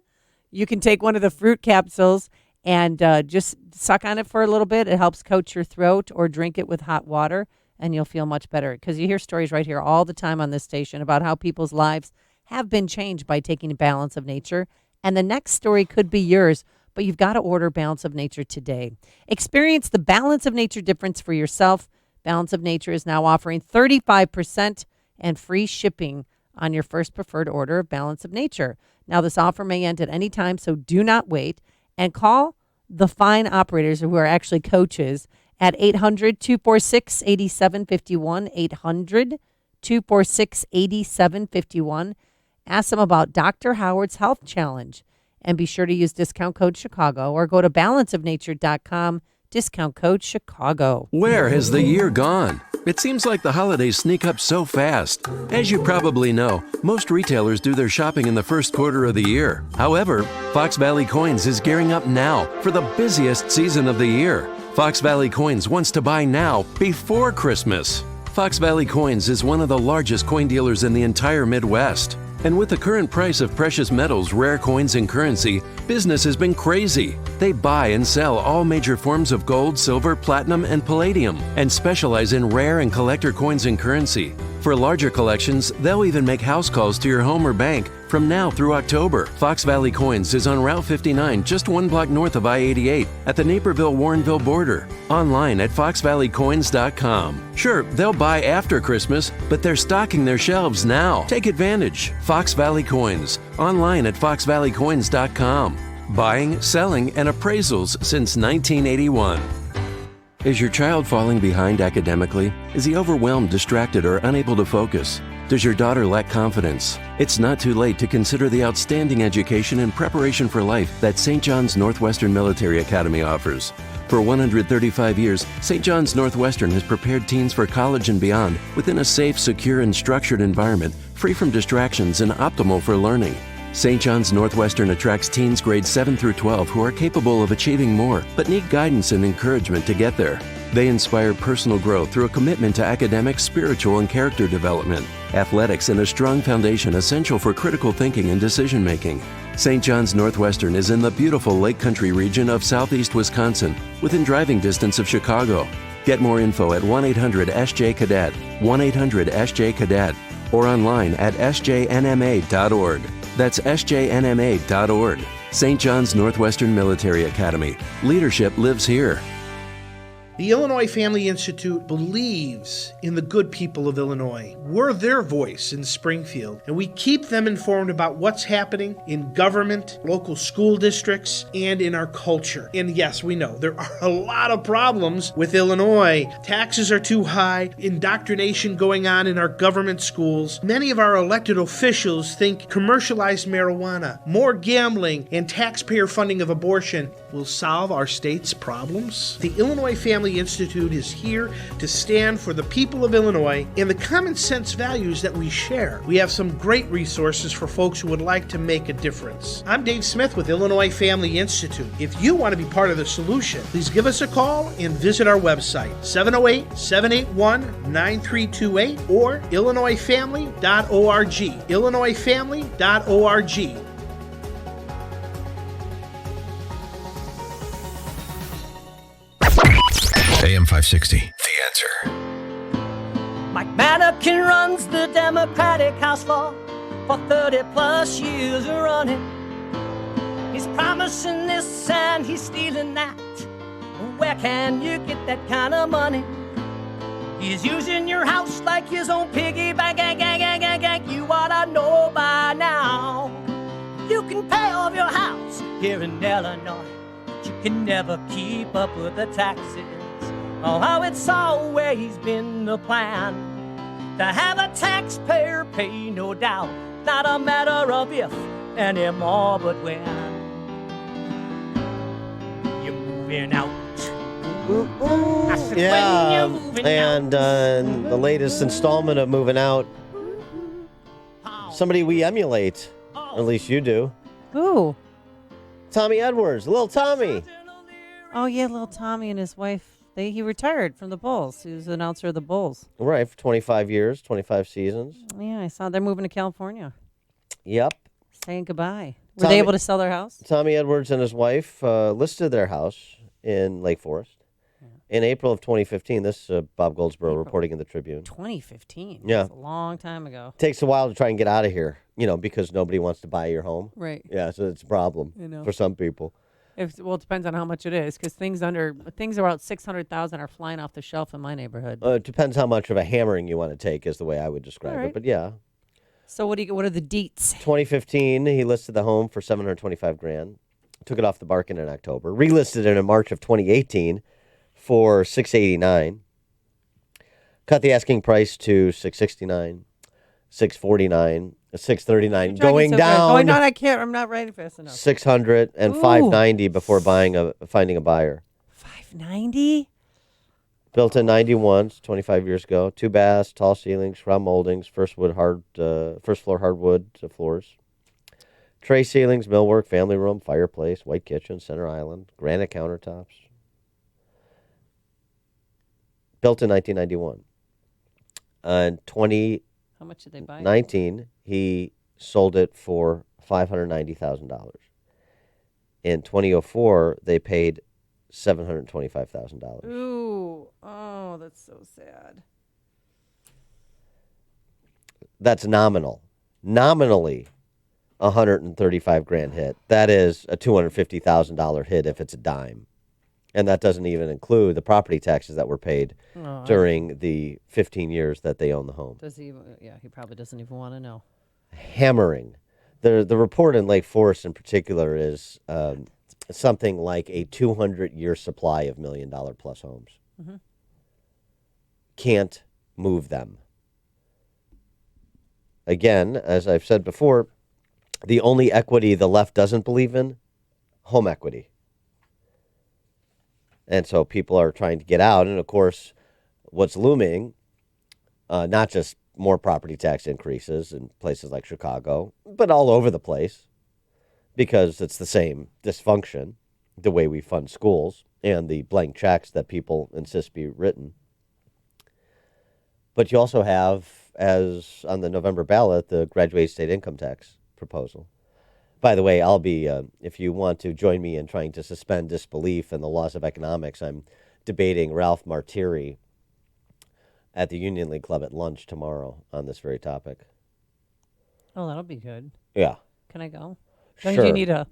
you can take one of the fruit capsules and just suck on it for a little bit. It helps coat your throat, or drink it with hot water, and you'll feel much better. Because you hear stories right here all the time on this station about how people's lives have been changed by taking Balance of Nature. And the next story could be yours, but you've got to order Balance of Nature today. Experience the Balance of Nature difference for yourself. Balance of Nature is now offering 35% and free shipping on your first preferred order of Balance of Nature. Now, this offer may end at any time, so do not wait. and call the fine operators who are actually coaches at 800-246-8751, 800-246-8751. Ask them about Dr. Howard's Health Challenge, and be sure to use discount code Chicago or go to balanceofnature.com, discount code Chicago. Where has the year gone? It seems like the holidays sneak up so fast. As you probably know, most retailers do their shopping in the first quarter of the year. However, Fox Valley Coins is gearing up now for the busiest season of the year. Fox Valley Coins wants to buy now before Christmas. Fox Valley Coins is one of the largest coin dealers in the entire Midwest. And with the current price of precious metals, rare coins, and currency, business has been crazy. They buy and sell all major forms of gold, silver, platinum, and palladium, and specialize in rare and collector coins and currency. For larger collections, they'll even make house calls to your home or bank from now through October. Fox Valley Coins is on Route 59, just one block north of I-88, at the Naperville-Warrenville border. Online at foxvalleycoins.com. Sure, they'll buy after Christmas, but they're stocking their shelves now. Take advantage. Fox Valley Coins. Online at foxvalleycoins.com. Buying, selling, and appraisals since 1981. Is your child falling behind academically? Is he overwhelmed, distracted, or unable to focus? Does your daughter lack confidence? It's not too late to consider the outstanding education and preparation for life that St. John's Northwestern Military Academy offers. For 135 years, St. John's Northwestern has prepared teens for college and beyond within a safe, secure, and structured environment, free from distractions and optimal for learning. St. John's Northwestern attracts teens grades 7 through 12 who are capable of achieving more, but need guidance and encouragement to get there. They inspire personal growth through a commitment to academic, spiritual, and character development, athletics, and a strong foundation essential for critical thinking and decision-making. St. John's Northwestern is in the beautiful Lake Country region of southeast Wisconsin, within driving distance of Chicago. Get more info at 1-800-SJ-CADET, 1-800-SJ-CADET, or online at sjnma.org. That's sjnma.org. St. John's Northwestern Military Academy. Leadership lives here. The Illinois Family Institute believes in the good people of Illinois. We're their voice in Springfield, and we keep them informed about what's happening in government, local school districts, and in our culture. And yes, we know there are a lot of problems with Illinois. Taxes are too high, indoctrination going on in our government schools. Many of our elected officials think commercialized marijuana, more gambling, and taxpayer funding of abortion will solve our state's problems. The Illinois Family Institute is here to stand for the people of Illinois and the common sense values that we share. We have some great resources for folks who would like to make a difference. I'm Dave Smith with Illinois Family Institute. If you want to be part of the solution, please give us a call and visit our website, 708-781-9328 or illinoisfamily.org. illinoisfamily.org. AM 560, The Answer. Mike Mannequin runs the Democratic House floor for 30 plus years running. He's promising this and he's stealing that. Where can you get that kind of money? He's using your house like his own piggy bank. You ought to know by now. You can pay off your house here in Illinois, but you can never keep up with the taxes. Oh, how it's always been the plan to have a taxpayer pay, no doubt. Not a matter of if anymore, but when you're moving out. I said, Yeah, when you're moving and the latest installment of Moving Out, somebody we emulate, at least you do. Who? Tommy Edwards, little Tommy. Oh, yeah, little Tommy and his wife. He retired from the Bulls. He was the announcer of the Bulls. Right, for 25 years, 25 seasons. Yeah, I saw they're moving to California. Yep. Saying goodbye. Were they able to sell their house? Tommy Edwards and his wife listed their house in Lake Forest in April of 2015. This Bob Goldsboro reporting in the Tribune. 2015? Yeah. That's a long time ago. Takes a while to try and get out of here, because nobody wants to buy your home. Right. Yeah, so it's a problem for some people. Well, it depends on how much it is, because things about $600,000 are flying off the shelf in my neighborhood. It depends how much of a hammering you want to take, is the way I would describe it. But yeah. So what are the deets? 2015, he listed the home for $725,000. took it off the market in October, relisted it in March of 2018 for $689. Cut the asking price to $669, $649, $639, going down. Going down. I'm not writing fast enough. $600 and $590 before finding a buyer. $590. Built in 91, 25 years ago. 2 baths, tall ceilings, crown moldings, first floor hardwood floors. Tray ceilings, millwork, family room, fireplace, white kitchen, center island, granite countertops. Built in 1991. In how much did they buy? 2019, he sold it for $590,000. In 2004, they paid $725,000. Ooh, oh, that's so sad. That's nominal. Nominally, $135,000 hit. That is a $250,000 hit if it's a dime. And that doesn't even include the property taxes that were paid during the 15 years that they own the home. Does he? Yeah, he probably doesn't even want to know. Hammering. The report in Lake Forest in particular is something like a 200-year supply of $1 million plus homes. Mm-hmm. Can't move them. Again, as I've said before, the only equity the left doesn't believe in, home equity. And so people are trying to get out. And, of course, what's looming, not just more property tax increases in places like Chicago, but all over the place, because it's the same dysfunction, the way we fund schools and the blank checks that people insist be written. But you also have, as on the November ballot, the graduated state income tax proposal. By the way, I'll be, if you want to join me in trying to suspend disbelief in the laws of economics, I'm debating Ralph Martiri at the Union League Club at lunch tomorrow on this very topic. Oh, that'll be good. Yeah. Can I go? Sure. Do you need a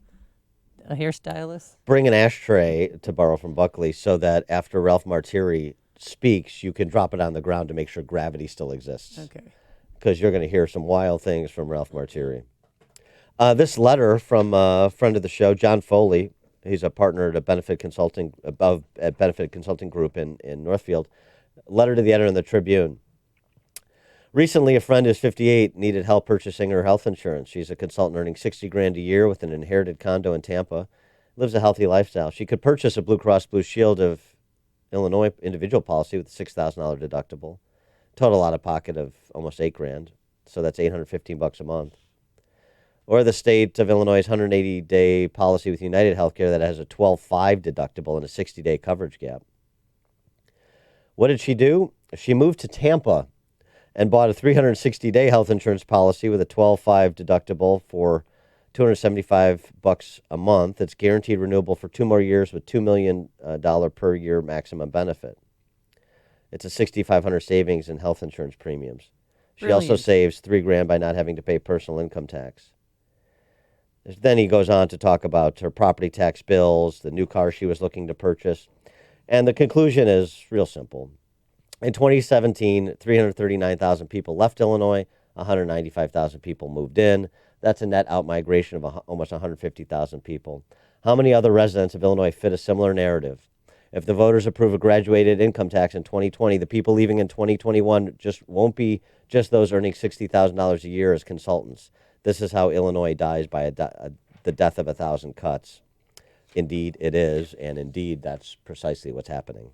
hairstylist? Bring an ashtray, to borrow from Buckley, so that after Ralph Martiri speaks, you can drop it on the ground to make sure gravity still exists. Okay. Because you're going to hear some wild things from Ralph Martiri. This letter from a friend of the show, John Foley. He's a partner at Benefit Consulting Group in Northfield. Letter to the editor in the Tribune. Recently, a friend who's 58 needed help purchasing her health insurance. She's a consultant earning $60,000 a year with an inherited condo in Tampa. Lives a healthy lifestyle. She could purchase a Blue Cross Blue Shield of Illinois individual policy with a $6,000 deductible. Total out of pocket of almost $8,000. So that's $815 a month. Or the state of Illinois' 180-day policy with United Healthcare that has a $12,500 deductible and a 60-day coverage gap. What did she do? She moved to Tampa and bought a 360-day health insurance policy with a $12,500 deductible for $275 a month. It's guaranteed renewable for 2 more years with $2 million per year maximum benefit. It's a $6,500 savings in health insurance premiums. She also saves $3,000 by not having to pay personal income tax. Then he goes on to talk about her property tax bills, the new car she was looking to purchase. And the conclusion is real simple. In 2017, 339,000 people left Illinois, 195,000 people moved in. That's a net outmigration of almost 150,000 people. How many other residents of Illinois fit a similar narrative? If the voters approve a graduated income tax in 2020, the people leaving in 2021 just won't be just those earning $60,000 a year as consultants. This is how Illinois dies by the death of 1,000 cuts. Indeed, it is, and indeed, that's precisely what's happening.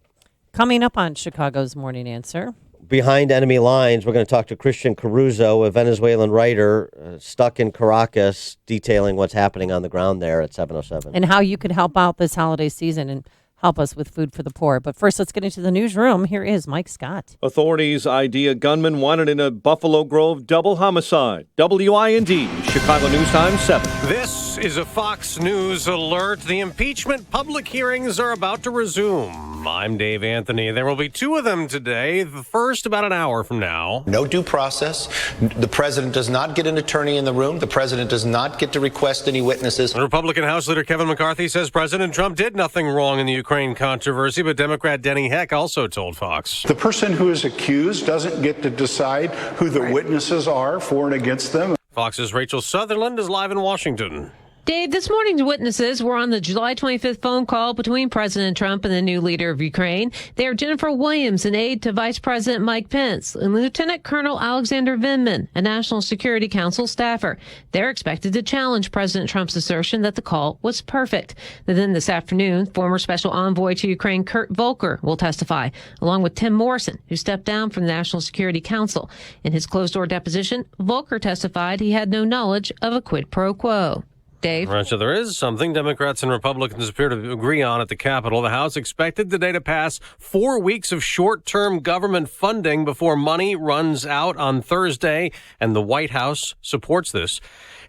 Coming up on Chicago's Morning Answer. Behind enemy lines, we're going to talk to Christian Caruso, a Venezuelan writer stuck in Caracas, detailing what's happening on the ground there at 7:07. And how you could help out this holiday season and help us with food for the poor. But first, let's get into the newsroom. Here is Mike Scott. Authorities ID a gunman wanted in a Buffalo Grove double homicide. WIND, Chicago News Time 7. This is a Fox News alert. The impeachment public hearings are about to resume. I'm Dave Anthony. There will be 2 of them today. The first about an hour from now. No due process. The president does not get an attorney in the room. The president does not get to request any witnesses. Republican House Leader Kevin McCarthy says President Trump did nothing wrong in the Ukraine controversy, but Democrat Denny Heck also told Fox. The person who is accused doesn't get to decide who the witnesses are for and against them. Fox's Rachel Sutherland is live in Washington. Dave, this morning's witnesses were on the July 25th phone call between President Trump and the new leader of Ukraine. They are Jennifer Williams, an aide to Vice President Mike Pence, and Lieutenant Colonel Alexander Vindman, a National Security Council staffer. They're expected to challenge President Trump's assertion that the call was perfect. And then this afternoon, former Special Envoy to Ukraine Kurt Volker will testify, along with Tim Morrison, who stepped down from the National Security Council. In his closed-door deposition, Volker testified he had no knowledge of a quid pro quo. Dave? Right, so there is something Democrats and Republicans appear to agree on at the Capitol. The House expected today to pass 4 weeks of short-term government funding before money runs out on Thursday, and the White House supports this.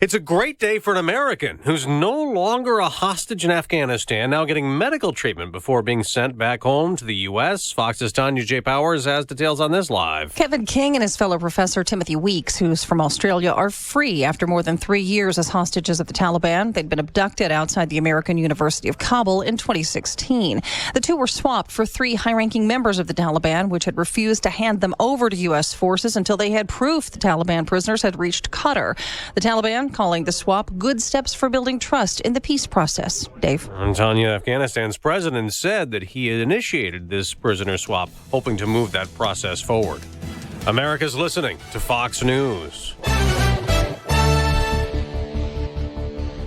It's a great day for an American who's no longer a hostage in Afghanistan, now getting medical treatment before being sent back home to the U.S. Fox's Tanya J. Powers has details on this live. Kevin King and his fellow professor Timothy Weeks, who's from Australia, are free after more than 3 years as hostages of the Taliban. They'd been abducted outside the American University of Kabul in 2016. The two were swapped for 3 high-ranking members of the Taliban, which had refused to hand them over to U.S. forces until they had proof the Taliban prisoners had reached Qatar. The Taliban calling the swap good steps for building trust in the peace process. Dave? And Tanya, Afghanistan's president said that he had initiated this prisoner swap, hoping to move that process forward. America's listening to Fox News.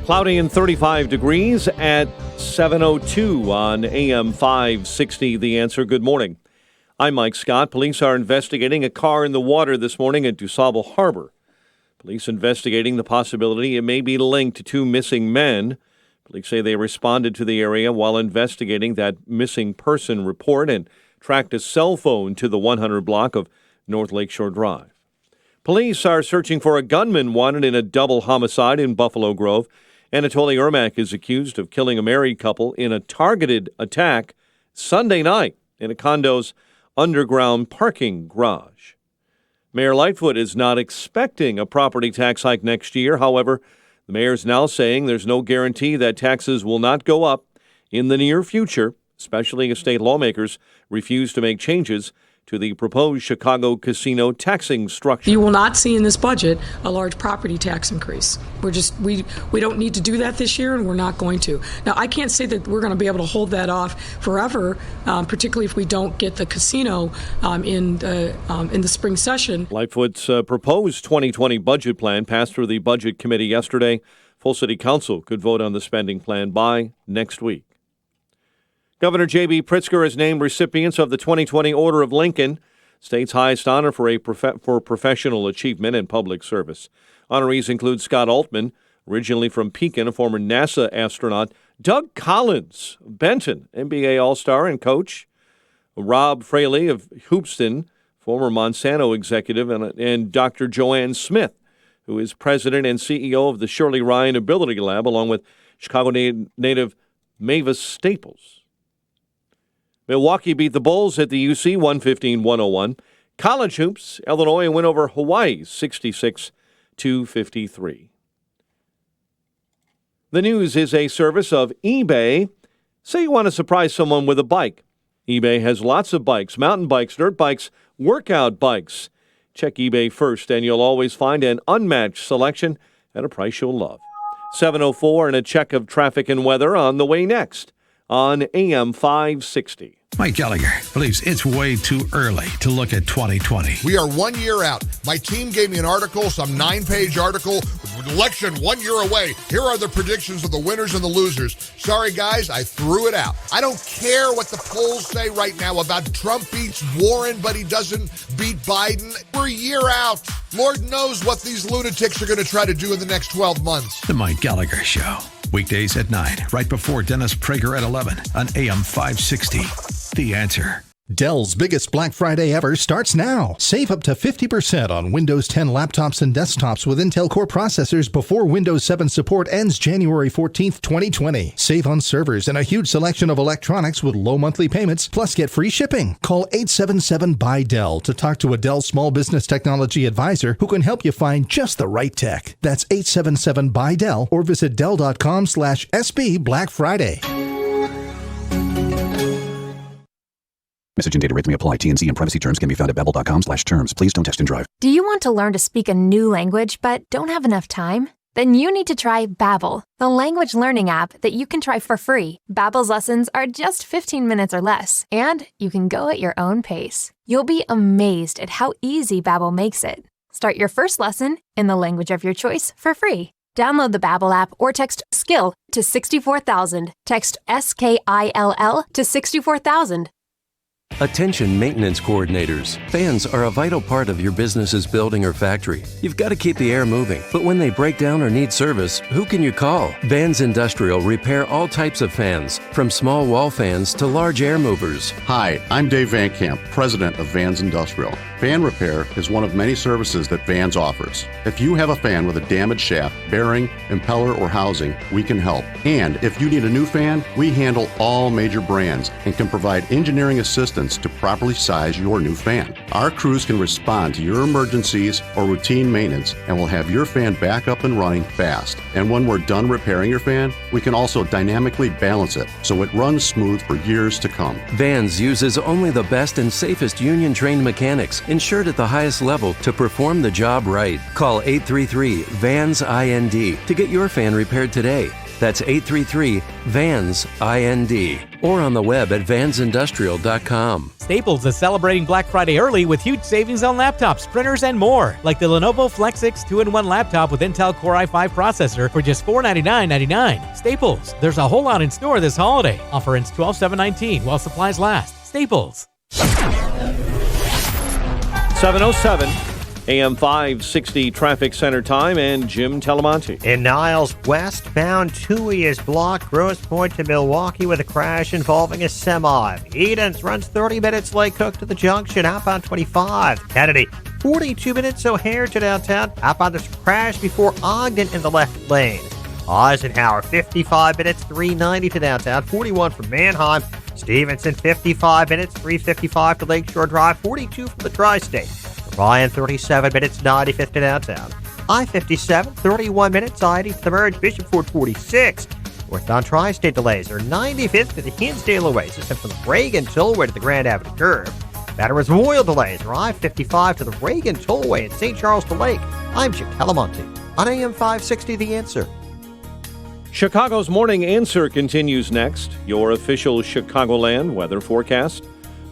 Cloudy and 35 degrees at 7:02 on AM 560. The Answer. Good morning. I'm Mike Scott. Police are investigating a car in the water this morning at DuSable Harbor. Police investigating the possibility it may be linked to 2 missing men. Police say they responded to the area while investigating that missing person report and tracked a cell phone to the 100 block of North Lakeshore Drive. Police are searching for a gunman wanted in a double homicide in Buffalo Grove. Anatoly Ermak is accused of killing a married couple in a targeted attack Sunday night in a condo's underground parking garage. Mayor Lightfoot is not expecting a property tax hike next year. However, the mayor's now saying there's no guarantee that taxes will not go up in the near future, especially as state lawmakers refuse to make changes to the proposed Chicago casino taxing structure. You will not see in this budget a large property tax increase. We don't need to do that this year, and we're not going to. Now, I can't say that we're going to be able to hold that off forever, particularly if we don't get the casino in the spring session. Lightfoot's proposed 2020 budget plan passed through the Budget Committee yesterday. Full City Council could vote on the spending plan by next week. Governor J.B. Pritzker has named recipients of the 2020 Order of Lincoln, state's highest honor for professional achievement and public service. Honorees include Scott Altman, originally from Pekin, a former NASA astronaut, Doug Collins, Benton, NBA All-Star and coach, Rob Fraley of Hoopston, former Monsanto executive, and Dr. Joanne Smith, who is president and CEO of the Shirley Ryan Ability Lab, along with Chicago native Mavis Staples. Milwaukee beat the Bulls at the UC 115-101. College hoops, Illinois win over Hawaii 66-53. The news is a service of eBay. Say you want to surprise someone with a bike. eBay has lots of bikes, mountain bikes, dirt bikes, workout bikes. Check eBay first, and you'll always find an unmatched selection at a price you'll love. 7:04 and a check of traffic and weather on the way next on AM 560. Mike Gallagher believes it's way too early to look at 2020. We are 1 year out. My team gave me an article, some 9-page article, election 1 year away. Here are the predictions of the winners and the losers. Sorry, guys, I threw it out. I don't care what the polls say right now about Trump beats Warren, but he doesn't beat Biden. We're a year out. Lord knows what these lunatics are going to try to do in the next 12 months. The Mike Gallagher Show. Weekdays at 9, right before Dennis Prager at 11 on AM 560. The Answer. Dell's biggest Black Friday ever starts now. Save up to 50% on Windows 10 laptops and desktops with Intel Core processors before Windows 7 support ends January 14th, 2020. Save on servers and a huge selection of electronics with low monthly payments, plus get free shipping. Call 877-BUY-DELL to talk to a Dell Small Business Technology Advisor who can help you find just the right tech. That's 877-BUY-DELL or visit Dell.com/SB Black Friday. Message and data rates may apply. T&C and privacy terms can be found at babbel.com/terms. Please don't text and drive. Do you want to learn to speak a new language but don't have enough time? Then you need to try Babbel, the language learning app that you can try for free. Babbel's lessons are just 15 minutes or less, and you can go at your own pace. You'll be amazed at how easy Babbel makes it. Start your first lesson in the language of your choice for free. Download the Babbel app or text SKILL to 64,000. Text SKILL to 64,000. Attention maintenance coordinators. Fans are a vital part of your business's building or factory. You've got to keep the air moving, but when they break down or need service, who can you call? Vans Industrial repair all types of fans, from small wall fans to large air movers. Hi, I'm Dave Van Camp, president of Vans Industrial. Fan repair is one of many services that Vans offers. If you have a fan with a damaged shaft, bearing, impeller, or housing, we can help. And if you need a new fan, we handle all major brands and can provide engineering assistance to properly size your new fan. Our crews can respond to your emergencies or routine maintenance and will have your fan back up and running fast. And when we're done repairing your fan, we can also dynamically balance it so it runs smooth for years to come. Vans uses only the best and safest union-trained mechanics, insured at the highest level, to perform the job right. Call 833-VANS-IND to get your fan repaired today. That's 833-VANS-IND. Or on the web at vansindustrial.com. Staples is celebrating Black Friday early with huge savings on laptops, printers, and more. Like the Lenovo Flex6 2-in-1 laptop with Intel Core i5 processor for just $499.99. Staples, there's a whole lot in store this holiday. Offer ends 12/7/19 while supplies last. Staples. 7:07. AM 560 traffic center time, and Jim Telemonte. In Niles, westbound 2E is blocked, Grosse Pointe to Milwaukee with a crash involving a semi. Edens runs 30 minutes Lake Cook to the junction, outbound 25. Kennedy, 42 minutes O'Hare to downtown, outbound there's a crash before Ogden in the left lane. Eisenhower, 55 minutes, 390 to downtown, 41 from Manheim. Stevenson, 55 minutes, 355 to Lakeshore Drive, 42 from the Tri-State. Ryan, 37 minutes, 95th to downtown. I-57, 31 minutes, I-80 to the merge. Bishop Ford, 46. Northbound Tri-State delays are 95th to the Hinsdale Oasis and from the Reagan Tollway to the Grand Avenue Curve. Batteries Royal delays are I-55 to the Reagan Tollway at St. Charles to Lake. I'm Jim Telemonte on AM 560 The Answer. Chicago's Morning Answer continues next. Your official Chicagoland weather forecast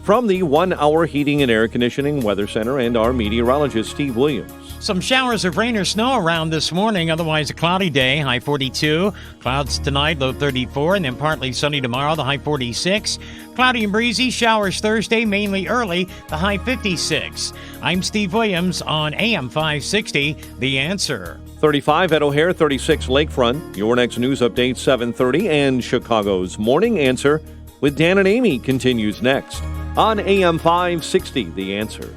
from the 1 Hour Heating and Air Conditioning Weather Center and our meteorologist, Steve Williams. Some showers of rain or snow around this morning, otherwise a cloudy day, high 42. Clouds tonight, low 34, and then partly sunny tomorrow, the high 46. Cloudy and breezy, showers Thursday, mainly early, the high 56. I'm Steve Williams on AM 560, The Answer. 35 at O'Hare, 36 Lakefront. Your next news update, 7:30, and Chicago's Morning Answer with Dan and Amy continues next on AM 560, The Answer.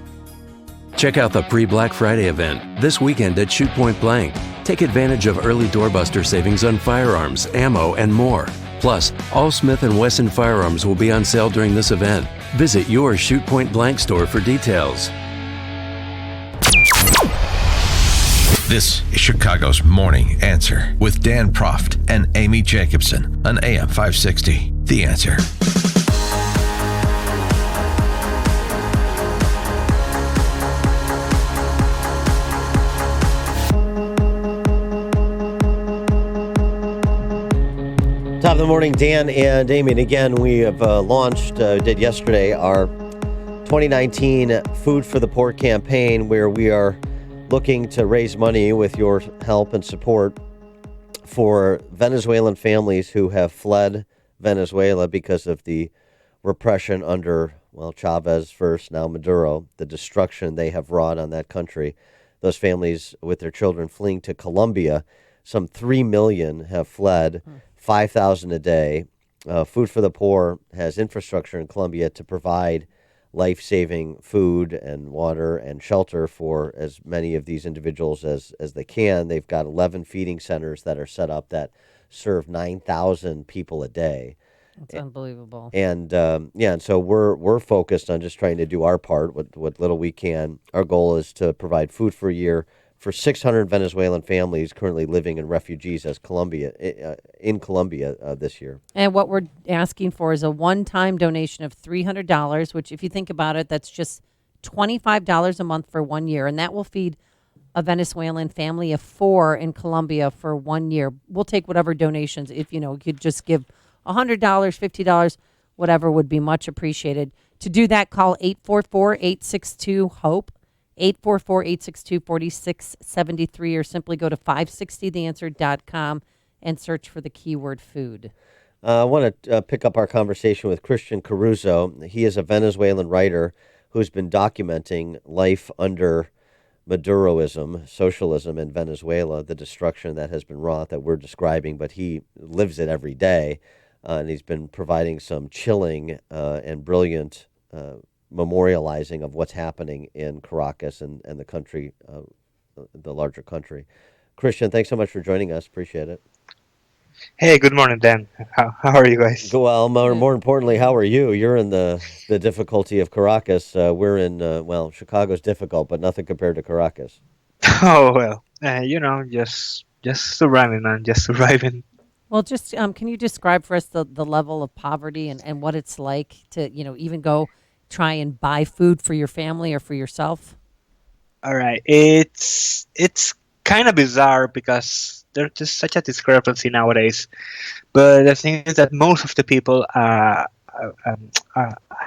Check out the pre-Black Friday event this weekend at Shoot Point Blank. Take advantage of early doorbuster savings on firearms, ammo, and more. Plus, all Smith & Wesson firearms will be on sale during this event. Visit your Shoot Point Blank store for details. This is Chicago's Morning Answer with Dan Proft and Amy Jacobson on AM 560. The Answer. Top of the morning, Dan and Amy. And again, we have did yesterday, our 2019 Food for the Poor campaign, where we are looking to raise money with your help and support for Venezuelan families who have fled Venezuela because of the repression under, Chavez first, now Maduro, the destruction they have wrought on that country. Those families with their children fleeing to Colombia, some 3 million have fled, 5,000 a day. Food for the Poor has infrastructure in Colombia to provide life-saving food and water and shelter for as many of these individuals as they can. They've got 11 feeding centers that are set up that serve 9,000 people a day. That's unbelievable. And and so we're focused on just trying to do our part, what little we can. Our goal is to provide food for a year for 600 Venezuelan families currently living in refugees in Colombia this year. And what we're asking for is a one-time donation of $300, which if you think about it, that's just $25 a month for 1 year. And that will feed a Venezuelan family of 4 in Colombia for 1 year. We'll take whatever donations. If you could just give $100, $50, whatever would be much appreciated. To do that, call 844-862-HOPE, 844-862-4673, or simply go to 560theanswer.com and search for the keyword food. I want to pick up our conversation with Christian Caruso. He is a Venezuelan writer who's been documenting life under Maduroism, socialism in Venezuela, the destruction that has been wrought that we're describing, but he lives it every day, and he's been providing some chilling and brilliant memorializing of what's happening in Caracas and the country, the larger country. Christian, thanks so much for joining us. Appreciate it. Hey, good morning, Dan. How are you guys? Well, more importantly, how are you? You're in the difficulty of Caracas. We're in, Chicago's difficult, but nothing compared to Caracas. Oh, well, just surviving, man, just surviving. Well, just can you describe for us the level of poverty and what it's like to, even go try and buy food for your family or for yourself? All right. It's kind of bizarre because there's just such a discrepancy nowadays. But the thing is that most of the people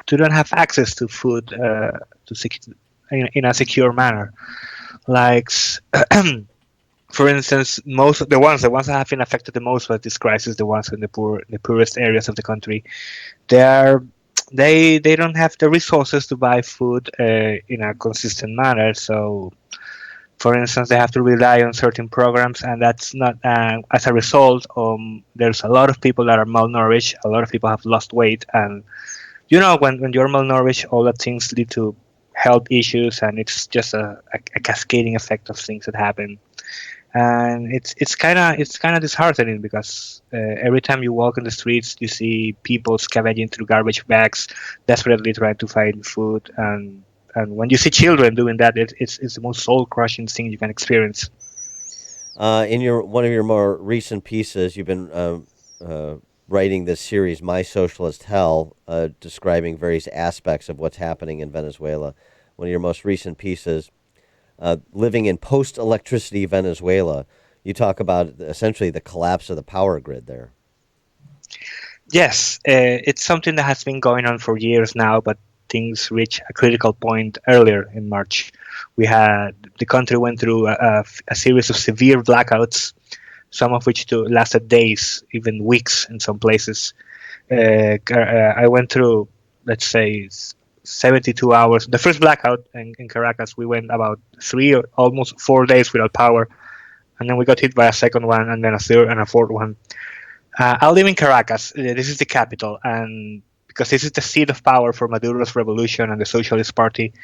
do not have access to food in a secure manner. Like, for instance, most of the ones that have been affected the most by this crisis, the ones in the poorest areas of the country, they don't have the resources to buy food in a consistent manner. So, for instance, they have to rely on certain programs, and that's not. As a result, there's a lot of people that are malnourished. A lot of people have lost weight, and when you're malnourished, all that things lead to health issues, and it's just a cascading effect of things that happen. And it's kind of disheartening because every time you walk in the streets, you see people scavenging through garbage bags, desperately trying to find food. And when you see children doing that, it's the most soul-crushing thing you can experience. In one of your more recent pieces, you've been writing this series, My Socialist Hell, describing various aspects of what's happening in Venezuela. One of your most recent pieces, living in post-electricity Venezuela, you talk about essentially the collapse of the power grid there. Yes, it's something that has been going on for years now, but things reached a critical point earlier in March. The country went through a series of severe blackouts, some of which lasted days, even weeks in some places. I went through, let's say, 72 hours. The first blackout in Caracas, we went about 3 or almost 4 days without power, and then we got hit by a second one, and then a third and a fourth one. I live in Caracas. This is the capital, and because this is the seat of power for Maduro's revolution and the Socialist Party,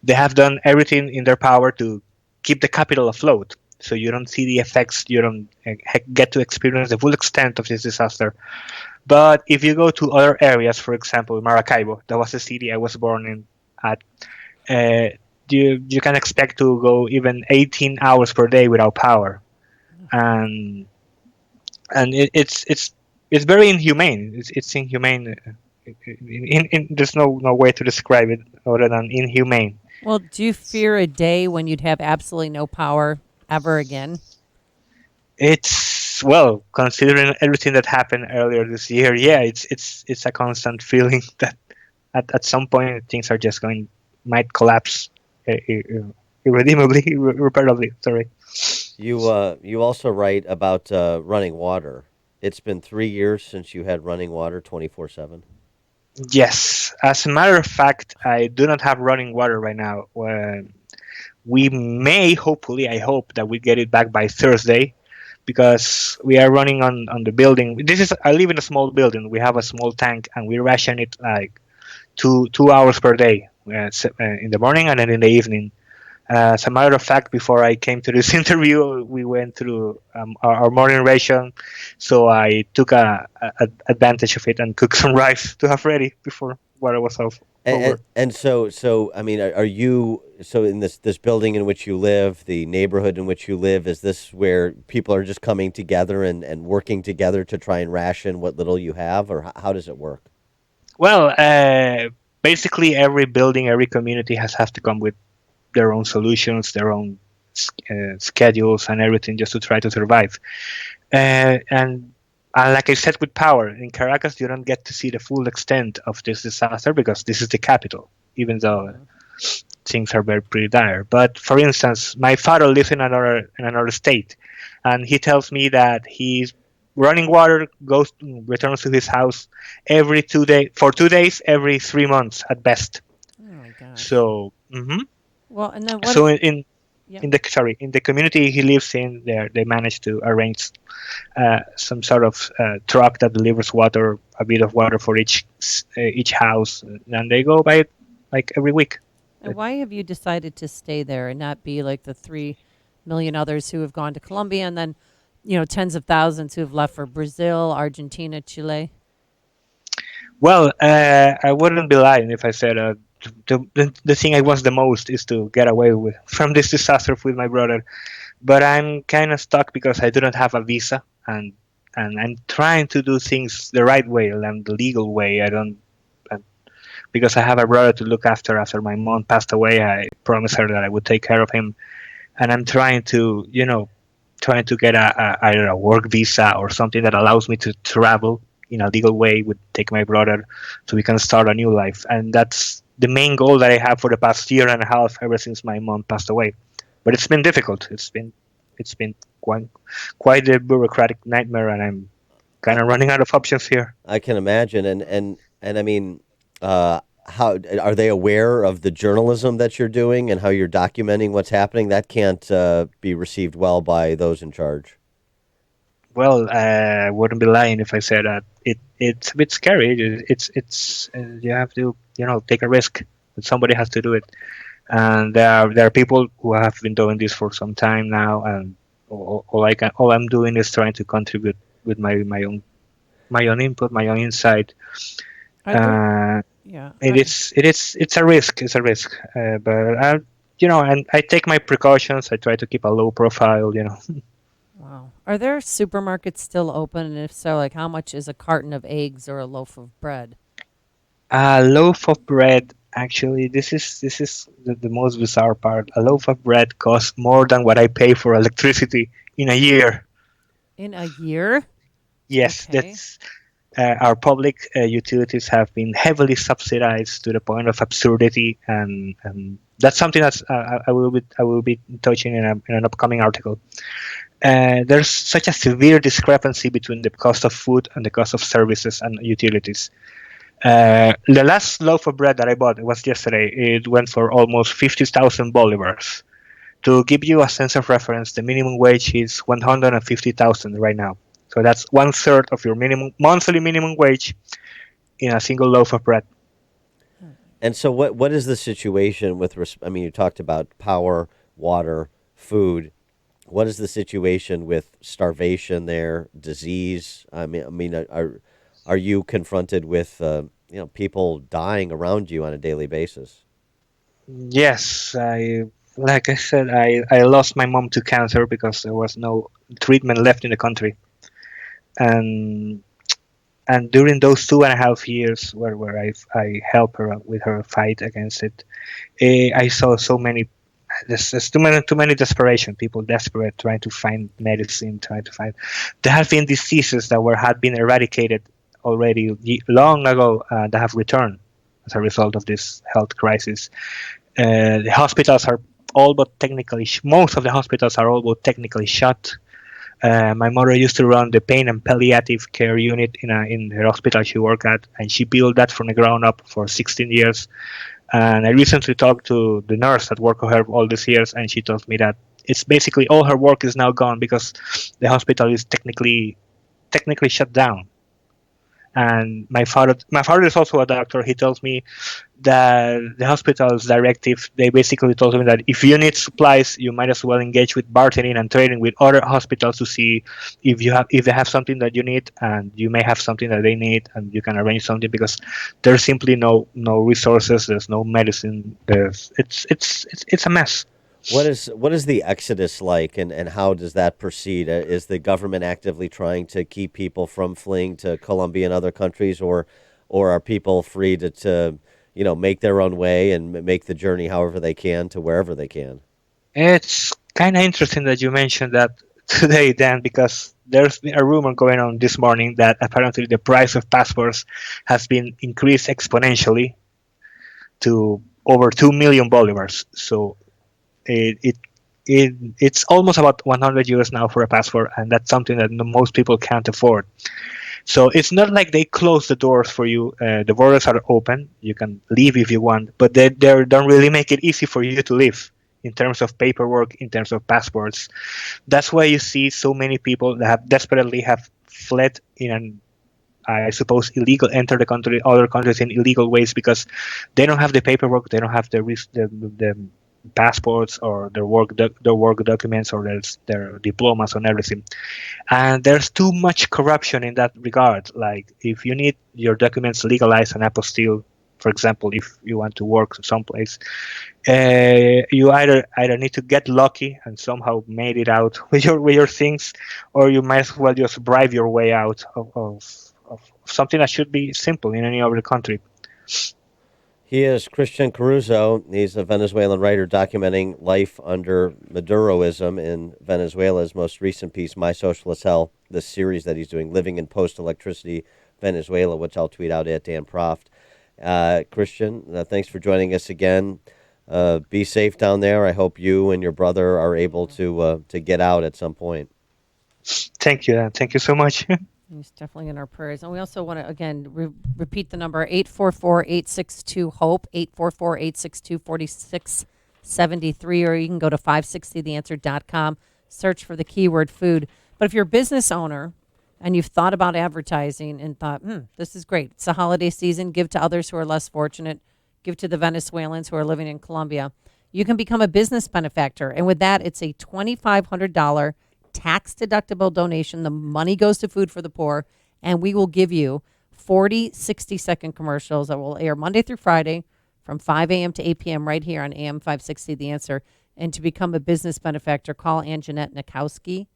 they have done everything in their power to keep the capital afloat. So you don't see the effects, you don't get to experience the full extent of this disaster. But if you go to other areas, for example, Maracaibo, that was the city I was born in at, you can expect to go even 18 hours per day without power. And it's very inhumane. It's inhumane. There's no way to describe it other than inhumane. Well, do you fear a day when you'd have absolutely no power ever again? Considering everything that happened earlier this year, yeah, it's a constant feeling that at some point things are just might collapse irreparably. Sorry. You also write about running water. It's been 3 years since you had running water 24/7. Yes. As a matter of fact, I do not have running water right now. We may, hopefully, I hope that we get it back by Thursday, because we are running on the building. I live in a small building. We have a small tank, and we ration it like two hours per day, in the morning and then in the evening. As a matter of fact, before I came to this interview, we went through our morning ration, so I took advantage of it and cooked some rice to have ready before water was over. And so I mean, are you in this building in which you live, the neighborhood in which you live? Is this where people are just coming together and working together to try and ration what little you have, or how does it work? Well, basically every building, every community has to come with their own solutions, their own schedules and everything just to try to survive. And like I said, with power in Caracas, you don't get to see the full extent of this disaster because this is the capital, even though things are very pretty dire. But for instance, my father lives in another state, and he tells me that he's running water returns to his house every 2 days for 2 days every 3 months at best. Oh my gosh. So, Well, and then so in the community he lives in, there they managed to arrange some sort of truck that delivers water, a bit of water for each house, and they go by it like every week. And why have you decided to stay there and not be like the 3 million others who have gone to Colombia and then, tens of thousands who have left for Brazil, Argentina, Chile? Well, I wouldn't be lying if I said the thing I want the most is to get away from this disaster with my brother. But I'm kind of stuck because I didn't have a visa, and I'm trying to do things the right way and the legal way. Because I have a brother to look after my mom passed away. I promised her that I would take care of him, and I'm trying to get either a work visa or something that allows me to travel in a legal way, would take my brother so we can start a new life. And that's the main goal that I have for the past year and a half, ever since my mom passed away. But it's been difficult. It's been quite a bureaucratic nightmare, and I'm kind of running out of options here. I can imagine. And I mean, how are they aware of the journalism that you're doing and how you're documenting what's happening? That can't be received well by those in charge. Well, I wouldn't be lying if I said that it's a bit scary. It's you have to take a risk. Somebody has to do it, and there are people who have been doing this for some time now, and all I'm doing is trying to contribute with my own input, my own insight. It's a risk. It's a risk, but and I take my precautions. I try to keep a low profile. Wow. Are there supermarkets still open? And if so, like how much is a carton of eggs or a loaf of bread? A loaf of bread, actually, this is the most bizarre part. A loaf of bread costs more than what I pay for electricity in a year. In a year? Yes, Okay. that's our public utilities have been heavily subsidized to the point of absurdity, and that's something that's I will be touching in an upcoming article. There's such a severe discrepancy between the cost of food and the cost of services and utilities. The last loaf of bread that I bought, it was yesterday, it went for almost 50,000 bolivars. To give you a sense of reference, the minimum wage is 150,000 right now. So that's 1/3 of your monthly minimum wage in a single loaf of bread. And so what is the situation with, I mean, you talked about power, water, food. What is the situation with starvation there, disease? I mean, are you confronted with people dying around you on a daily basis? Yes, like I said, I lost my mom to cancer because there was no treatment left in the country, and during those 2.5 years where I helped her with her fight against it, I saw so many. There's too many desperation. People desperate, trying to find medicine, trying to find. There have been diseases that had been eradicated already long ago that have returned as a result of this health crisis. The hospitals are all but technically. Most of the hospitals are all but technically shut. My mother used to run the pain and palliative care unit in her hospital she worked at, and she built that from the ground up for 16 years. And I recently talked to the nurse that worked with her all these years, and she told me that it's basically all her work is now gone because the hospital is technically shut down. And my father is also a doctor. He tells me that the hospital's directive, they basically told him that if you need supplies, you might as well engage with bartering and trading with other hospitals to see if they have something that you need, and you may have something that they need, and you can arrange something, because there's simply no resources. There's no medicine. It's a mess. What is the exodus like, and how does that proceed? Is the government actively trying to keep people from fleeing to Colombia and other countries, or are people free to make their own way and make the journey however they can to wherever they can? It's kind of interesting that you mentioned that today, Dan, because there's been a rumor going on this morning that apparently the price of passports has been increased exponentially to over 2 million bolivars. So it's almost about 100 euros now for a passport, and that's something that most people can't afford. So it's not like they close the doors for you. The borders are open. You can leave if you want, but they don't really make it easy for you to leave in terms of paperwork, in terms of passports. That's why you see so many people that have desperately have fled in an, I suppose, illegal, enter the country, other countries in illegal ways because they don't have the paperwork, they don't have the passports or their work documents or their diplomas and everything. And there's too much corruption in that regard. Like if you need your documents legalized and apostille, for example, if you want to work someplace, you either need to get lucky and somehow made it out with your things, or you might as well just bribe your way out of something that should be simple in any other country. He is Christian Caruso. He's a Venezuelan writer documenting life under Maduroism in Venezuela's most recent piece, My Socialist Hell, the series that he's doing, Living in Post-Electricity Venezuela, which I'll tweet out at Dan Proft. Christian, thanks for joining us again. Be safe down there. I hope you and your brother are able to get out at some point. Thank you. Thank you so much. He's definitely in our prayers. And we also want to, again, repeat the number, 844-862-HOPE, 844-862-4673, or you can go to 560theanswer.com, search for the keyword food. But if you're a business owner and you've thought about advertising and thought, this is great, it's a holiday season, give to others who are less fortunate, give to the Venezuelans who are living in Colombia, you can become a business benefactor. And with that, it's a $2,500 tax-deductible donation. The money goes to Food for the Poor, and we will give you 40 60-second commercials that will air Monday through Friday from 5 a.m. to 8 p.m. right here on AM 560 The Answer. And to become a business benefactor, call Anjanette Nakowski.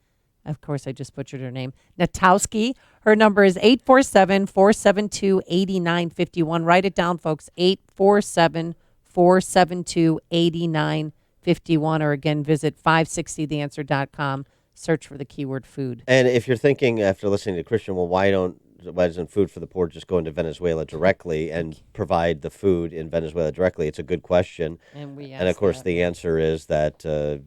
Of course, I just butchered her name. Natowski. Her number is 847-472-8951. Write it down, folks, 847-472-8951. Or again, visit 560theanswer.com. Search for the keyword food. And if you're thinking after listening to Christian, well, why doesn't Food for the Poor just go into Venezuela directly and provide the food in Venezuela directly? It's a good question. And of course, the answer is that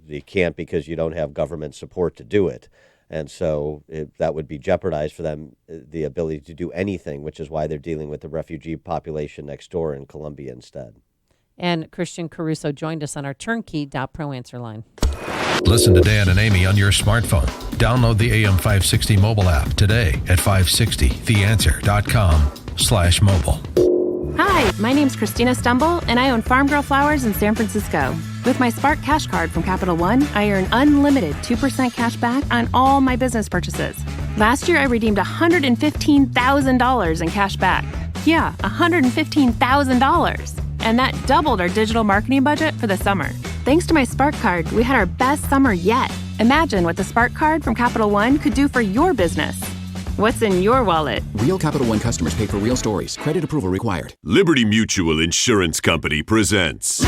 you can't because you don't have government support to do it. And so that would be jeopardized for them, the ability to do anything, which is why they're dealing with the refugee population next door in Colombia instead. And Christian Caruso joined us on our turnkey.pro answer line. Listen to Dan and Amy on your smartphone. Download the AM 560 mobile app today at 560theanswer.com/mobile. Hi, my name's Christina Stumble, and I own Farm Girl Flowers in San Francisco. With my Spark Cash Card from Capital One, I earn unlimited 2% cash back on all my business purchases. Last year, I redeemed $115,000 in cash back. Yeah, $115,000. And that doubled our digital marketing budget for the summer. Thanks to my Spark Card, we had our best summer yet. Imagine what the Spark Card from Capital One could do for your business. What's in your wallet? Real Capital One customers pay for real stories. Credit approval required. Liberty Mutual Insurance Company presents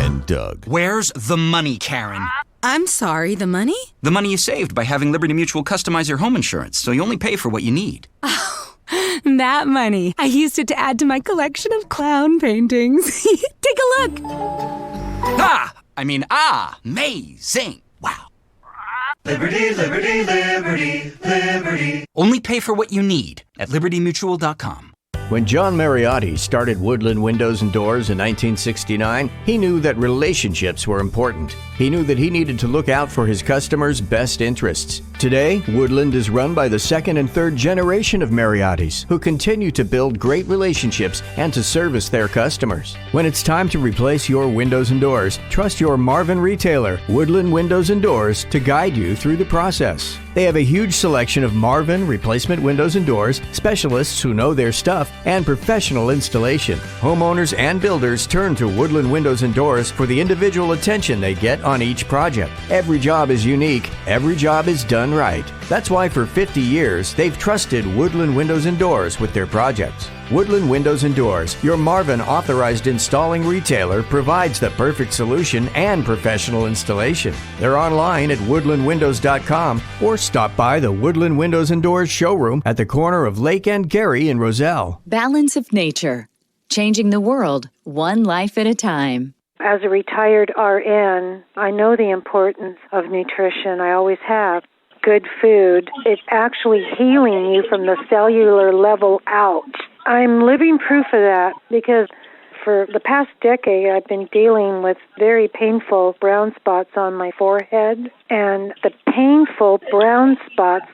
and Doug. Where's the money, Karen? I'm sorry, the money? The money you saved by having Liberty Mutual customize your home insurance, so you only pay for what you need. That money. I used it to add to my collection of clown paintings. Take a look. Amazing. Wow. Liberty, liberty, liberty, liberty. Only pay for what you need at libertymutual.com. When John Mariotti started Woodland Windows and Doors in 1969, he knew that relationships were important. He knew that he needed to look out for his customers' best interests. Today, Woodland is run by the second and third generation of Mariottis, who continue to build great relationships and to service their customers. When it's time to replace your windows and doors, trust your Marvin retailer, Woodland Windows and Doors, to guide you through the process. They have a huge selection of Marvin replacement windows and doors, specialists who know their stuff, and professional installation. Homeowners and builders turn to Woodland Windows and Doors for the individual attention they get on each project. Every job is unique. Every job is done right. That's why for 50 years, they've trusted Woodland Windows and Doors with their projects. Woodland Windows and Doors, your Marvin authorized installing retailer, provides the perfect solution and professional installation. They're online at woodlandwindows.com or stop by the Woodland Windows and Doors showroom at the corner of Lake and Gary in Roselle. Balance of nature. Changing the world, one life at a time. As a retired RN, I know the importance of nutrition. I always have. Good food. It's actually healing you from the cellular level out. I'm living proof of that because for the past decade, I've been dealing with very painful brown spots on my forehead. And the painful brown spots,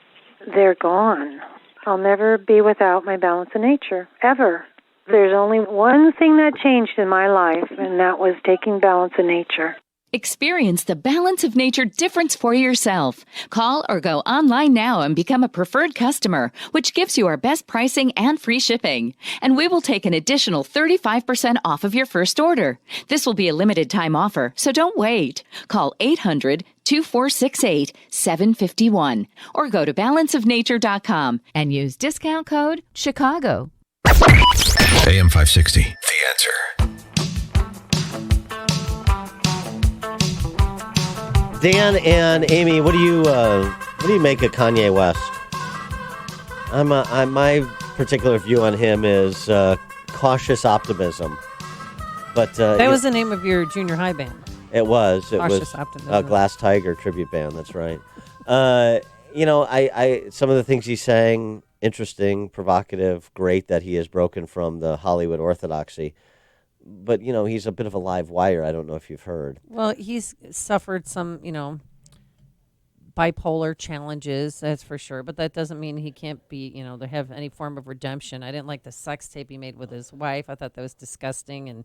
they're gone. I'll never be without my balance of nature, ever. There's only one thing that changed in my life, and that was taking balance of nature. Experience the Balance of Nature difference for yourself. Call or go online now and become a preferred customer, which gives you our best pricing and free shipping. And we will take an additional 35% off of your first order. This will be a limited time offer, so don't wait. Call 800-2468-751 or go to balanceofnature.com and use discount code Chicago. AM 560, The Answer. Dan and Amy, what do you make of Kanye West? My particular view on him is cautious optimism. But that was the name of your junior high band. It was. Cautious optimism. Glass Tiger tribute band. That's right. I some of the things he's saying, interesting, provocative, great that he has broken from the Hollywood orthodoxy. But, he's a bit of a live wire. I don't know if you've heard. Well, he's suffered some, bipolar challenges, that's for sure. But that doesn't mean he can't be, to have any form of redemption. I didn't like the sex tape he made with his wife. I thought that was disgusting. And,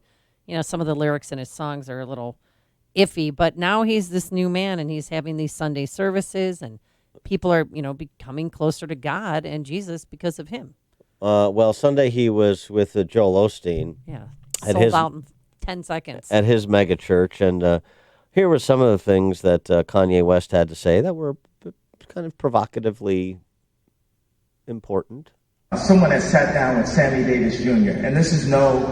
some of the lyrics in his songs are a little iffy. But now he's this new man, and he's having these Sunday services, and people are, becoming closer to God and Jesus because of him. Well, Sunday he was with Joel Osteen. Yeah. Sold out in 10 seconds. At his mega church. And here were some of the things that Kanye West had to say that were kind of provocatively important. Someone that sat down with Sammy Davis Jr., and this is no,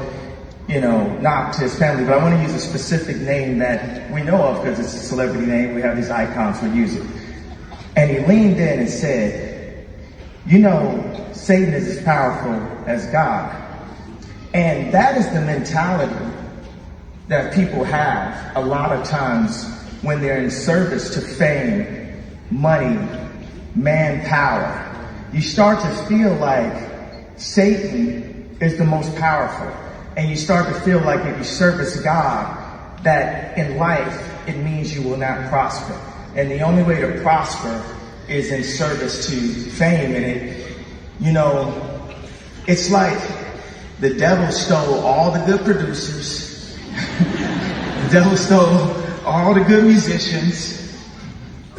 knock to his family, but I want to use a specific name that we know of because it's a celebrity name. We have these icons we use it. And he leaned in and said, Satan is as powerful as God. And that is the mentality that people have a lot of times when they're in service to fame, money, manpower. You start to feel like Satan is the most powerful. And you start to feel like if you service God, that in life it means you will not prosper. And the only way to prosper is in service to fame. And it's like the devil stole all the good producers. The devil stole all the good musicians,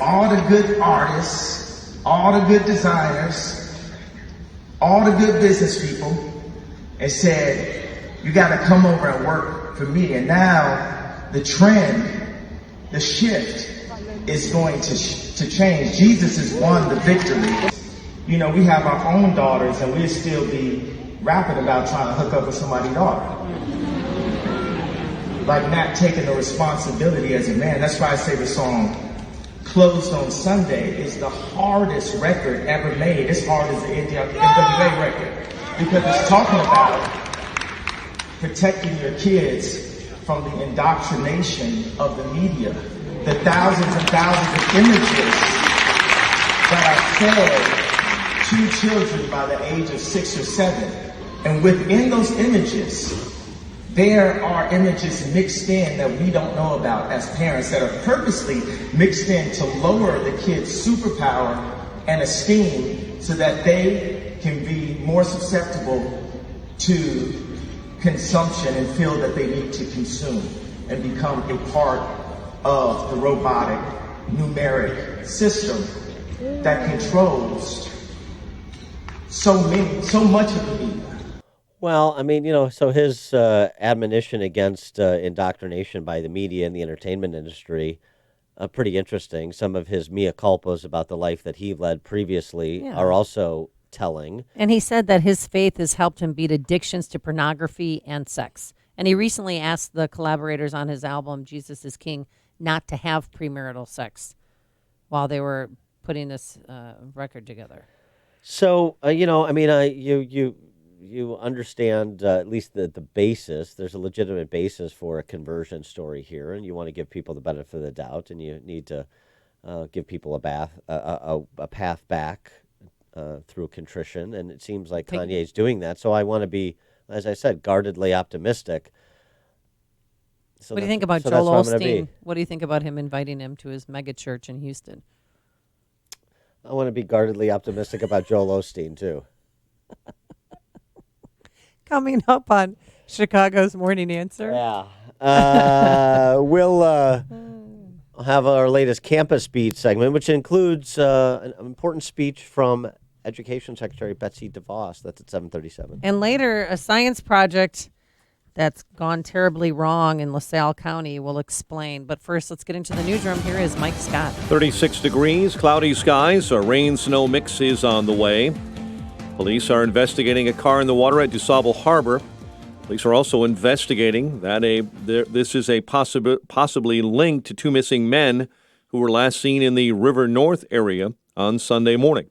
all the good artists, all the good designers, all the good business people, and said, you got to come over and work for me. And now the trend, the shift is going to change. Jesus has won the victory. We have our own daughters, and we'll still be rapping about trying to hook up with somebody's daughter. Like not taking the responsibility as a man. That's why I say the song Closed on Sunday is the hardest record ever made. It's hard as the NWA record. Because it's talking about protecting your kids from the indoctrination of the media. The thousands and thousands of images that are fed to children by the age of 6 or 7. And within those images, there are images mixed in that we don't know about as parents that are purposely mixed in to lower the kids' superpower and esteem so that they can be more susceptible to consumption and feel that they need to consume and become a part of the robotic numeric system that controls so much of the media. Well, so his admonition against indoctrination by the media and the entertainment industry, pretty interesting. Some of his mea culpas about the life that he led previously Yeah. are also telling. And he said that his faith has helped him beat addictions to pornography and sex. And he recently asked the collaborators on his album, Jesus is King, not to have premarital sex while they were putting this record together. So, you understand at least the basis. There's a legitimate basis for a conversion story here, and you want to give people the benefit of the doubt, and you need to give people a path back through contrition, and it seems like Kanye's doing that. So I want to be, as I said, guardedly optimistic. So what do you think about Joel Osteen? What do you think about him inviting him to his mega church in Houston? I want to be guardedly optimistic about Joel Osteen, too. Coming up on Chicago's Morning Answer. Yeah. We'll have our latest campus beat segment, which includes an important speech from Education Secretary Betsy DeVos. That's at 7:37. And later, a science project that's gone terribly wrong in LaSalle County will explain. But first, let's get into the newsroom. Here is Mike Scott. 36 degrees, cloudy skies. A rain-snow mix is on the way. Police are investigating a car in the water at DuSable Harbor. Police are also investigating that this is a possibly linked to two missing men who were last seen in the River North area on Sunday morning.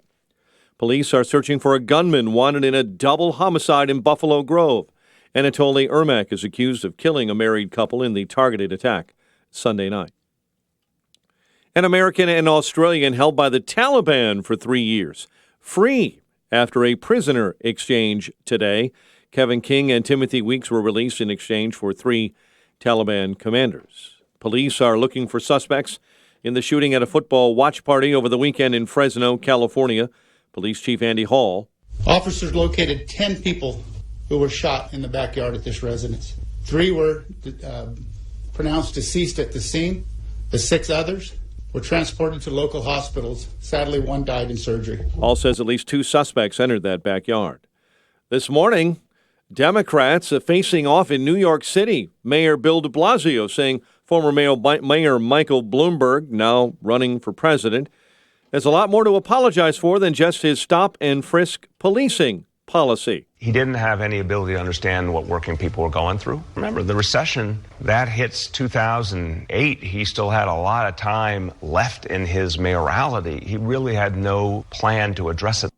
Police are searching for a gunman wanted in a double homicide in Buffalo Grove. Anatoly Ermak is accused of killing a married couple in the targeted attack Sunday night. An American and Australian held by the Taliban for 3 years, free after a prisoner exchange today. Kevin King and Timothy Weeks were released in exchange for 3 Taliban commanders. Police are looking for suspects in the shooting at a football watch party over the weekend in Fresno, California. Police Chief Andy Hall. Officers located 10 people who were shot in the backyard at this residence. 3 were pronounced deceased at the scene. The 6 others were transported to local hospitals. Sadly, 1 died in surgery. Hall says at least 2 suspects entered that backyard. This morning, Democrats are facing off in New York City. Mayor Bill de Blasio saying former Mayor Michael Bloomberg, now running for president, has a lot more to apologize for than just his stop and frisk policing policy. He didn't have any ability to understand what working people were going through. Remember, the recession, that hits 2008. He still had a lot of time left in his mayoralty. He really had no plan to address it.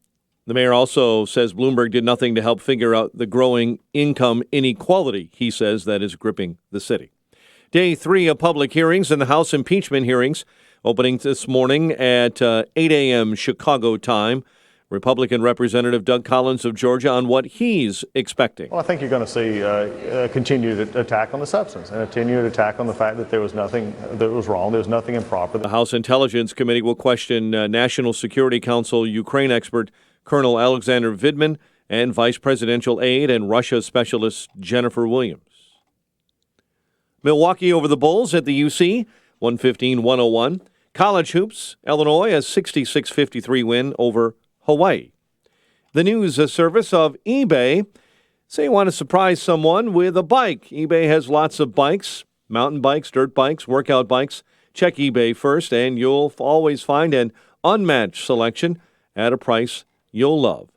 The mayor also says Bloomberg did nothing to help figure out the growing income inequality, he says, that is gripping the city. Day 3 of public hearings in the House impeachment hearings, opening this morning at 8 a.m. Chicago time. Republican Representative Doug Collins of Georgia on what he's expecting. Well, I think you're going to see a continued attack on the substance and a continued attack on the fact that there was nothing that was wrong, there was nothing improper. The House Intelligence Committee will question National Security Council Ukraine expert Colonel Alexander Vidman and Vice Presidential aide and Russia specialist Jennifer Williams. Milwaukee over the Bulls at the UC, 115-101. College hoops, Illinois a 66-53 win over Hawaii. The news service of eBay. Say you want to surprise someone with a bike. eBay has lots of bikes, mountain bikes, dirt bikes, workout bikes. Check eBay first, and you'll always find an unmatched selection at a price you'll love.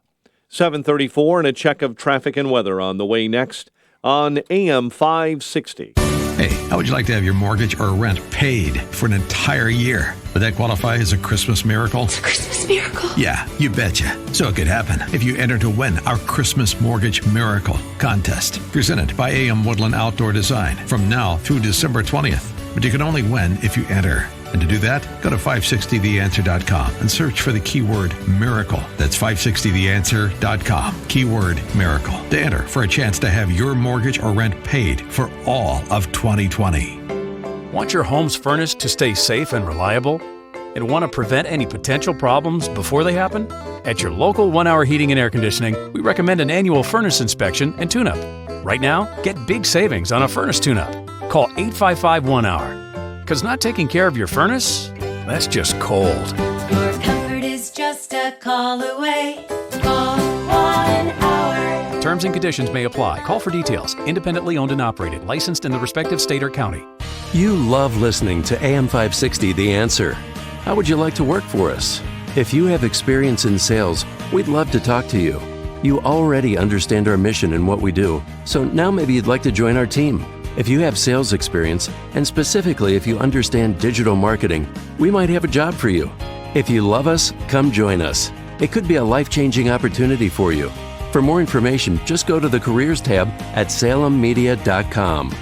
7:34 and a check of traffic and weather on the way next on AM 560. Hey, how would you like to have your mortgage or rent paid for an entire year? Would that qualify as a Christmas miracle? It's a Christmas miracle. Yeah, you betcha. So it could happen if you enter to win our Christmas Mortgage Miracle contest, presented by AM Woodland Outdoor Design from now through December 20th. But you can only win if you enter. And to do that, go to 560theanswer.com and search for the keyword miracle. That's 560theanswer.com, keyword miracle, to enter for a chance to have your mortgage or rent paid for all of 2020. Want your home's furnace to stay safe and reliable? And want to prevent any potential problems before they happen? At your local 1 Hour Heating and Air Conditioning, we recommend an annual furnace inspection and tune-up. Right now, get big savings on a furnace tune-up. Call 855-1-HOUR. Because not taking care of your furnace, that's just cold. Your comfort is just a call away. Call 1 Hour. Terms and conditions may apply. Call for details. Independently owned and operated. Licensed in the respective state or county. You love listening to AM 560 The Answer. How would you like to work for us? If you have experience in sales, we'd love to talk to you. You already understand our mission and what we do, so now maybe you'd like to join our team. If you have sales experience, and specifically if you understand digital marketing, we might have a job for you. If you love us, come join us. It could be a life-changing opportunity for you. For more information, just go to the Careers tab at salemmedia.com.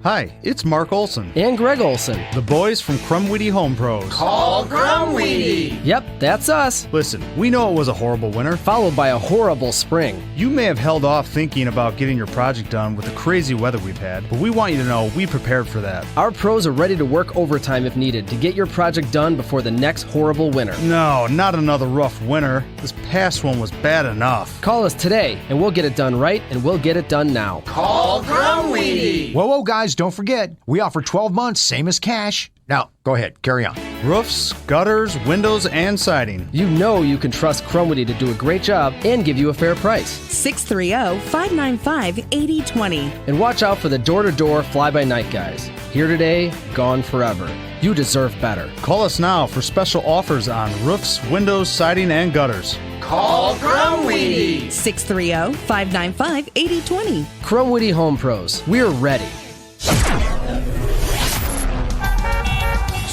Hi, it's Mark Olson. And Greg Olson. The boys from Crumweedy Home Pros. Call Crumweedy! Yep, that's us. Listen, we know it was a horrible winter, followed by a horrible spring. You may have held off thinking about getting your project done with the crazy weather we've had, but we want you to know we prepared for that. Our pros are ready to work overtime if needed to get your project done before the next horrible winter. No, not another rough winter. This past one was bad enough. Call us today, and we'll get it done right, and we'll get it done now. Call Crumweedy! Whoa, guys, don't forget, we offer 12 months, same as cash. Now, go ahead, carry on. Roofs, gutters, windows, and siding. You know you can trust Crumweedy to do a great job and give you a fair price. 630-595-8020. And watch out for the door-to-door fly-by-night guys. Here today, gone forever. You deserve better. Call us now for special offers on roofs, windows, siding, and gutters. Call Crumweedy! 630-595-8020. Crumweedy Home Pros. We're ready.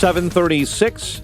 7:36.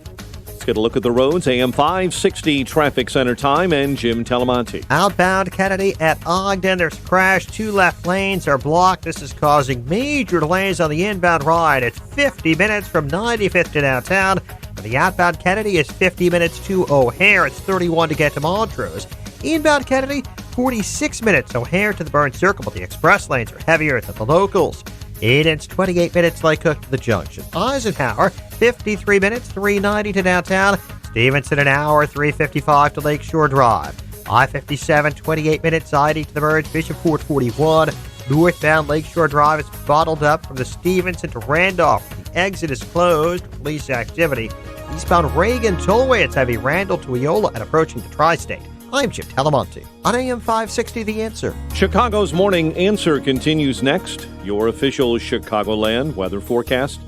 Let's get a look at the roads. AM 560 traffic center time and Jim Talamonte. Outbound Kennedy at Ogden. There's a crash. 2 left lanes are blocked. This is causing major delays on the inbound ride. It's 50 minutes from 95th to downtown. And the outbound Kennedy is 50 minutes to O'Hare. It's 31 to get to Montrose. Inbound Kennedy, 46 minutes O'Hare to the Burn Circle, but the express lanes are heavier than the locals. It's 28 minutes Lake Cook to the junction. Eisenhower, 53 minutes, 390 to downtown. Stevenson, an hour, 355 to Lakeshore Drive. I-57, 28 minutes, ID to the merge. Bishopport, 41. Northbound Lakeshore Drive is bottled up from the Stevenson to Randolph. The exit is closed. Police activity. Eastbound Reagan Tollway, it's heavy. Randall to Eola and approaching the Tri-State. I'm Jim Talamonte on AM 560 The Answer. Chicago's Morning Answer continues next. Your official Chicagoland weather forecast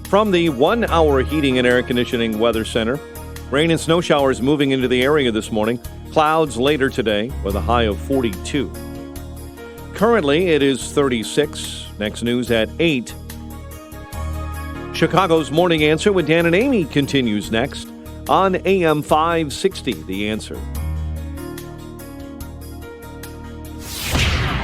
from the 1 Hour Heating and Air Conditioning Weather Center. Rain and snow showers moving into the area this morning. Clouds later today with a high of 42. Currently it is 36. Next news at 8. Chicago's Morning Answer with Dan and Amy continues next on AM 560 The Answer.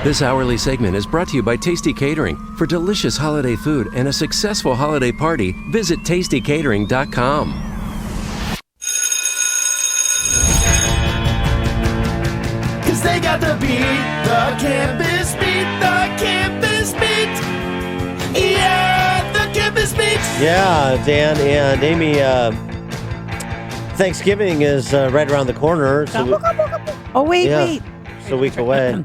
This hourly segment is brought to you by Tasty Catering. For delicious holiday food and a successful holiday party, visit tastycatering.com. Cause they got the beat, the campus beat, the campus beat. Yeah, the campus beat. Yeah, Dan and Amy, Thanksgiving is right around the corner. So wait. It's a week away.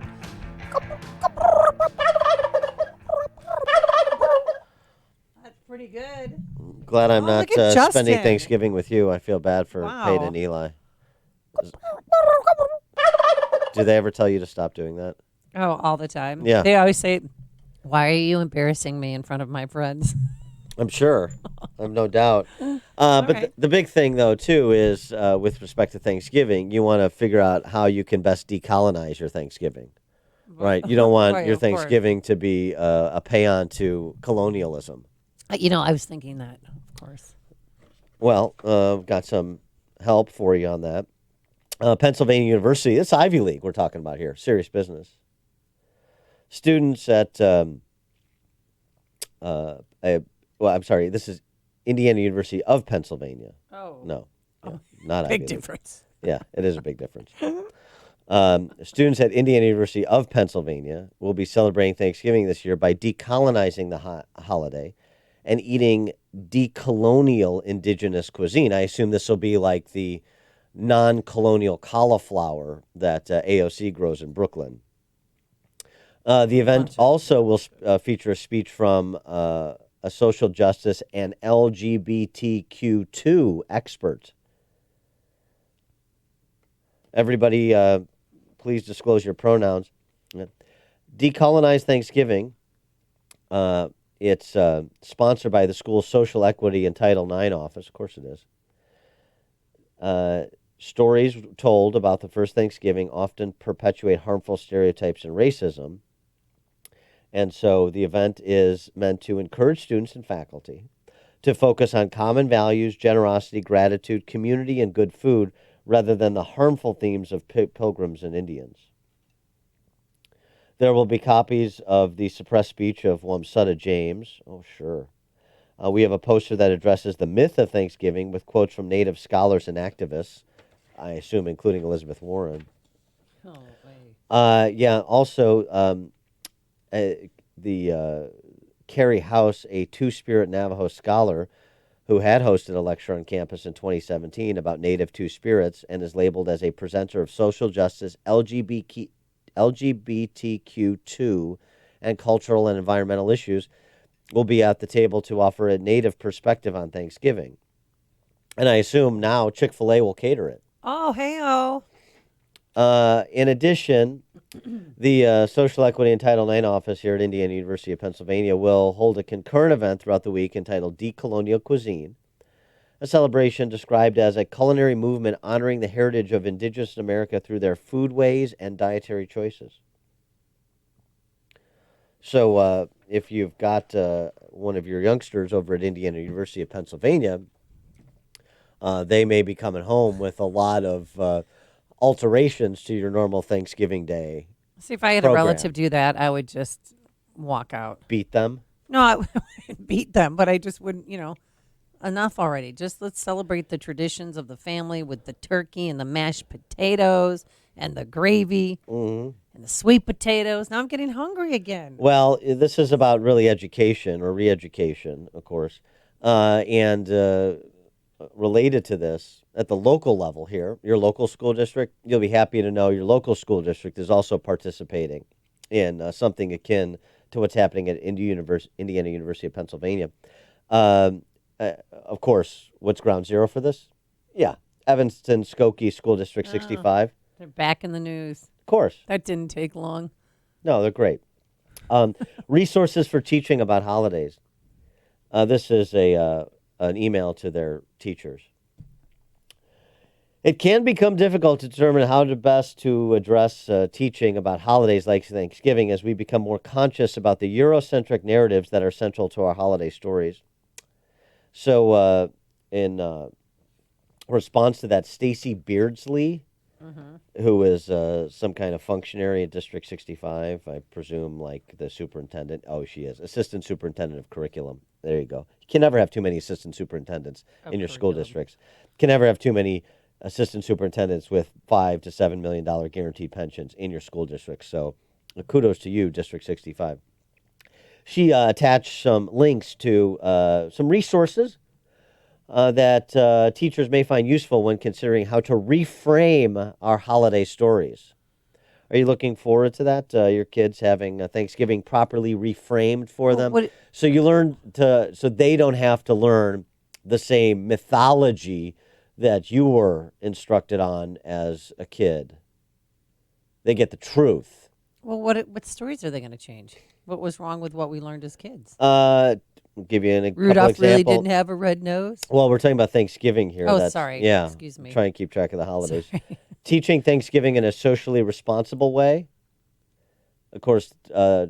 Pretty good. Glad I'm not look at spending Justin. Thanksgiving with you. I feel bad for Wow. Peyton and Eli. Do they ever tell you to stop doing that? Oh, all the time. Yeah. They always say, "Why are you embarrassing me in front of my friends?" I'm sure. I've no doubt. But right. the big thing, though, too, is with respect to Thanksgiving, you want to figure out how you can best decolonize your Thanksgiving. Right? You don't want Right, your of course. Thanksgiving to be a paean to colonialism. I was thinking that, of course. Well, got some help for you on that. Pennsylvania University, it's Ivy League we're talking about here, serious business. Students at, this is Indiana University of Pennsylvania. Oh. No, not Ivy Big League. difference. Yeah, it is a big difference. Students at Indiana University of Pennsylvania will be celebrating Thanksgiving this year by decolonizing the holiday and eating decolonial indigenous cuisine. I assume this will be like the non-colonial cauliflower that AOC grows in Brooklyn. The event also will feature a speech from a social justice and LGBTQ2 expert. Everybody, please disclose your pronouns. Decolonize Thanksgiving It's sponsored by the school's Social Equity and Title IX office. Of course it is. Stories told about the first Thanksgiving often perpetuate harmful stereotypes and racism. And so the event is meant to encourage students and faculty to focus on common values, generosity, gratitude, community, and good food, rather than the harmful themes of pilgrims and Indians. There will be copies of the suppressed speech of Wamsutta James. Oh, sure. We have a poster that addresses the myth of Thanksgiving with quotes from Native scholars and activists, I assume including Elizabeth Warren. Also, Carrie House, a Two-Spirit Navajo scholar who had hosted a lecture on campus in 2017 about Native Two-Spirits and is labeled as a presenter of social justice, LGBTQ2, and cultural and environmental issues, will be at the table to offer a Native perspective on Thanksgiving. And I assume now Chick-fil-A will cater it. Oh, hey-oh. In addition, the Social Equity and Title IX office here at Indiana University of Pennsylvania will hold a concurrent event throughout the week entitled Decolonial Cuisine, a celebration described as a culinary movement honoring the heritage of Indigenous America through their foodways and dietary choices. So if you've got one of your youngsters over at Indiana University of Pennsylvania, they may be coming home with a lot of alterations to your normal Thanksgiving Day. See, if I had a relative do that, I would just walk out. Beat them? No, I wouldn't beat them, but I just wouldn't, enough already. Just let's celebrate the traditions of the family with the turkey and the mashed potatoes and the gravy and the sweet potatoes. Now I'm getting hungry again. Well, this is about really education or re-education, of course. And related to this, at the local level here, your local school district, you'll be happy to know your local school district is also participating in something akin to what's happening at Indiana University of Pennsylvania. Of course, what's ground zero for this? Yeah, Evanston Skokie School District 65. They're back in the news. Of course. That didn't take long. No, they're great. Resources for teaching about holidays. This is an email to their teachers. It can become difficult to determine how to best to address teaching about holidays like Thanksgiving as we become more conscious about the Eurocentric narratives that are central to our holiday stories. So in response to that, Stacy Beardsley, who is some kind of functionary at District 65, I presume like the superintendent. Oh, she is. Assistant Superintendent of Curriculum. There you go. You can never have too many assistant superintendents in your school districts. You can never have too many assistant superintendents with $5 to $7 million guaranteed pensions in your school district. So kudos to you, District 65. She attached some links to some resources that teachers may find useful when considering how to reframe our holiday stories. Are you looking forward to that? Your kids having Thanksgiving properly reframed for them? So you learn so they don't have to learn the same mythology that you were instructed on as a kid. They get the truth. Well, what stories are they going to change? What was wrong with what we learned as kids? I'll give you an Rudolph really didn't have a red nose? Well, we're talking about Thanksgiving here. Oh, sorry. Yeah. Excuse me. Try and keep track of the holidays. Teaching Thanksgiving in a socially responsible way. Of course,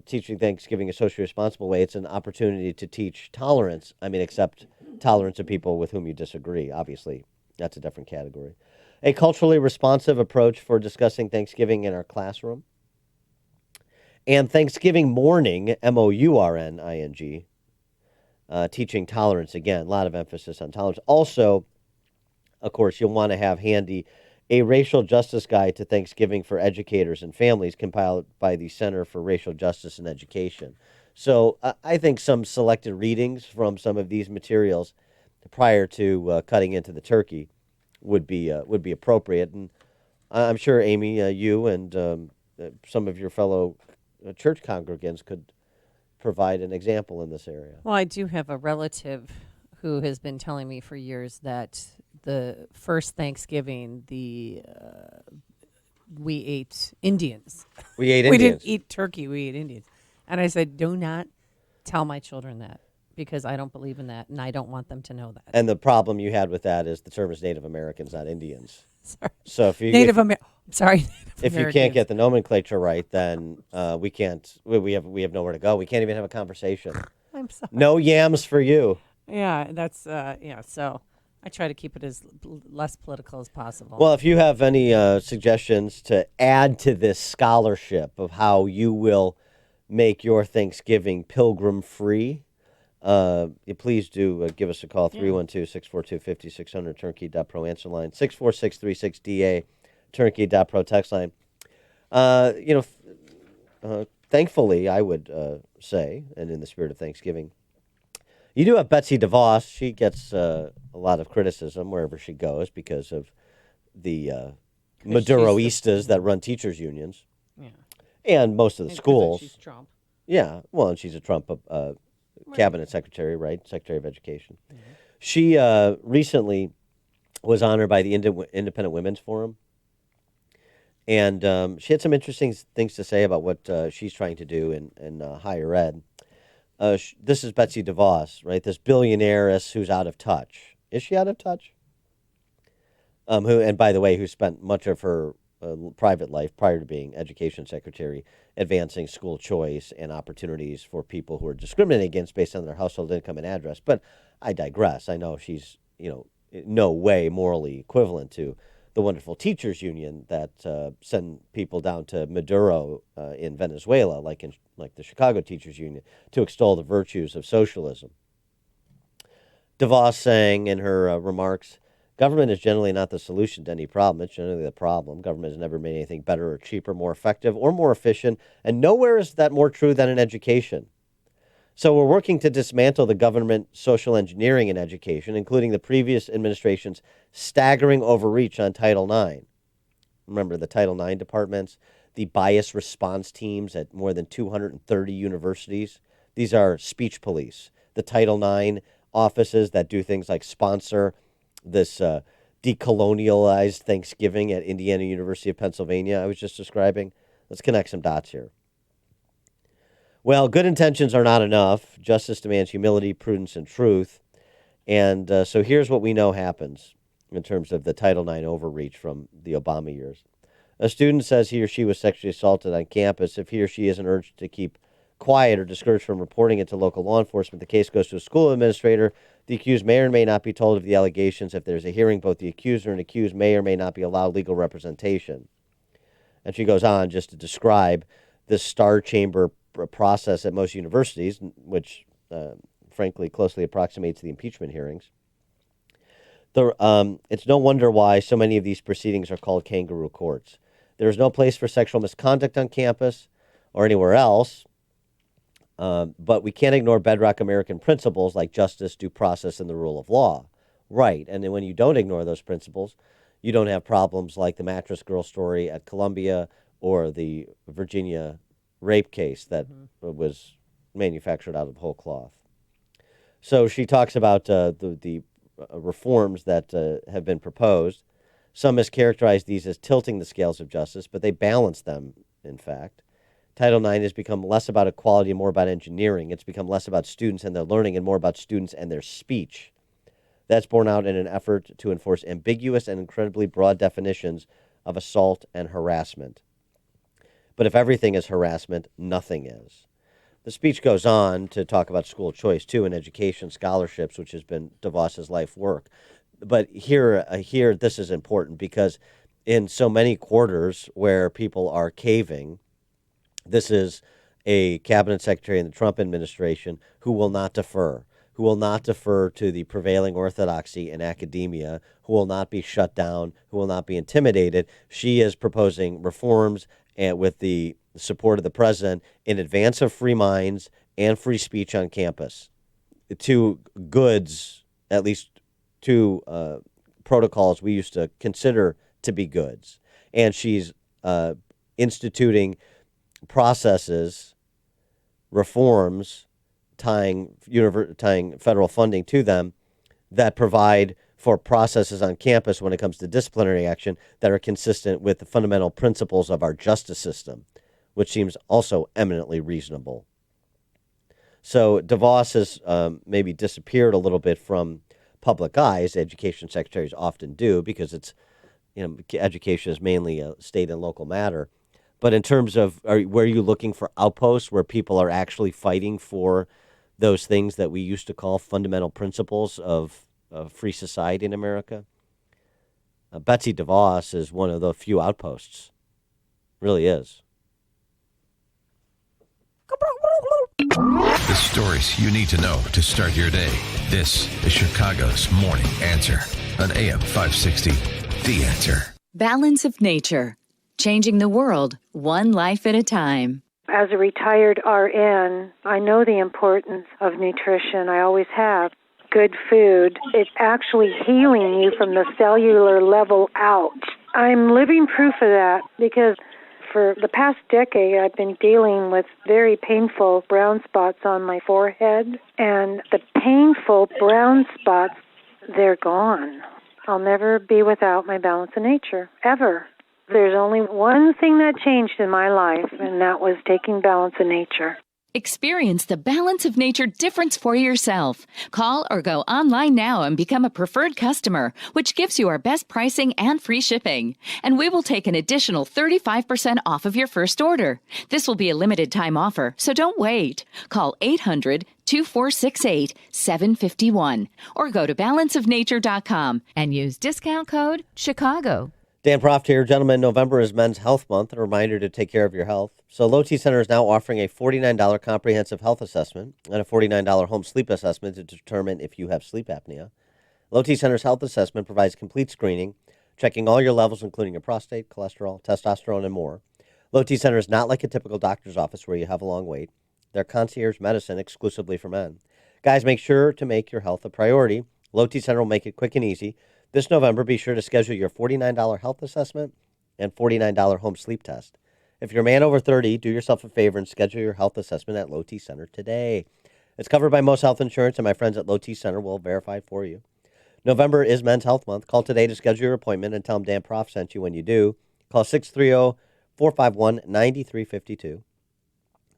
teaching Thanksgiving in a socially responsible way, it's an opportunity to teach tolerance. Accept tolerance of people with whom you disagree, obviously. That's a different category. A culturally responsive approach for discussing Thanksgiving in our classroom. And Thanksgiving morning, MOURNING, teaching tolerance. Again, a lot of emphasis on tolerance. Also, of course, you'll want to have handy a racial justice guide to Thanksgiving for educators and families compiled by the Center for Racial Justice and Education. So I think some selected readings from some of these materials prior to cutting into the turkey would be appropriate. And I'm sure, Amy, you and some of your fellow church congregants could provide an example in this area. Well, I do have a relative who has been telling me for years that the first Thanksgiving, we ate Indians. We ate Indians. We didn't eat turkey. We ate Indians. And I said, do not tell my children that because I don't believe in that, and I don't want them to know that. And the problem you had with that is the term is Native Americans, not Indians. Sorry. So if you Native if you can't get the nomenclature right, then we can't. We have nowhere to go. We can't even have a conversation. I'm sorry. No yams for you. Yeah, that's So I try to keep it as less political as possible. Well, if you have any suggestions to add to this scholarship of how you will make your Thanksgiving pilgrim free, please do give us a call, 312-642-5600, turnkey.pro answer line, 64636DA, turnkey.pro text line. Thankfully, I would say, and in the spirit of Thanksgiving, you do have Betsy DeVos. She gets a lot of criticism wherever she goes because of the Maduroistas that run teachers' unions. Yeah. And most of the schools. She's Trump. Yeah, well, and she's a Trump cabinet secretary, right? Secretary of Education. Mm-hmm. She recently was honored by the Independent Women's Forum. And she had some interesting things to say about what she's trying to do in higher ed. This is Betsy DeVos, right? This billionairess who's out of touch. Is she out of touch? And by the way, who spent much of her private life prior to being education secretary advancing school choice and opportunities for people who are discriminated against based on their household income and address. But I digress. I know she's, no way morally equivalent to the wonderful teachers union that send people down to Maduro in Venezuela, like the Chicago Teachers Union, to extol the virtues of socialism. DeVos saying in her remarks, government is generally not the solution to any problem. It's generally the problem. Government has never made anything better or cheaper, more effective, or more efficient, and nowhere is that more true than in education. So we're working to dismantle the government social engineering in education, including the previous administration's staggering overreach on Title IX. Remember the Title IX departments, the bias response teams at more than 230 universities. These are speech police. The Title IX offices that do things like sponsor this decolonialized Thanksgiving at Indiana University of Pennsylvania I was just describing. Let's connect some dots here. Well, good intentions are not enough. Justice demands humility, prudence, and truth. And so here's what we know happens in terms of the Title IX overreach from the Obama years. A student says he or she was sexually assaulted on campus. If he or she isn't urged to keep quiet or discouraged from reporting it to local law enforcement, the case goes to a school administrator. The accused may or may not be told of the allegations. If there's a hearing, both the accuser and accused may or may not be allowed legal representation. And she goes on just to describe this star chamber process at most universities, which frankly closely approximates the impeachment hearings. It's no wonder why so many of these proceedings are called kangaroo courts. There is no place for sexual misconduct on campus or anywhere else, but we can't ignore bedrock American principles like justice, due process, and the rule of law. Right, and then when you don't ignore those principles, you don't have problems like the mattress girl story at Columbia or the Virginia rape case that was manufactured out of whole cloth. So she talks about the reforms that have been proposed. Some mischaracterize these as tilting the scales of justice, but they balance them, in fact. Title IX has become less about equality and more about engineering. It's become less about students and their learning and more about students and their speech. That's borne out in an effort to enforce ambiguous and incredibly broad definitions of assault and harassment. But if everything is harassment, nothing is. The speech goes on to talk about school choice, too, and education scholarships, which has been DeVos's life work. But here, this is important because in so many quarters where people are caving, this is a cabinet secretary in the Trump administration who will not defer to the prevailing orthodoxy in academia, who will not be shut down, who will not be intimidated. She is proposing reforms and with the support of the president in advance of free minds and free speech on campus. Two goods, at least two protocols we used to consider to be goods. And she's instituting processes, reforms, tying federal funding to them that provide for processes on campus when it comes to disciplinary action that are consistent with the fundamental principles of our justice system, which seems also eminently reasonable. So DeVos has maybe disappeared a little bit from public eye, as education secretaries often do, because it's, education is mainly a state and local matter. But in terms of, were you looking for outposts where people are actually fighting for those things that we used to call fundamental principles of free society in America? Betsy DeVos is one of the few outposts. Really is. The stories you need to know to start your day. This is Chicago's Morning Answer on AM 560. The Answer. Balance of Nature. Changing the world, one life at a time. As a retired RN, I know the importance of nutrition. I always have. Good food. It's actually healing you from the cellular level out. I'm living proof of that because for the past decade, I've been dealing with very painful brown spots on my forehead. And the painful brown spots, they're gone. I'll never be without my balance of nature, ever. There's only one thing that changed in my life, and that was taking balance of nature. Experience the Balance of Nature difference for yourself. Call or go online now and become a preferred customer, which gives you our best pricing and free shipping. And we will take an additional 35% off of your first order. This will be a limited time offer, so don't wait. Call 800-2468-751 or go to balanceofnature.com and use discount code CHICAGO. Dan Proft here. Gentlemen, November is Men's Health Month, a reminder to take care of your health. So Low T Center is now offering a $49 comprehensive health assessment and a $49 home sleep assessment to determine if you have sleep apnea. Low T Center's health assessment provides complete screening, checking all your levels, including your prostate, cholesterol, testosterone, and more. Low T Center is not like a typical doctor's office where you have a long wait. They're concierge medicine exclusively for men. Guys, make sure to make your health a priority. Low T Center will make it quick and easy. This November, be sure to schedule your $49 health assessment and $49 home sleep test. If you're a man over 30, do yourself a favor and schedule your health assessment at Low T Center today. It's covered by most health insurance, and my friends at Low T Center will verify it for you. November is Men's Health Month. Call today to schedule your appointment and tell them Dan Proft sent you when you do. Call 630-451-9352.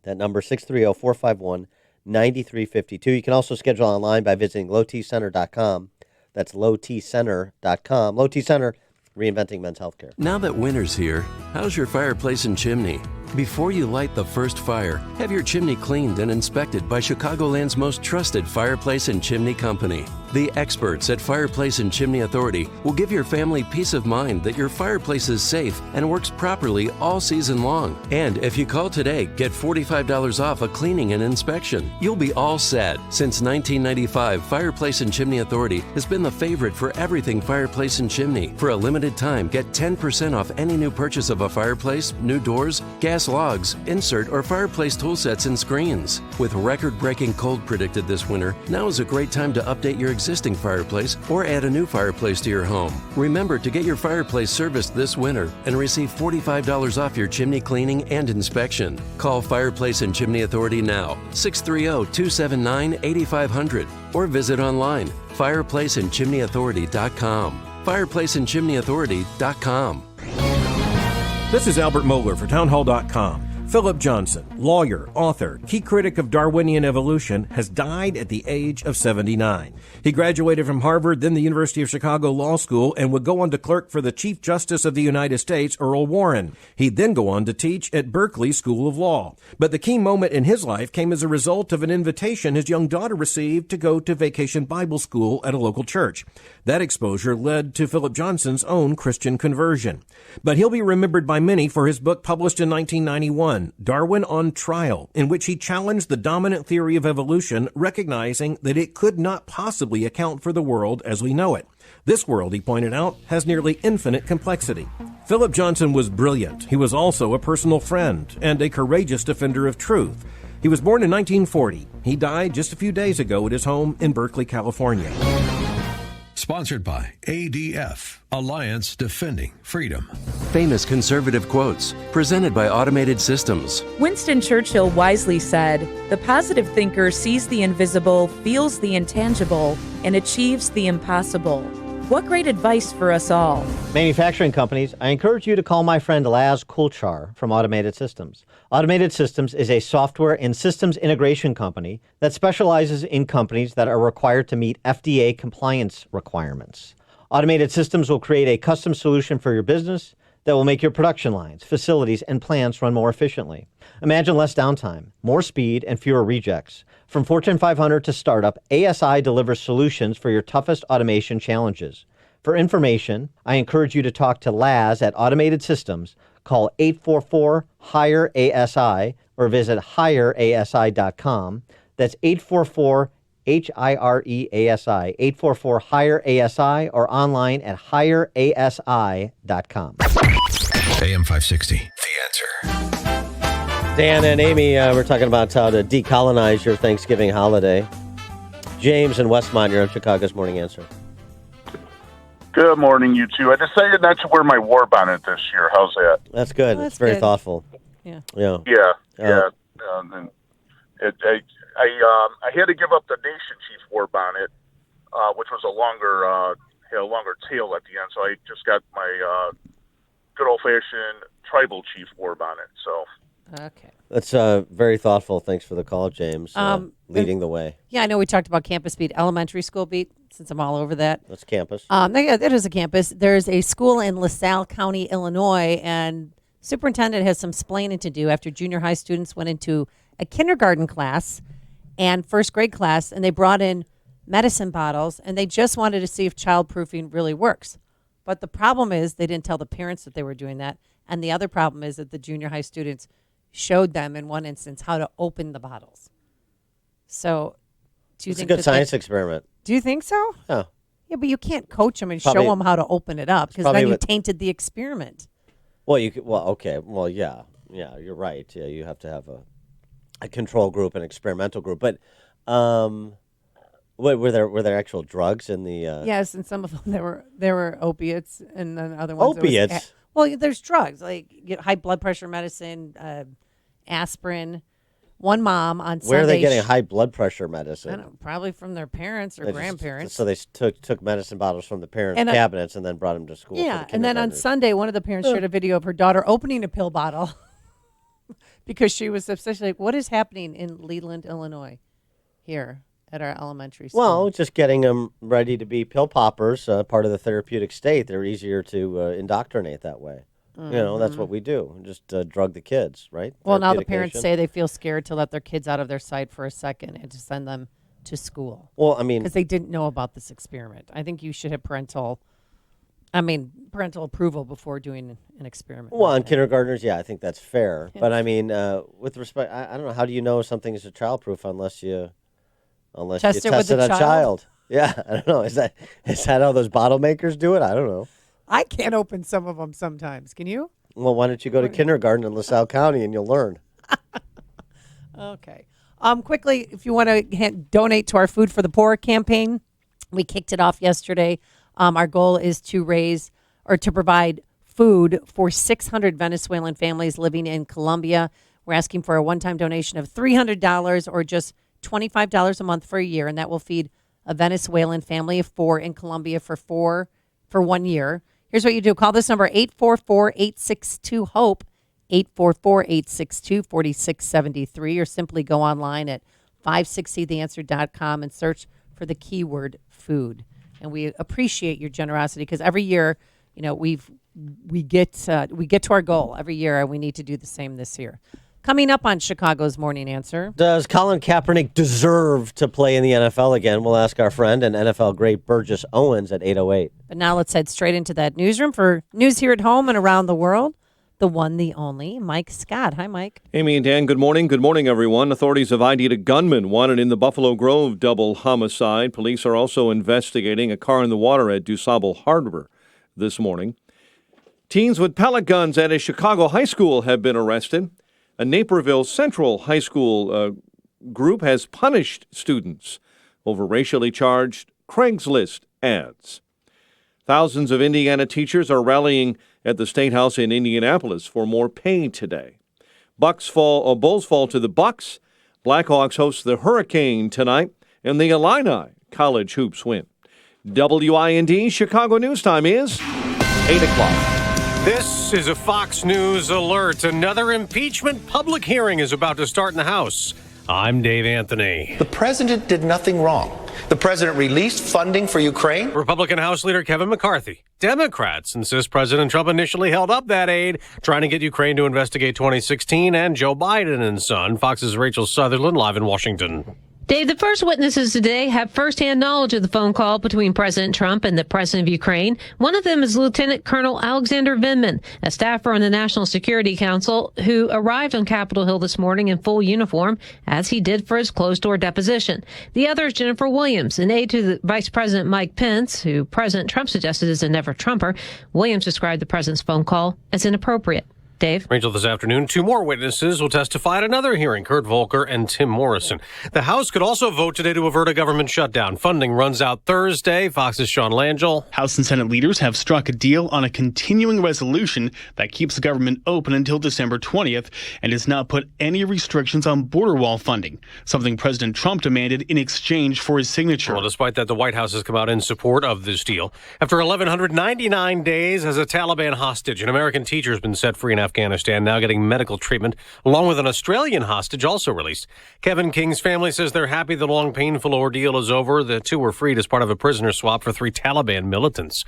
That number, 630-451-9352. You can also schedule online by visiting lowtcenter.com. That's lowtcenter.com. Low T Center, reinventing men's health care. Now that winter's here, how's your fireplace and chimney? Before you light the first fire, have your chimney cleaned and inspected by Chicagoland's most trusted fireplace and chimney company. The experts at Fireplace and Chimney Authority will give your family peace of mind that your fireplace is safe and works properly all season long. And if you call today, get $45 off a cleaning and inspection. You'll be all set. Since 1995, Fireplace and Chimney Authority has been the favorite for everything fireplace and chimney. For a limited time, get 10% off any new purchase of a fireplace, new doors, gas logs, insert, or fireplace tool sets and screens. With record-breaking cold predicted this winter, now is a great time to update your existing fireplace or add a new fireplace to your home. Remember to get your fireplace serviced this winter and receive $45 off your chimney cleaning and inspection. Call Fireplace and Chimney Authority now, 630-279-8500, or visit online, fireplaceandchimneyauthority.com. fireplaceandchimneyauthority.com. This is Albert Mohler for townhall.com. Philip Johnson, lawyer, author, key critic of Darwinian evolution, has died at the age of 79. He graduated from Harvard, then the University of Chicago Law School, and would go on to clerk for the Chief Justice of the United States, Earl Warren. He'd then go on to teach at Berkeley School of Law. But the key moment in his life came as a result of an invitation his young daughter received to go to Vacation Bible School at a local church. That exposure led to Philip Johnson's own Christian conversion. But he'll be remembered by many for his book published in 1991, Darwin on Trial, in which he challenged the dominant theory of evolution, recognizing that it could not possibly account for the world as we know it. This world, he pointed out, has nearly infinite complexity. Philip Johnson was brilliant. He was also a personal friend and a courageous defender of truth. He was born in 1940. He died just a few days ago at his home in Berkeley, California. Sponsored by ADF, Alliance Defending Freedom. Famous conservative quotes, presented by Automated Systems. Winston Churchill wisely said, "The positive thinker sees the invisible, feels the intangible, and achieves the impossible." What great advice for us all. Manufacturing companies, I encourage you to call my friend Laz Kulchar from Automated Systems. Automated Systems is a software and systems integration company that specializes in companies that are required to meet FDA compliance requirements. Automated Systems will create a custom solution for your business that will make your production lines, facilities, and plants run more efficiently. Imagine less downtime, more speed, and fewer rejects. From Fortune 500 to startup, ASI delivers solutions for your toughest automation challenges. For information, I encourage you to talk to Laz at Automated Systems. Call 844-HIRE-ASI or visit hireasi.com. That's 844-HIRE-ASI, 844-HIRE-ASI, or online at hireasi.com. AM 560, The Answer. Dan and Amy, we're talking about how to decolonize your Thanksgiving holiday. James and Westmont, you're on Chicago's Morning Answer. Good morning, you two. I decided not to wear my war bonnet this year. How's that? That's good. Well, it's very good. thoughtful. Yeah. Yeah. I had to give up the Nation Chief war bonnet, which was a longer tail at the end. So I just got my good old fashioned tribal chief war bonnet. So. Okay. That's very thoughtful. Thanks for the call, James. Leading the way. Yeah, I know we talked about campus beat, elementary school beat, since I'm all over that. That's campus. Yeah, that is a campus. There's a school in LaSalle County, Illinois, and superintendent has some splaining to do after junior high students went into a kindergarten class and first grade class, and they brought in medicine bottles, and they just wanted to see if childproofing really works. But the problem is they didn't tell the parents that they were doing that, and the other problem is that the junior high students showed them in one instance how to open the bottles. So, do you It's think a good science experiment? Do you think so? Yeah. Yeah, but you can't coach them and Probably- show them how to open it up because probably then you what- tainted the experiment. Well, you could. Well, okay. Well, yeah, you're right. Yeah, you have to have a control group, an experimental group. But were there actual drugs in the? Yes, and some of them there were opiates, and then other ones. Opiates? Well, there's drugs like high blood pressure medicine, aspirin. One mom on Sunday. Where are they getting high blood pressure medicine? I don't know, probably from their parents or grandparents. So they took medicine bottles from the parents' And, cabinets and then brought them to school. Yeah, for the and then on kindergartners. Sunday, one of the parents shared a video of her daughter opening a pill bottle because she was especially like, "What is happening in Leland, Illinois, here at our elementary school?" Well, just getting them ready to be pill poppers, part of the therapeutic state. They're easier to indoctrinate that way. You know, that's what we do. Just drug the kids, right? Well, now the Therapeutic parents nation. say they feel scared to let their kids out of their sight for a second and to send them to school. Well, I mean, because they didn't know about this experiment. I think you should have parental approval before doing an experiment. Well, on kindergartners, yeah, I think that's fair. But I mean, with respect, I don't know. How do you know something is a childproof unless you Test it with test it the on a child? child? Yeah, I don't know. Is that how those bottle makers do it? I don't know. I can't open some of them sometimes. Can you? Well, why don't you go to kindergarten in LaSalle County and you'll learn? Okay. Quickly, if you want to donate to our Food for the Poor campaign, we kicked it off yesterday. Our goal is to provide food for 600 Venezuelan families living in Colombia. We're asking for a one-time donation of $300 or just $25 a month for a year, and that will feed a Venezuelan family of 4 in Colombia for 1 year. Here's what you do. Call this number, 844-862-HOPE, 844-862-4673, or simply go online at 560theanswer.com and search for the keyword food. And we appreciate your generosity because every year, we get to our goal every year, and we need to do the same this year. Coming up on Chicago's Morning Answer. Does Colin Kaepernick deserve to play in the NFL again? We'll ask our friend and NFL great Burgess Owens at 8:08. But now let's head straight into that newsroom for news here at home and around the world. The one, the only, Mike Scott. Hi, Mike. Amy and Dan, good morning. Good morning, everyone. Authorities have ID'd a gunman wanted in the Buffalo Grove double homicide. Police are also investigating a car in the water at DuSable Harbor this morning. Teens with pellet guns at a Chicago high school have been arrested. A Naperville Central High School group has punished students over racially charged Craigslist ads. Thousands of Indiana teachers are rallying at the State House in Indianapolis for more pay today. Bulls fall to the Bucks. Blackhawks host the Hurricane tonight, and the Illini College hoops win. WIND Chicago News Time is 8 o'clock. This is a Fox News alert. Another impeachment public hearing is about to start in the House. I'm Dave Anthony. The president did nothing wrong. The president released funding for Ukraine. Republican House Leader Kevin McCarthy. Democrats insist President Trump initially held up that aid, trying to get Ukraine to investigate 2016 and Joe Biden and son. Fox's Rachel Sutherland live in Washington. Dave, the first witnesses today have firsthand knowledge of the phone call between President Trump and the president of Ukraine. One of them is Lieutenant Colonel Alexander Vindman, a staffer on the National Security Council, who arrived on Capitol Hill this morning in full uniform, as he did for his closed-door deposition. The other is Jennifer Williams, an aide to the Vice President Mike Pence, who President Trump suggested is a never-Trumper. Williams described the president's phone call as inappropriate. Dave? Rachel, this afternoon, 2 more witnesses will testify at another hearing, Kurt Volker and Tim Morrison. The House could also vote today to avert a government shutdown. Funding runs out Thursday. Fox's Sean Langell. House and Senate leaders have struck a deal on a continuing resolution that keeps the government open until December 20th and does not put any restrictions on border wall funding, something President Trump demanded in exchange for his signature. Well, despite that, the White House has come out in support of this deal. After 1,199 days as a Taliban hostage, an American teacher has been set free in Afghanistan, now getting medical treatment, along with an Australian hostage also released. Kevin King's family says they're happy the long, painful ordeal is over. The 2 were freed as part of a prisoner swap for 3 Taliban militants.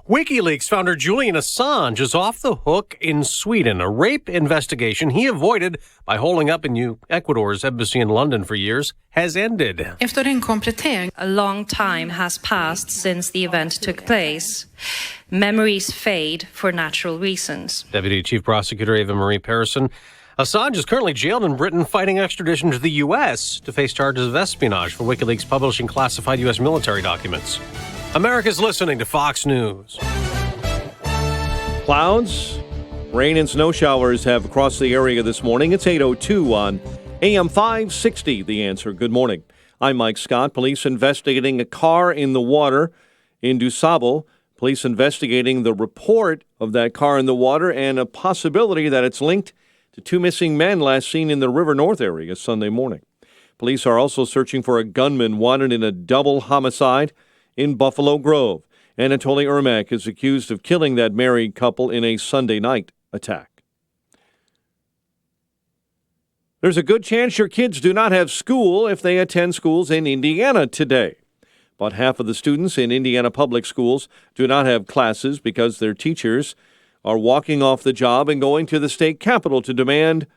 WikiLeaks founder Julian Assange is off the hook in Sweden, a rape investigation he avoided by holding up in Ecuador's embassy in London for years has ended. A long time has passed since the event took place. Memories fade for natural reasons. Deputy Chief Prosecutor Eva Marie Persson. Assange is currently jailed in Britain fighting extradition to the U.S. to face charges of espionage for WikiLeaks publishing classified U.S. military documents. America's listening to Fox News. Clouds, rain and snow showers have crossed the area this morning. It's 8:02 on AM 560, The Answer. Good morning. I'm Mike Scott. Police investigating a car in the water in DuSable. Police investigating the report of that car in the water and a possibility that it's linked to 2 missing men last seen in the River North area Sunday morning. Police are also searching for a gunman wanted in a double homicide in Buffalo Grove. Anatoly Ermak is accused of killing that married couple in a Sunday night attack. There's a good chance your kids do not have school if they attend schools in Indiana today. About half of the students in Indiana public schools do not have classes because their teachers are walking off the job and going to the state capitol to demand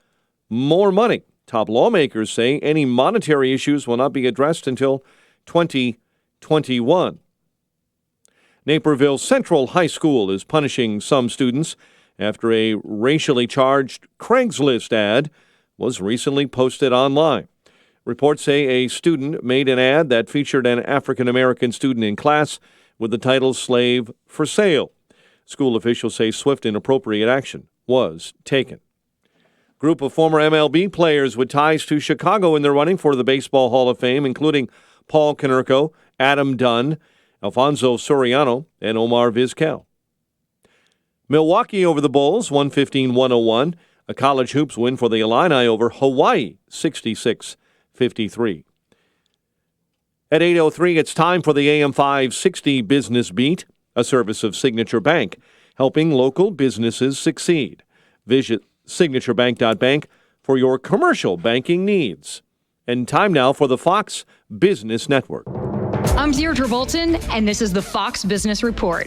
more money. Top lawmakers say any monetary issues will not be addressed until 2021. Naperville Central High School is punishing some students after a racially charged Craigslist ad was recently posted online. Reports say a student made an ad that featured an African-American student in class with the title Slave for Sale. School officials say swift and appropriate action was taken. Group of former MLB players with ties to Chicago in the running for the Baseball Hall of Fame, including Paul Konerko, Adam Dunn, Alfonso Soriano, and Omar Vizquel. Milwaukee over the Bulls, 115-101. A college hoops win for the Illini over Hawaii, 66-53. At 8:03, it's time for the AM 560 Business Beat, a service of Signature Bank, helping local businesses succeed. Visit signaturebank.bank for your commercial banking needs. And time now for the Fox Business Network. I'm Deirdre Bolton, and this is the Fox Business Report.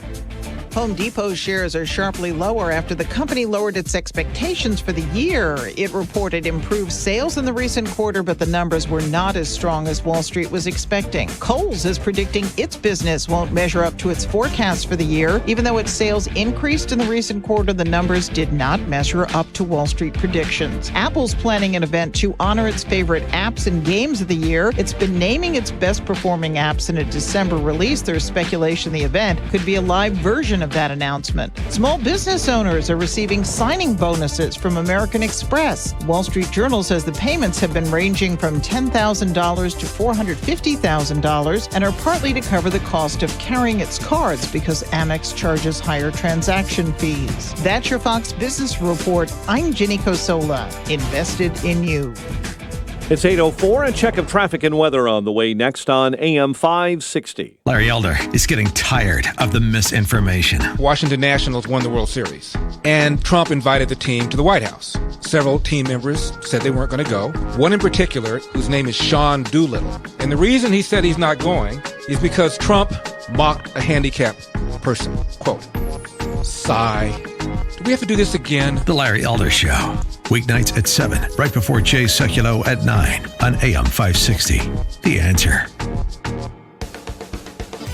Home Depot shares are sharply lower after the company lowered its expectations for the year. It reported improved sales in the recent quarter, but the numbers were not as strong as Wall Street was expecting. Kohl's is predicting its business won't measure up to its forecast for the year. Even though its sales increased in the recent quarter, the numbers did not measure up to Wall Street predictions. Apple's planning an event to honor its favorite apps and games of the year. It's been naming its best performing apps in a December release. There's speculation the event could be a live version of that announcement. Small business owners are receiving signing bonuses from American Express. Wall Street Journal says the payments have been ranging from $10,000 to $450,000 and are partly to cover the cost of carrying its cards because Amex charges higher transaction fees. That's your Fox Business Report. I'm Ginny Cosola, invested in you. It's 8:04. A check of traffic and weather on the way next on AM 560. Larry Elder is getting tired of the misinformation. Washington Nationals won the World Series, and Trump invited the team to the White House. Several team members said they weren't going to go. One in particular, whose name is Sean Doolittle. And the reason he said he's not going is because Trump mocked a handicapped person. Quote, sigh. Do we have to do this again? The Larry Elder Show. Weeknights at 7, right before Jay Sekulow at 9 on AM 560. The Answer.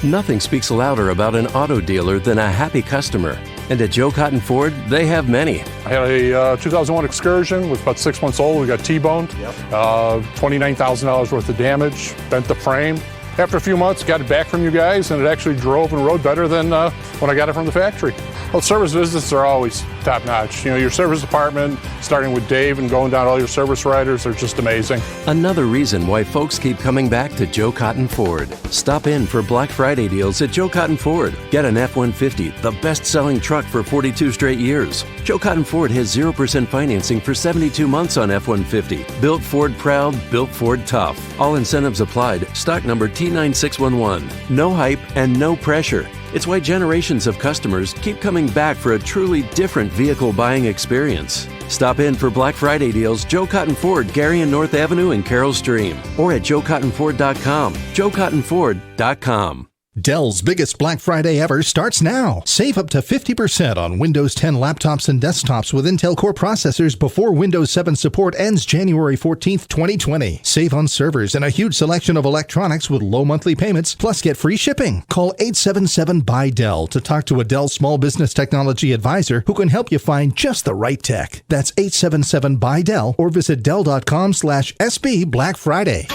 Nothing speaks louder about an auto dealer than a happy customer. And at Joe Cotton Ford, they have many. I had a 2001 Excursion, was about 6 months old. We got T-boned, $29,000 worth of damage, bent the frame. After a few months, got it back from you guys, and it actually drove and rode better than when I got it from the factory. Well, service visits are always top-notch. You know, your service department, starting with Dave and going down all your service riders, are just amazing. Another reason why folks keep coming back to Joe Cotton Ford. Stop in for Black Friday deals at Joe Cotton Ford. Get an F-150, the best-selling truck for 42 straight years. Joe Cotton Ford has 0% financing for 72 months on F-150. Built Ford proud, built Ford tough. All incentives applied. Stock number T9611. No hype and no pressure. It's why generations of customers keep coming back for a truly different vehicle buying experience. Stop in for Black Friday deals, Joe Cotton Ford, Gary and North Avenue and Carroll Stream, or at joecottonford.com. joecottonford.com. Dell's biggest Black Friday ever starts now. Save up to 50% on Windows 10 laptops and desktops with Intel Core processors before Windows 7 support ends January 14th, 2020. Save on servers and a huge selection of electronics with low monthly payments, plus get free shipping. Call 877-BUY-DELL to talk to a Dell Small Business Technology Advisor who can help you find just the right tech. That's 877-BUY-DELL or visit Dell.com/SB Black Friday.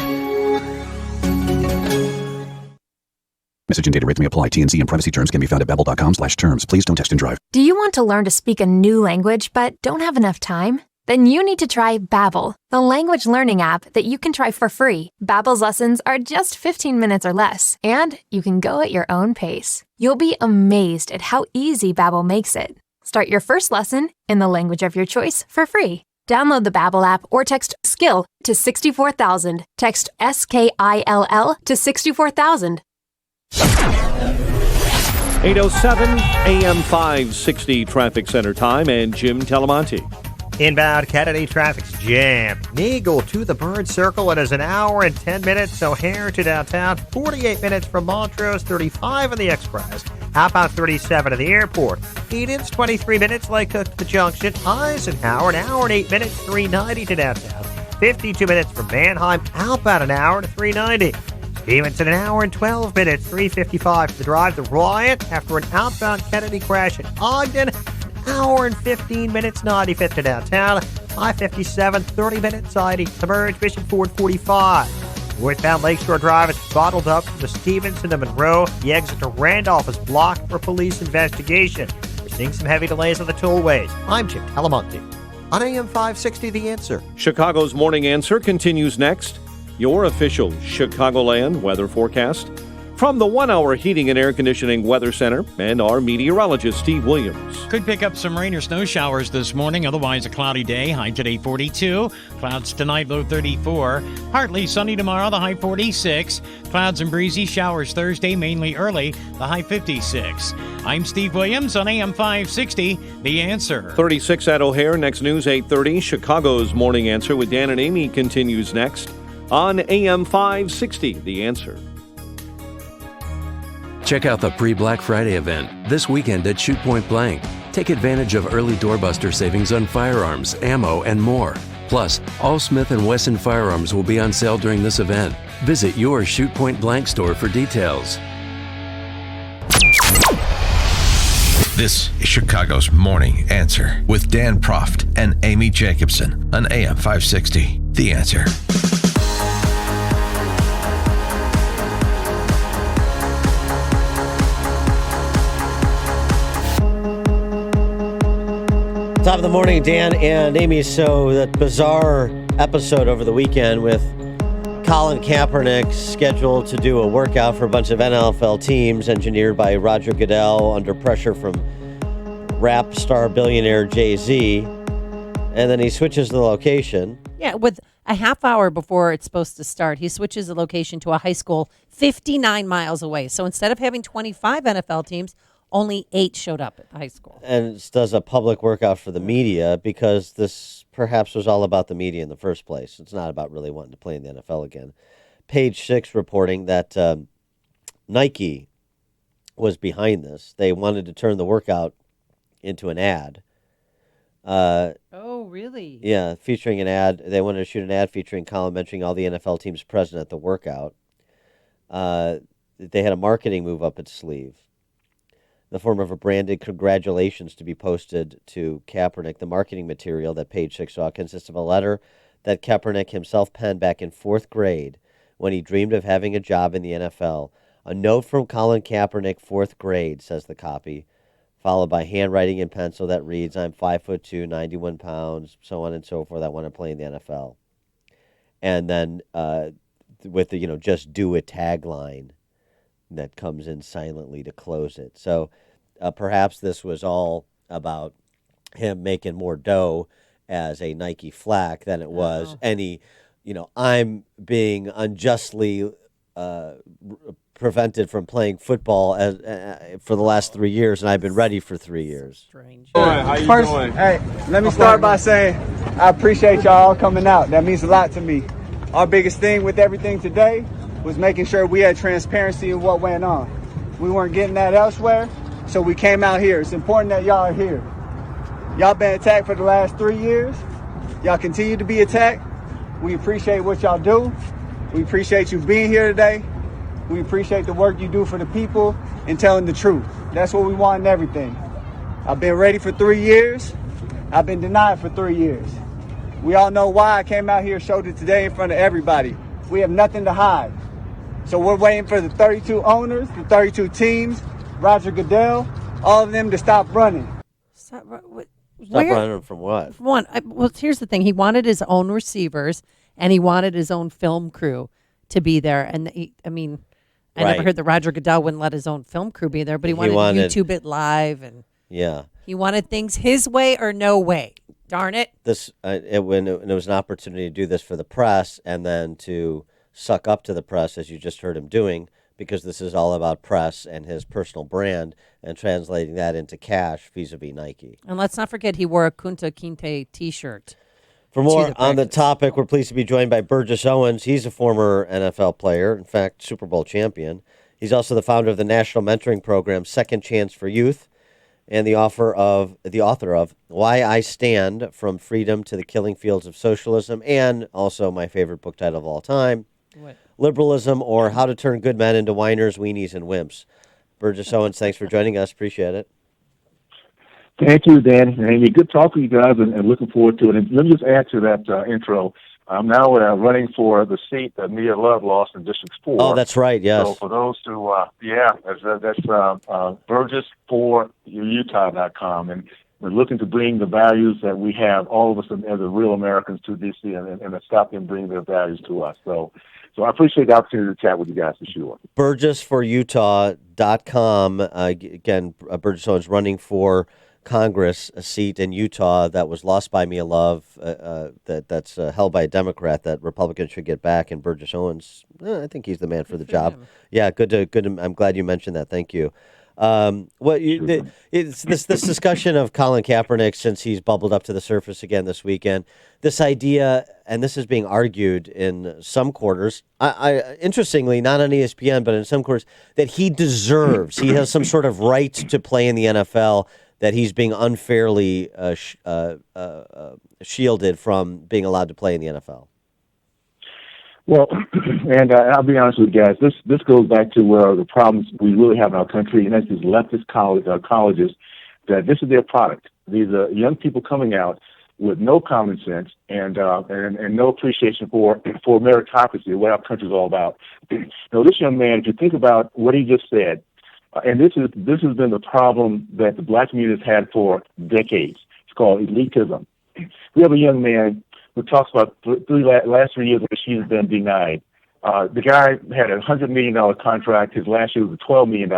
Message and data rates may apply. T&C and privacy terms can be found at babbel.com/terms. Please don't text and drive. Do you want to learn to speak a new language but don't have enough time? Then you need to try Babbel, the language learning app that you can try for free. Babbel's lessons are just 15 minutes or less, and you can go at your own pace. You'll be amazed at how easy Babbel makes it. Start your first lesson in the language of your choice for free. Download the Babbel app or text SKILL to 64,000. Text SKILL to 64,000. 8:07 AM 560 Traffic Center time, and Jim Telemonte. Inbound Kennedy traffic's jammed. Eagle to the Bird Circle. It is an hour and 10 minutes. O'Hare to downtown. 48 minutes from Montrose. 35 on the Express. Outbound 37 to the airport. Eden's 23 minutes. Lake Cook to the junction. Eisenhower, an hour and 8 minutes. 390 to downtown. 52 minutes from Mannheim. Outbound an hour to 390. Stevenson, an hour and 12 minutes, 3:55 to the drive. The riot after an outbound Kennedy crash at Ogden, an hour and 15 minutes, 95th to downtown. I-57, 30 minutes, ID to merge, Bishop Ford 45. Northbound Lakeshore Drive is bottled up from the Stevenson to Monroe. The exit to Randolph is blocked for police investigation. We're seeing some heavy delays on the tollways. I'm Jim Telemonte on AM 560, The Answer. Chicago's Morning Answer continues next. Your official Chicagoland weather forecast from the 1 Hour Heating and Air Conditioning Weather Center and our meteorologist, Steve Williams. Could pick up some rain or snow showers this morning, otherwise a cloudy day. High today 42. Clouds tonight, low 34. Partly sunny tomorrow, the high 46. Clouds and breezy showers Thursday, mainly early, the high 56. I'm Steve Williams on AM 560, The Answer. 36 at O'Hare, next news 8:30. Chicago's Morning Answer with Dan and Amy continues next on AM 560, The Answer. Check out the pre-Black Friday event this weekend at Shoot Point Blank. Take advantage of early doorbuster savings on firearms, ammo, and more. Plus, all Smith & Wesson firearms will be on sale during this event. Visit your Shoot Point Blank store for details. This is Chicago's Morning Answer with Dan Proft and Amy Jacobson on AM 560, The Answer. Top of the morning, Dan and Amy. So that bizarre episode over the weekend with Colin Kaepernick scheduled to do a workout for a bunch of NFL teams, engineered by Roger Goodell under pressure from rap star billionaire Jay-Z. And then he switches the location. Yeah, with a half hour before it's supposed to start, he switches the location to a high school 59 miles away. So instead of having 25 NFL teams, only 8 showed up at the high school. And does a public workout for the media, because this perhaps was all about the media in the first place. It's not about really wanting to play in the NFL again. Page 6 reporting that Nike was behind this. They wanted to turn the workout into an ad. Oh, really? Yeah, featuring an ad. They wanted to shoot an ad featuring Colin mentioning all the NFL teams present at the workout. They had a marketing move up its sleeve. The form of a branded congratulations to be posted to Kaepernick. The marketing material that Page 6 saw consists of a letter that Kaepernick himself penned back in 4th grade when he dreamed of having a job in the NFL. A note from Colin Kaepernick, 4th grade, says the copy, followed by handwriting in pencil that reads, I'm 5'2", 91 pounds, so on and so forth. I want to play in the NFL. And then with the, just do it tagline that comes in silently to close it. So perhaps this was all about him making more dough as a Nike flack than it was any, I'm being unjustly prevented from playing football for the last 3 years, and I've been ready for 3 years. Strange. How you doing? Hey, let me start by saying I appreciate y'all coming out. That means a lot to me. Our biggest thing with everything today was making sure we had transparency in what went on. We weren't getting that elsewhere, so we came out here. It's important that y'all are here. Y'all been attacked for the last 3 years. Y'all continue to be attacked. We appreciate what y'all do. We appreciate you being here today. We appreciate the work you do for the people and telling the truth. That's what we want in everything. I've been ready for 3 years. I've been denied for 3 years. We all know why I came out here, showed it today in front of everybody. We have nothing to hide. So we're waiting for the 32 owners, the 32 teams, Roger Goodell, all of them to stop running. Stop running from what? Well, here's the thing. He wanted his own receivers, and he wanted his own film crew to be there. And I never heard that Roger Goodell wouldn't let his own film crew be there, but he wanted to YouTube it live, and he wanted things his way or no way. Darn it! When it was an opportunity to do this for the press, and then to suck up to the press, as you just heard him doing, because this is all about press and his personal brand, and translating that into cash vis-a-vis Nike. And let's not forget he wore a Kunta Kinte T-shirt. For more on the topic, we're pleased to be joined by Burgess Owens. He's a former NFL player, in fact, Super Bowl champion. He's also the founder of the national mentoring program, Second Chance for Youth, and the author of Why I Stand, From Freedom to the Killing Fields of Socialism, and also my favorite book title of all time, Liberalism, or How to Turn Good Men into Whiners, Weenies, and Wimps. Burgess Owens, thanks for joining us. Appreciate it. Thank you, Dan. And good talking to you guys, and looking forward to it. And let me just add to that intro. I'm now running for the seat that Mia Love lost in District 4. Oh, that's right, yes. So for those who, that's burgess4utah.com. And we're looking to bring the values that we have, all of us as real Americans, to D.C. and to stop them bringing their values to us. So I appreciate the opportunity to chat with you guys for sure. Burgess4utah.com. Again, Burgess Owens running for Congress, a seat in Utah that was lost by Mia Love, that's held by a Democrat that Republicans should get back. And Burgess Owens, I think he's the man for the job. Yeah, good. I'm glad you mentioned that. Thank you. It's this discussion of Colin Kaepernick, since he's bubbled up to the surface again this weekend. This idea, and this is being argued in some quarters, I interestingly, not on ESPN, but in some quarters, that he has some sort of right to play in the NFL, that he's being unfairly shielded from being allowed to play in the NFL. Well, and I'll be honest with you guys, this goes back to the problems we really have in our country, and that's these leftist colleges, that this is their product. These are young people coming out with no common sense and no appreciation for meritocracy, what our country is all about. Now, this young man, if you think about what he just said, and this has been the problem that the black community has had for decades. It's called elitism. We have a young man who talks about last 3 years where she's been denied. The guy had a $100 million contract. His last year was $12 million.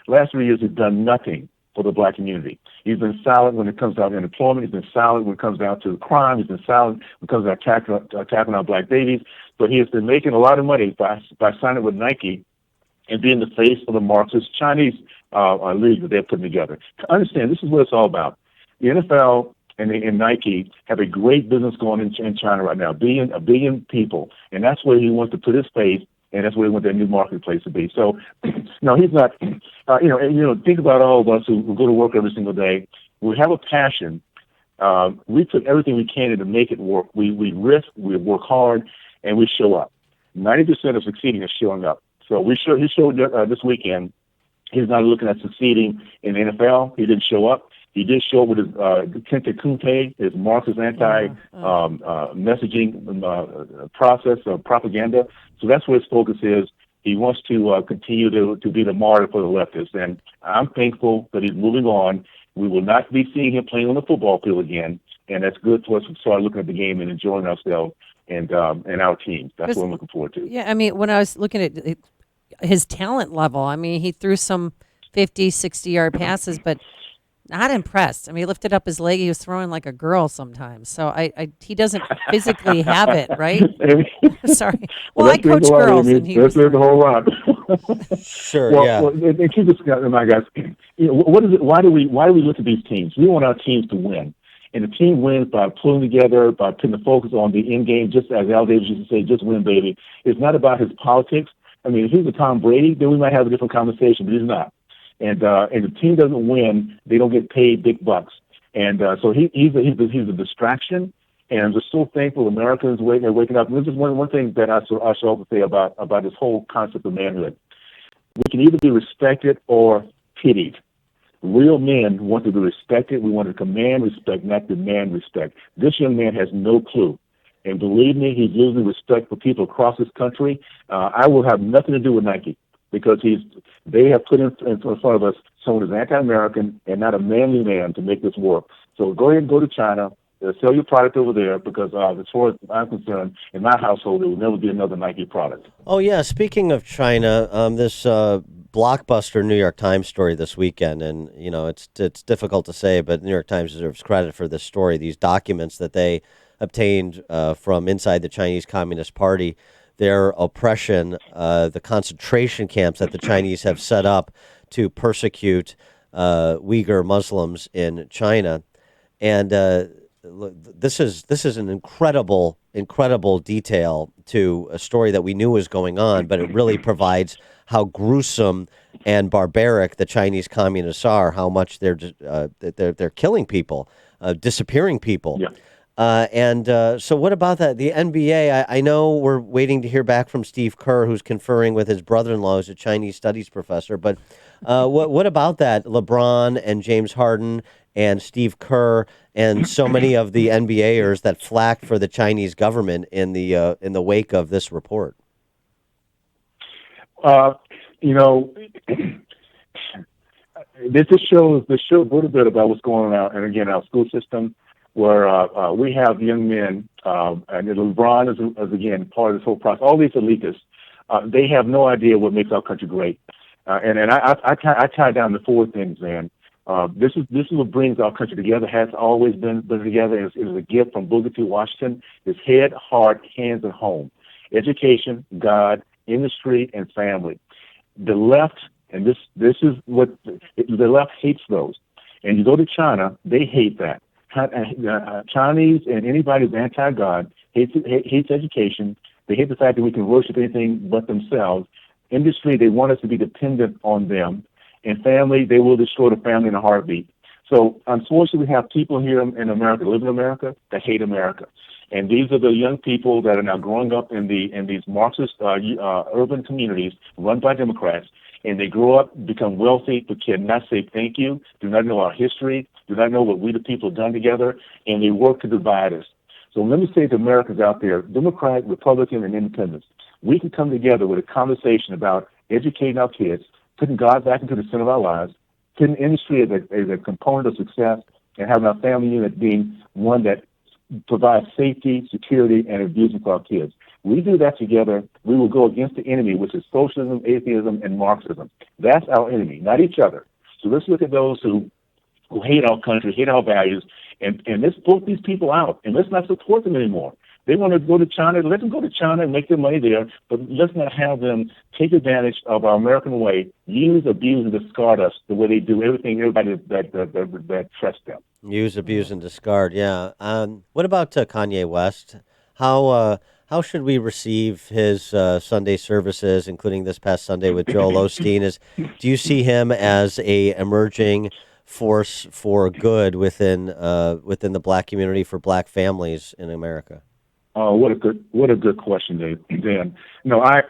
Last 3 years, he's done nothing for the black community. He's been silent when it comes down to unemployment. He's been silent when it comes down to crime. He's been silent when it comes down to attacking our black babies. But he has been making a lot of money by signing with Nike and being the face of the Marxist Chinese league that they're putting together. To understand, this is what it's all about. The NFL and Nike have a great business going in China right now, a billion people, and that's where he wants to put his face, and that's where he wants their new marketplace to be. So, no, he's not. Think about all of us who go to work every single day. We have a passion. We put everything we can in to make it work. We risk, we work hard, and we show up. 90% of succeeding is showing up. So he showed this weekend. He's not looking at succeeding in the NFL. He didn't show up. He did show up with his Kente Kunte, his Marxist anti-messaging process of propaganda. So that's where his focus is. He wants to continue to be the martyr for the leftists. And I'm thankful that he's moving on. We will not be seeing him playing on the football field again. And that's good for us to start looking at the game and enjoying ourselves and our teams. That's what I'm looking forward to. Yeah, I mean, when I was looking at his talent level, I mean, he threw some 50, 60-yard passes, but not impressed. I mean, he lifted up his leg. He was throwing like a girl sometimes. So he doesn't physically have it, right? Sorry. Well, I coach girls, and he was the whole lot. Sure. Well, and keep this, my guys. What is it? Why do we look at these teams? We want our teams to win, and the team wins by pulling together, by putting the focus on the end game. Just as Al Davis used to say, "Just win, baby." It's not about his politics. I mean, if he was a Tom Brady, then we might have a different conversation, but he's not. And the team doesn't win, they don't get paid big bucks. And so he's a distraction. And I'm just so thankful Americans are waking up. And this is one thing that I should also say about this whole concept of manhood. We can either be respected or pitied. Real men want to be respected. We want to command respect, not demand respect. This young man has no clue. And believe me, he's losing respect for people across this country. I will have nothing to do with Nike because they have put in front of us someone who's anti-American and not a manly man to make this work. So go ahead and go to China, sell your product over there because as far as I'm concerned, in my household, there will never be another Nike product. Oh, yeah. Speaking of China, this blockbuster New York Times story this weekend, and, it's difficult to say, but New York Times deserves credit for this story. These documents that they obtained from inside the Chinese Communist Party, their oppression, the concentration camps that the Chinese have set up to persecute Uyghur Muslims in China. And this is an incredible detail to a story that we knew was going on, but it really provides how gruesome and barbaric the Chinese communists are, how much they're killing people, disappearing people. Yeah. So what about that? The NBA, I know we're waiting to hear back from Steve Kerr, who's conferring with his brother-in-law, who's a Chinese studies professor. But what about that? LeBron and James Harden and Steve Kerr and so many of the NBAers that flacked for the Chinese government in the wake of this report. This shows a little bit about what's going on, and again, our school system, where we have young men, and LeBron is again part of this whole process. All these elitists, they have no idea what makes our country great. And I tie down the four things, man. This is what brings our country together. Has always been together. It is a gift from Booker T. Washington. It's head, heart, hands, and home. Education, God, industry, and family. The left, and this is what the left hates those. And you go to China, they hate that. Chinese and anybody who's anti-God hates education. They hate the fact that we can worship anything but themselves. Industry, they want us to be dependent on them. And family, they will destroy the family in a heartbeat. So unfortunately, we have people here in America, live in America, that hate America. And these are the young people that are now growing up in these Marxist urban communities run by Democrats. And they grow up, become wealthy, but cannot say thank you, do not know our history, do not know what we the people have done together, and they work to divide us. So let me say to Americans out there, Democrat, Republican, and Independents, we can come together with a conversation about educating our kids, putting God back into the center of our lives, putting industry as a component of success, and having our family unit being one that provides safety, security, and abuse for our kids. We do that together, we will go against the enemy, which is socialism, atheism, and Marxism. That's our enemy, not each other. So let's look at those who who hate our country, hate our values, and let's vote these people out, and let's not support them anymore. They want to go to China, let them go to China and make their money there, but let's not have them take advantage of our American way, use, abuse, and discard us the way they do everybody that trusts them. Use, abuse, and discard, yeah. What about Kanye West? How should we receive his Sunday services, including this past Sunday with Joel Osteen? Do you see him as a emerging force for good within the black community, for black families in America? Oh, what a good question, Dan. No, I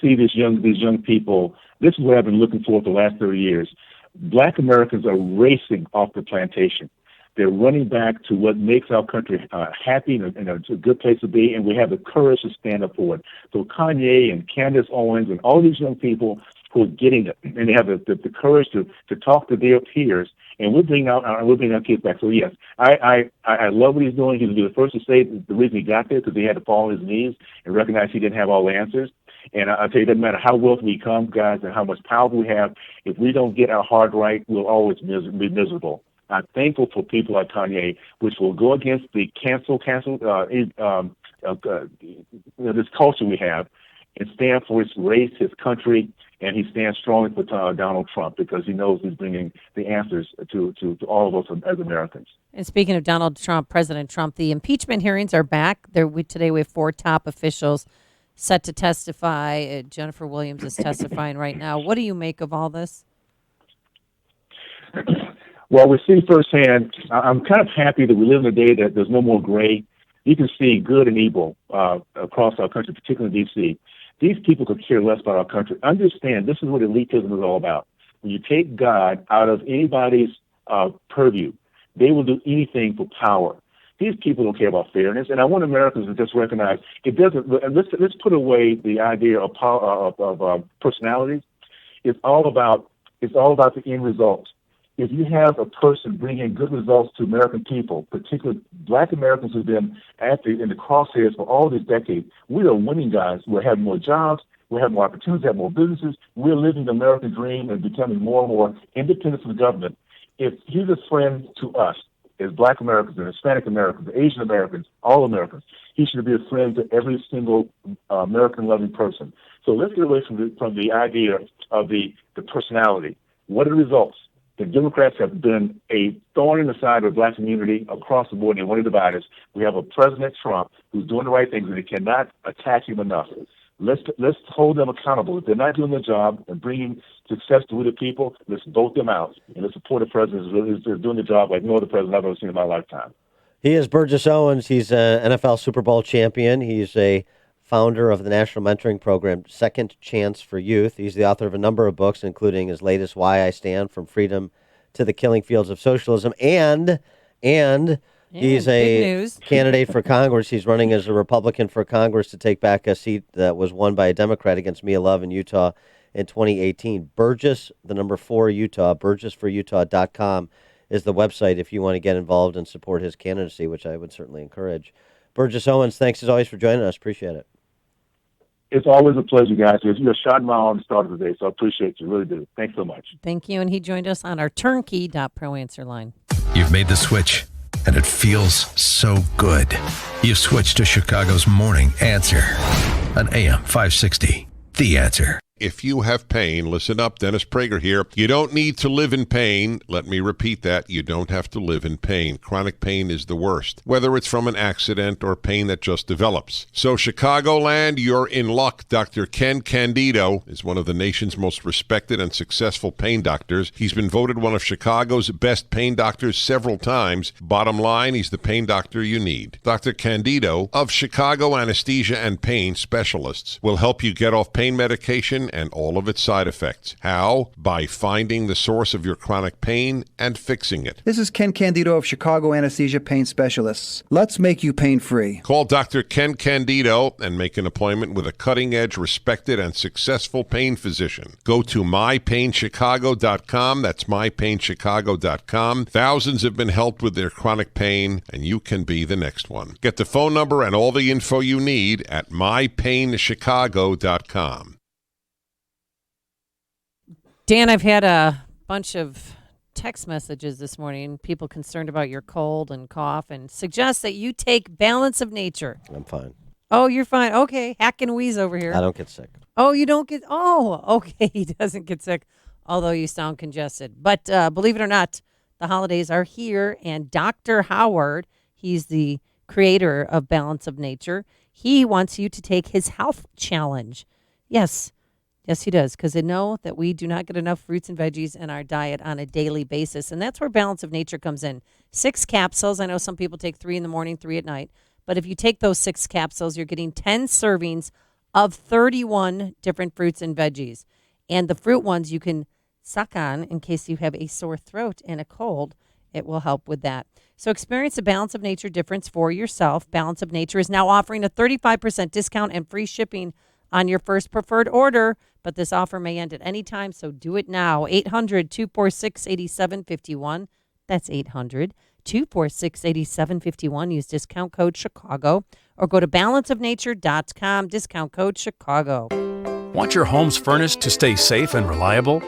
see these young people. This is what I've been looking for the last 30 years. Black Americans are racing off the plantation. They're running back to what makes our country happy and a good place to be, and we have the courage to stand up for it. So Kanye and Candace Owens and all these young people who are getting it, and they have the courage to talk to their peers, and we're bringing our kids back. So yes, I love what he's doing. He'll be the first to say the reason he got there because he had to fall on his knees and recognize he didn't have all the answers. And I'll tell you, it doesn't matter how wealthy we become, guys, and how much power we have. If we don't get our heart right, we'll always be miserable. I'm thankful for people like Kanye, which will go against the this culture we have, and stand for his race, his country, and he stands strongly for Donald Trump because he knows he's bringing the answers to all of us as Americans. And speaking of Donald Trump, President Trump, the impeachment hearings are back. Today we have 4 top officials set to testify. Jennifer Williams is testifying right now. What do you make of all this? Well, we see firsthand, I'm kind of happy that we live in a day that there's no more gray. You can see good and evil across our country, particularly in D.C. These people could care less about our country. Understand, this is what elitism is all about. When you take God out of anybody's purview, they will do anything for power. These people don't care about fairness, and I want Americans to just recognize it doesn't. Let's put away the idea of personalities. It's all about the end result. If you have a person bringing good results to American people, particularly black Americans who've been in the crosshairs for all these decades, we are winning, guys. We're having more jobs. We're having more opportunities, have more businesses. We're living the American dream and becoming more and more independent from the government. If he's a friend to us as black Americans and Hispanic Americans, Asian Americans, all Americans, he should be a friend to every single American-loving person. So let's get away from the idea of the personality. What are the results? The Democrats have been a thorn in the side of the black community across the board. They want to divide us. We have a President Trump who's doing the right things, and they cannot attack him enough. Let's hold them accountable. If they're not doing their job and bringing success to the people, let's vote them out. And let's support the president who's doing the job like no other president I've ever seen in my lifetime. He is Burgess Owens. He's an NFL Super Bowl champion. He's a founder of the national mentoring program, Second Chance for Youth. He's the author of a number of books, including his latest, Why I Stand, From Freedom to the Killing Fields of Socialism. And he's a candidate for Congress. He's running as a Republican for Congress to take back a seat that was won by a Democrat against Mia Love in Utah in 2018. Burgess, the number 4 Utah, burgessforutah.com is the website if you want to get involved and support his candidacy, which I would certainly encourage. Burgess Owens, thanks as always for joining us. Appreciate it. It's always a pleasure, guys. You're a shot in my arm to start today, so I appreciate you. Really do. Thanks so much. Thank you. And he joined us on our turnkey.pro answer line. You've made the switch, and it feels so good. You've switched to Chicago's Morning Answer on AM 560. The Answer. If you have pain, listen up, Dennis Prager here. You don't need to live in pain. Let me repeat that. You don't have to live in pain. Chronic pain is the worst, whether it's from an accident or pain that just develops. So Chicagoland, you're in luck. Dr. Ken Candido is one of the nation's most respected and successful pain doctors. He's been voted one of Chicago's best pain doctors several times. Bottom line, he's the pain doctor you need. Dr. Candido of Chicago Anesthesia and Pain Specialists will help you get off pain medication and all of its side effects. How? By finding the source of your chronic pain and fixing it. This is Ken Candido of Chicago Anesthesia Pain Specialists. Let's make you pain-free. Call Dr. Ken Candido and make an appointment with a cutting-edge, respected, and successful pain physician. Go to mypainchicago.com. That's mypainchicago.com. Thousands have been helped with their chronic pain, and you can be the next one. Get the phone number and all the info you need at mypainchicago.com. Dan, I've had a bunch of text messages this morning, people concerned about your cold and cough, and suggest that you take Balance of Nature. I'm fine. Oh, you're fine. Okay, hack and wheeze over here. I don't get sick. Oh, you don't get. Oh, okay. He doesn't get sick, although you sound congested. But believe it or not, the holidays are here, and Dr. Howard, he's the creator of Balance of Nature. He wants you to take his health challenge. Yes, he does, because they know that we do not get enough fruits and veggies in our diet on a daily basis, and that's where Balance of Nature comes in. 6 capsules. I know some people take 3 in the morning, 3 at night, but if you take those 6 capsules, you're getting 10 servings of 31 different fruits and veggies. And the fruit ones you can suck on in case you have a sore throat and a cold. It will help with that. So experience the Balance of Nature difference for yourself. Balance of Nature is now offering a 35% discount and free shipping on your first preferred order, but this offer may end at any time, so do it now. 800-246-8751. That's 800-246-8751. Use discount code Chicago or go to balanceofnature.com, discount code Chicago. Want your home's furnace to stay safe and reliable?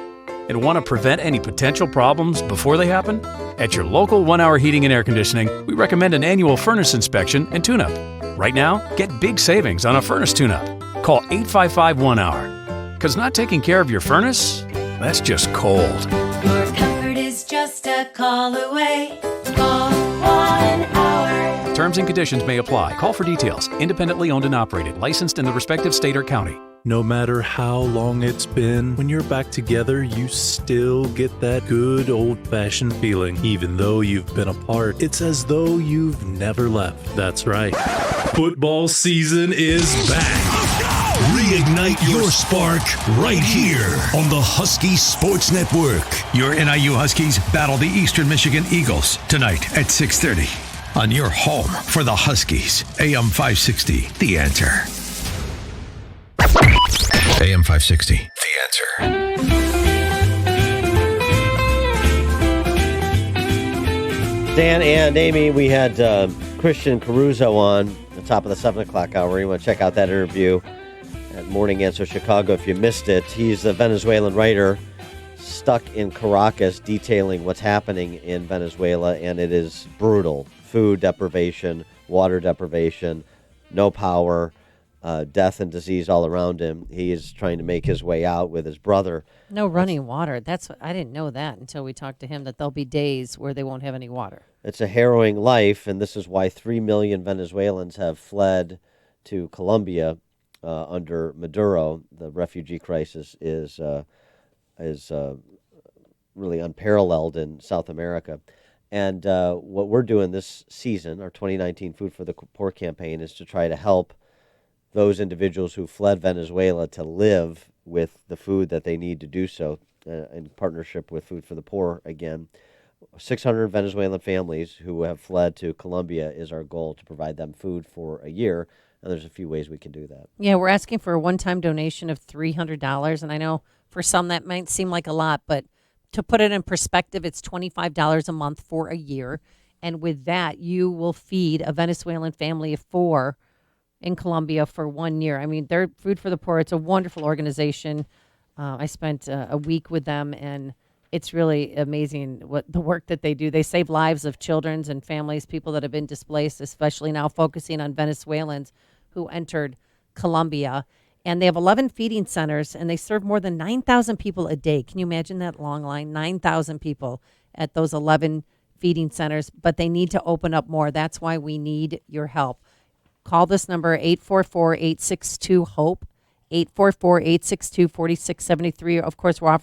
And want to prevent any potential problems before they happen? At your local 1 Hour Heating and Air Conditioning, we recommend an annual furnace inspection and tune-up. Right now, get big savings on a furnace tune-up. Call 855-1-HOUR. Because not taking care of your furnace, that's just cold. Your comfort is just a call away. Call 1 Hour. Terms and conditions may apply. Call for details. Independently owned and operated. Licensed in the respective state or county. No matter how long it's been, when you're back together, you still get that good old-fashioned feeling. Even though you've been apart, it's as though you've never left. That's right. Football season is back. Reignite your spark right here on the Husky Sports Network. Your NIU Huskies battle the Eastern Michigan Eagles tonight at 6:30 on your home for the Huskies. AM 560, The Answer. AM 560, The Answer. Dan and Amy, we had Christian Caruso on the top of the 7 o'clock hour. You want to check out that interview at Morning Answer Chicago if you missed it. He's a Venezuelan writer stuck in Caracas detailing what's happening in Venezuela, and it is brutal. Food deprivation, water deprivation, no power, death and disease all around him. He is trying to make his way out with his brother. No running water. That's what I didn't know that until we talked to him, that there'll be days where they won't have any water. It's a harrowing life, and this is why 3 million Venezuelans have fled to Colombia under Maduro. The refugee crisis is really unparalleled in South America. And what we're doing this season, our 2019 Food for the Poor campaign, is to try to help those individuals who fled Venezuela to live with the food that they need to do so in partnership with Food for the Poor. Again, 600 Venezuelan families who have fled to Colombia is our goal, to provide them food for a year. And there's a few ways we can do that. Yeah, we're asking for a one-time donation of $300. And I know for some that might seem like a lot, but to put it in perspective, it's $25 a month for a year. And with that, you will feed a Venezuelan family of 4 in Colombia for 1 year. I mean, they're Food for the Poor. It's a wonderful organization. I spent a week with them, and it's really amazing what the work that they do. They save lives of children and families, people that have been displaced, especially now focusing on Venezuelans who entered Colombia. And they have 11 feeding centers, and they serve more than 9,000 people a day. Can you imagine that long line? 9,000 people at those 11 feeding centers, but they need to open up more. That's why we need your help. Call this number, 844-862-HOPE, 844-862-4673. Of course, we're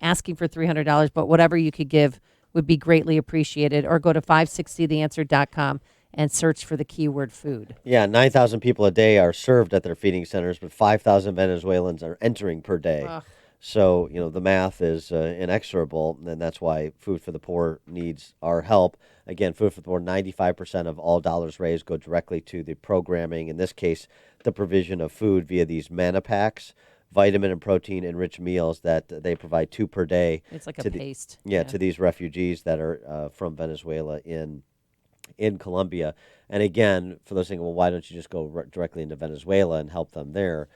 asking for $300, but whatever you could give would be greatly appreciated. Or go to 560theanswer.com and search for the keyword food. Yeah, 9,000 people a day are served at their feeding centers, but 5,000 Venezuelans are entering per day. Ugh. So, the math is inexorable, and that's why Food for the Poor needs our help. Again, Food for the Poor, 95% of all dollars raised go directly to the programming, in this case, the provision of food via these manna packs, vitamin and protein-enriched meals that they provide 2 per day. It's like a paste. To these refugees that are from Venezuela in Colombia. And again, for those thinking, well, why don't you just go directly into Venezuela and help them there?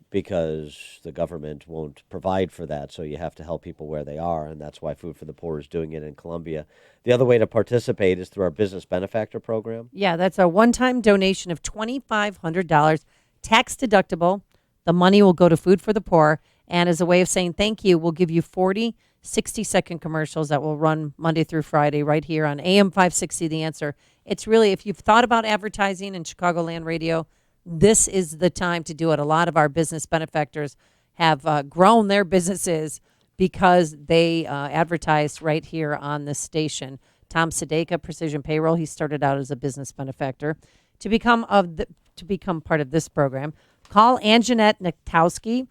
because the government won't provide for that. So you have to help people where they are, and that's why Food for the Poor is doing it in Columbia. The other way to participate is through our business benefactor program. Yeah, that's a one-time donation of $2,500, tax deductible. The money will go to Food for the Poor, and as a way of saying thank you, we'll give you 40 60-second commercials that will run Monday through Friday right here on AM 560 The Answer. It's really, if you've thought about advertising in Chicagoland radio, this is the time to do it. A lot of our business benefactors have grown their businesses because they advertise right here on this station. Tom Sedeka, Precision Payroll, he started out as a business benefactor. To become part of this program, call Anjanette Niktowski.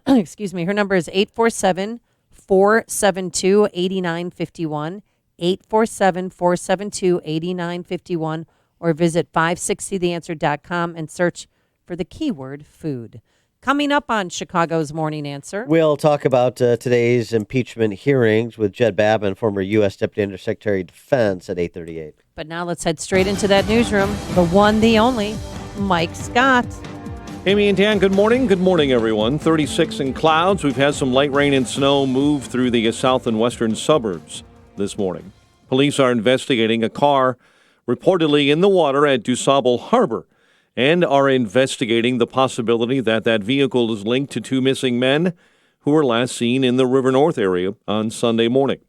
Excuse me. Her number is 847-472-8951, 847-472-8951, or visit 560theanswer.com and search for the keyword food. Coming up on Chicago's Morning Answer, we'll talk about today's impeachment hearings with Jed Babin, former U.S. Deputy Undersecretary of Defense, at 8:38. But now let's head straight into that newsroom. The one, the only, Mike Scott. Amy and Dan, good morning. Good morning, everyone. 36 in clouds. We've had some light rain and snow move through the south and western suburbs this morning. Police are investigating a car reportedly in the water at DuSable Harbor and are investigating the possibility that that vehicle is linked to two missing men who were last seen in the River North area on Sunday morning.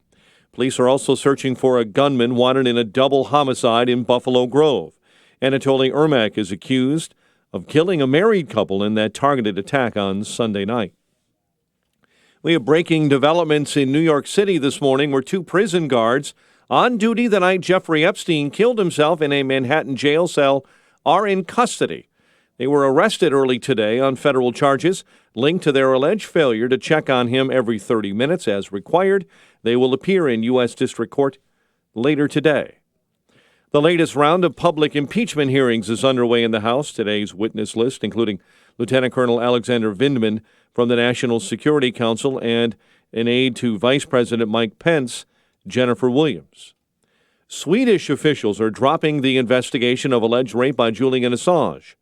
Police are also searching for a gunman wanted in a double homicide in Buffalo Grove. Anatoly Ermak is accused of killing a married couple in that targeted attack on Sunday night. We have breaking developments in New York City this morning where two prison guards on duty the night Jeffrey Epstein killed himself in a Manhattan jail cell are in custody. They were arrested early today on federal charges linked to their alleged failure to check on him every 30 minutes as required. They will appear in U.S. District Court later today. The latest round of public impeachment hearings is underway in the House. Today's witness list, including Lieutenant Colonel Alexander Vindman from the National Security Council and an aide to Vice President Mike Pence, Jennifer Williams. Swedish officials are dropping the investigation of alleged rape by Julian Assange.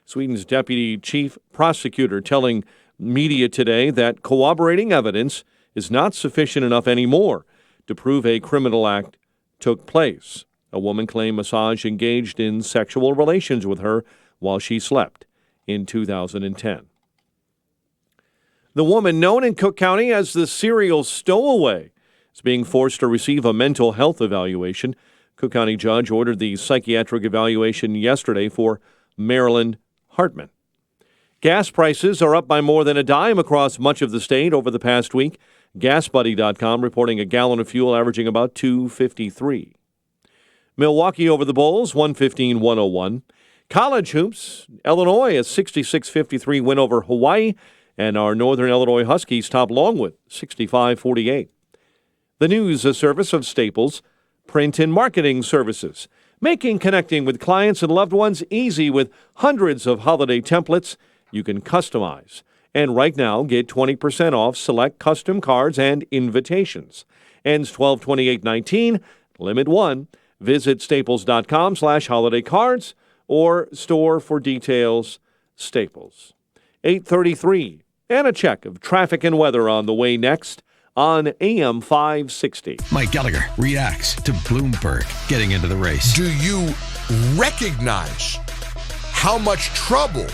Sweden's deputy chief prosecutor telling media today that corroborating evidence is not sufficient enough anymore to prove a criminal act took place. A woman claimed Assange engaged in sexual relations with her while she slept in 2010. The woman known in Cook County as the serial stowaway is being forced to receive a mental health evaluation. Cook County judge ordered the psychiatric evaluation yesterday for Marilyn Hartman. Gas prices are up by more than a dime across much of the state over the past week. GasBuddy.com reporting a gallon of fuel averaging about $2.53. Milwaukee over the Bulls, 115-101. College hoops, Illinois, a 66-53 win over Hawaii, and our Northern Illinois Huskies top Longwood, 65-48. The news service of Staples Print and Marketing Services, making connecting with clients and loved ones easy with hundreds of holiday templates you can customize. And right now, get 20% off select custom cards and invitations. Ends 12/28/19, limit 1. Visit staples.com/holiday cards or store for details. Staples. 8:33, and a check of traffic and weather on the way next on AM 560. Mike Gallagher reacts to Bloomberg getting into the race. Do you recognize how much trouble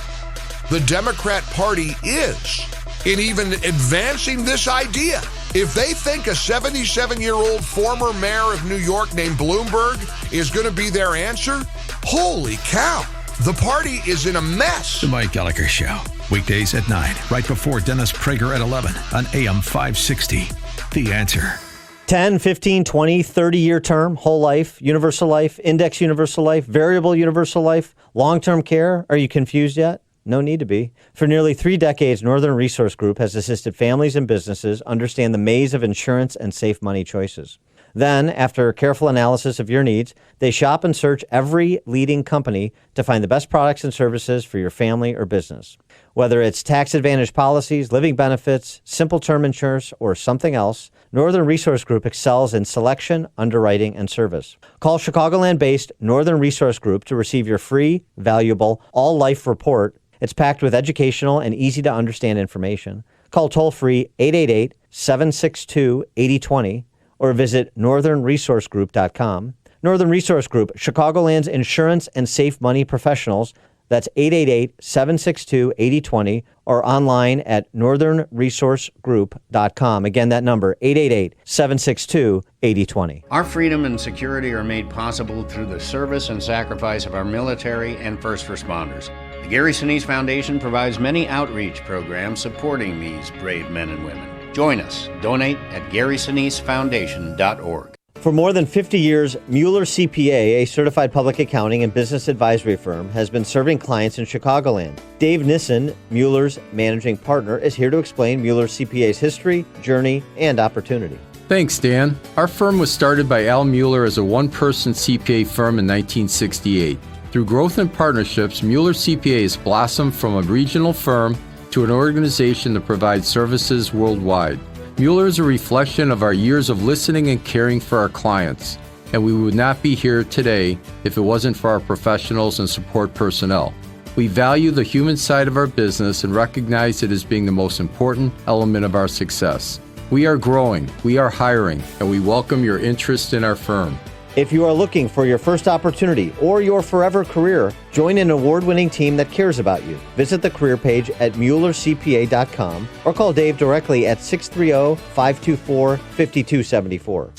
the Democrat Party is in even advancing this idea? If they think a 77-year-old former mayor of New York named Bloomberg is going to be their answer, holy cow, the party is in a mess. The Mike Gallagher Show, weekdays at 9, right before Dennis Prager at 11 on AM 560. The Answer. 10, 15, 20, 30-year term, whole life, universal life, index universal life, variable universal life, long-term care. Are you confused yet? No need to be. For nearly 3 decades, Northern Resource Group has assisted families and businesses understand the maze of insurance and safe money choices. Then, after careful analysis of your needs, they shop and search every leading company to find the best products and services for your family or business. Whether it's tax advantage policies, living benefits, simple term insurance, or something else, Northern Resource Group excels in selection, underwriting, and service. Call Chicagoland-based Northern Resource Group to receive your free, valuable, all-life report It's packed with educational and easy-to-understand information. Call toll-free 888-762-8020 or visit northernresourcegroup.com. Northern Resource Group, Chicagoland's insurance and safe money professionals. That's 888-762-8020 or online at northernresourcegroup.com. Again, that number, 888-762-8020. Our freedom and security are made possible through the service and sacrifice of our military and first responders. The Gary Sinise Foundation provides many outreach programs supporting these brave men and women. Join us. Donate at GarySiniseFoundation.org. For more than 50 years, Mueller CPA, a certified public accounting and business advisory firm, has been serving clients in Chicagoland. Dave Nissen, Mueller's managing partner, is here to explain Mueller CPA's history, journey, and opportunity. Thanks, Dan. Our firm was started by Al Mueller as a one-person CPA firm in 1968. Through growth and partnerships, Mueller CPA has blossomed from a regional firm to an organization that provides services worldwide. Mueller is a reflection of our years of listening and caring for our clients, and we would not be here today if it wasn't for our professionals and support personnel. We value the human side of our business and recognize it as being the most important element of our success. We are growing, we are hiring, and we welcome your interest in our firm. If you are looking for your first opportunity or your forever career, join an award-winning team that cares about you. Visit the career page at MuellerCPA.com or call Dave directly at 630-524-5274.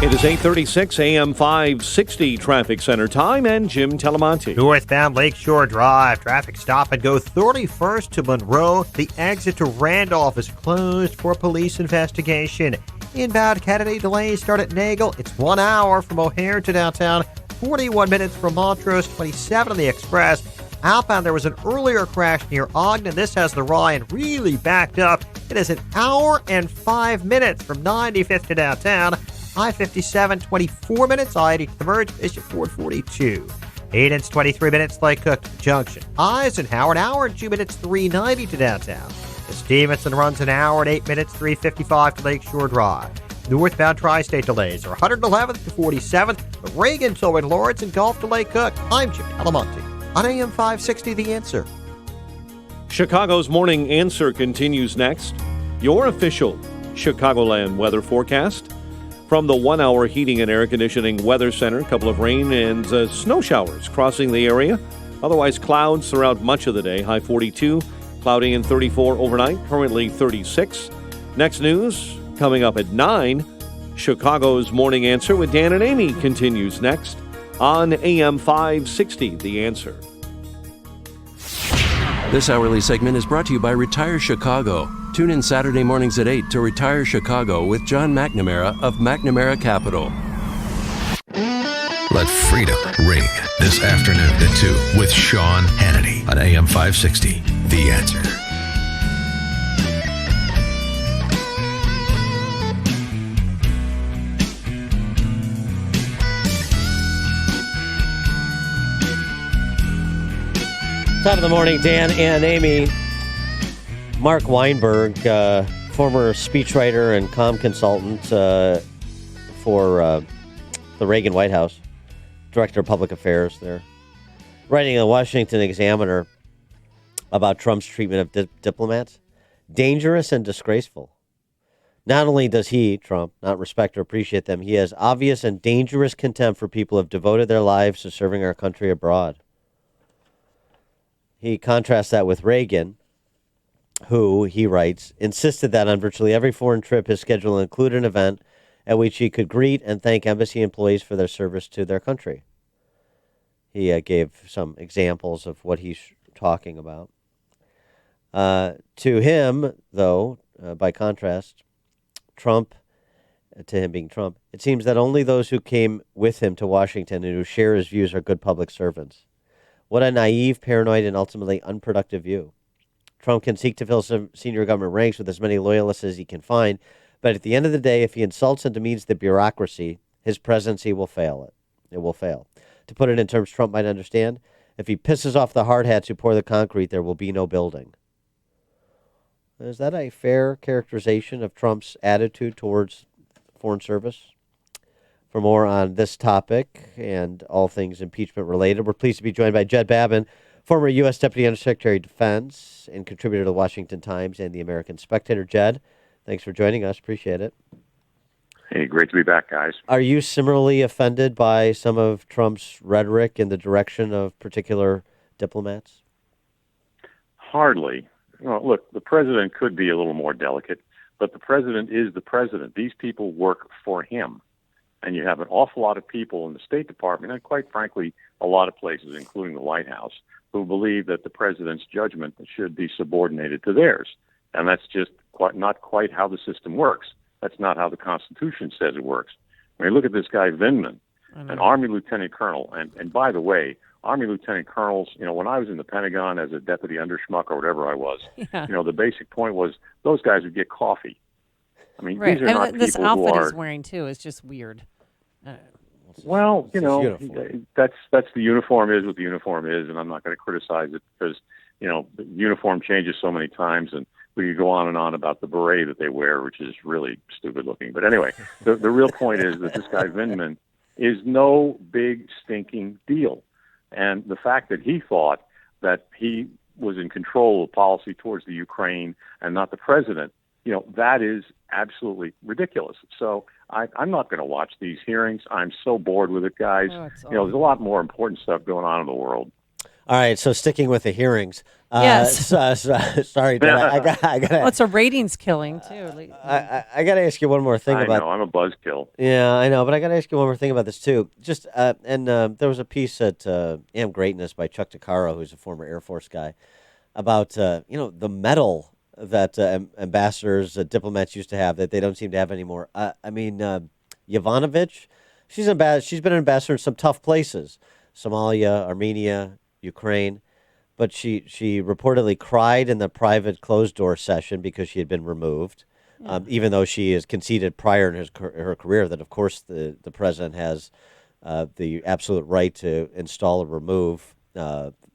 It is 8:36 a.m. 560 traffic center time, and Jim Telemonte. Northbound Lakeshore Drive, traffic stop and go 31st to Monroe. The exit to Randolph is closed for police investigation. Inbound Kennedy, delays start at Nagel. It's 1 hour from O'Hare to downtown, 41 minutes from Montrose, 27 on the Express. Outbound, there was an earlier crash near Ogden. This has the Ryan really backed up. It is an hour and 5 minutes from 95th to downtown. I-57, 24 minutes. I-80 to the merge, Bishop 442. Hayden's 23 minutes, Lake Cook Junction. Eisenhower, an hour and 2 minutes, 390 to downtown. The Stevenson runs an hour and 8 minutes, 355 to Lakeshore Drive. Northbound tri-state delays are 111th to 47th. The Reagan towing Lawrence and Gulf to Lake Cook. I'm Jim Alamonte on AM 560, The Answer. Chicago's Morning Answer continues next. Your official Chicagoland weather forecast. From the 1 hour heating and air conditioning weather center, a couple of rain and snow showers crossing the area. Otherwise, clouds throughout much of the day. High 42, cloudy and 34 overnight, currently 36. Next news coming up at 9. Chicago's Morning Answer with Dan and Amy continues next on AM 560, The Answer. This hourly segment is brought to you by Retire Chicago. Tune in Saturday mornings at 8 to Retire Chicago with John McNamara of McNamara Capital. Let freedom ring this afternoon at 2 with Sean Hannity on AM 560, The Answer. Top of the morning, Dan and Amy. Mark Weinberg, former speechwriter and comm consultant for the Reagan White House, director of public affairs there, writing in the Washington Examiner about Trump's treatment of diplomats. Dangerous and disgraceful. Not only does he, Trump, not respect or appreciate them, he has obvious and dangerous contempt for people who have devoted their lives to serving our country abroad. He contrasts that with Reagan, who, he writes, insisted that on virtually every foreign trip his schedule included an event at which he could greet and thank embassy employees for their service to their country. He gave some examples of what he's talking about. To him, though, by contrast, Trump, to him being Trump, it seems that only those who came with him to Washington and who share his views are good public servants. What a naive, paranoid, and ultimately unproductive view. Trump can seek to fill some senior government ranks with as many loyalists as he can find, but at the end of the day, if he insults and demeans the bureaucracy, his presidency will fail. It will fail. To put it in terms Trump might understand, if he pisses off the hard hats who pour the concrete, there will be no building. Is that a fair characterization of Trump's attitude towards Foreign Service? For more on this topic and all things impeachment related, we're pleased to be joined by Jed Babin, former U.S. Deputy Undersecretary of Defense and contributor to the Washington Times and the American Spectator. Jed, thanks for joining us. Appreciate it. Hey, great to be back, guys. Are you similarly offended by some of Trump's rhetoric in the direction of particular diplomats? Hardly. Well, look, the president could be a little more delicate, but the president is the president. These people work for him. And you have an awful lot of people in the State Department, and quite frankly, a lot of places, including the White House, who believe that the president's judgment should be subordinated to theirs. And that's just not quite how the system works. That's not how the Constitution says it works. When you look at this guy, Vindman, an Army Lieutenant Colonel, and by the way, Army Lieutenant Colonels, when I was in the Pentagon as a deputy underschmuck or whatever I was, the basic point was those guys would get coffee. I mean, these are not this people outfit who are, he's wearing too is just weird. Well, that's the uniform is what the uniform is, and I'm not going to criticize it because the uniform changes so many times, and we could go on and on about the beret that they wear, which is really stupid looking. But anyway, the real point is that this guy Vindman is no big stinking deal, and the fact that he thought that he was in control of policy towards the Ukraine and not the president, that is absolutely ridiculous. So I'm not going to watch these hearings. I'm so bored with it, guys. There's a lot more important stuff going on in the world. All right, so sticking with the hearings. Yes. Sorry, Dad, I got. Well, it's a ratings killing too. I got to ask you one more thing about. I know I'm a buzzkill. Yeah, I know, but I got to ask you one more thing about this too. Just there was a piece at Am Greatness by Chuck Tuccaro, who's a former Air Force guy, about the medal that ambassadors, diplomats used to have that they don't seem to have anymore. Yovanovitch, she's been an ambassador in some tough places, Somalia, Armenia, Ukraine, but she reportedly cried in the private closed-door session because she had been removed, even though she has conceded prior in her career that, of course, the president has the absolute right to install or remove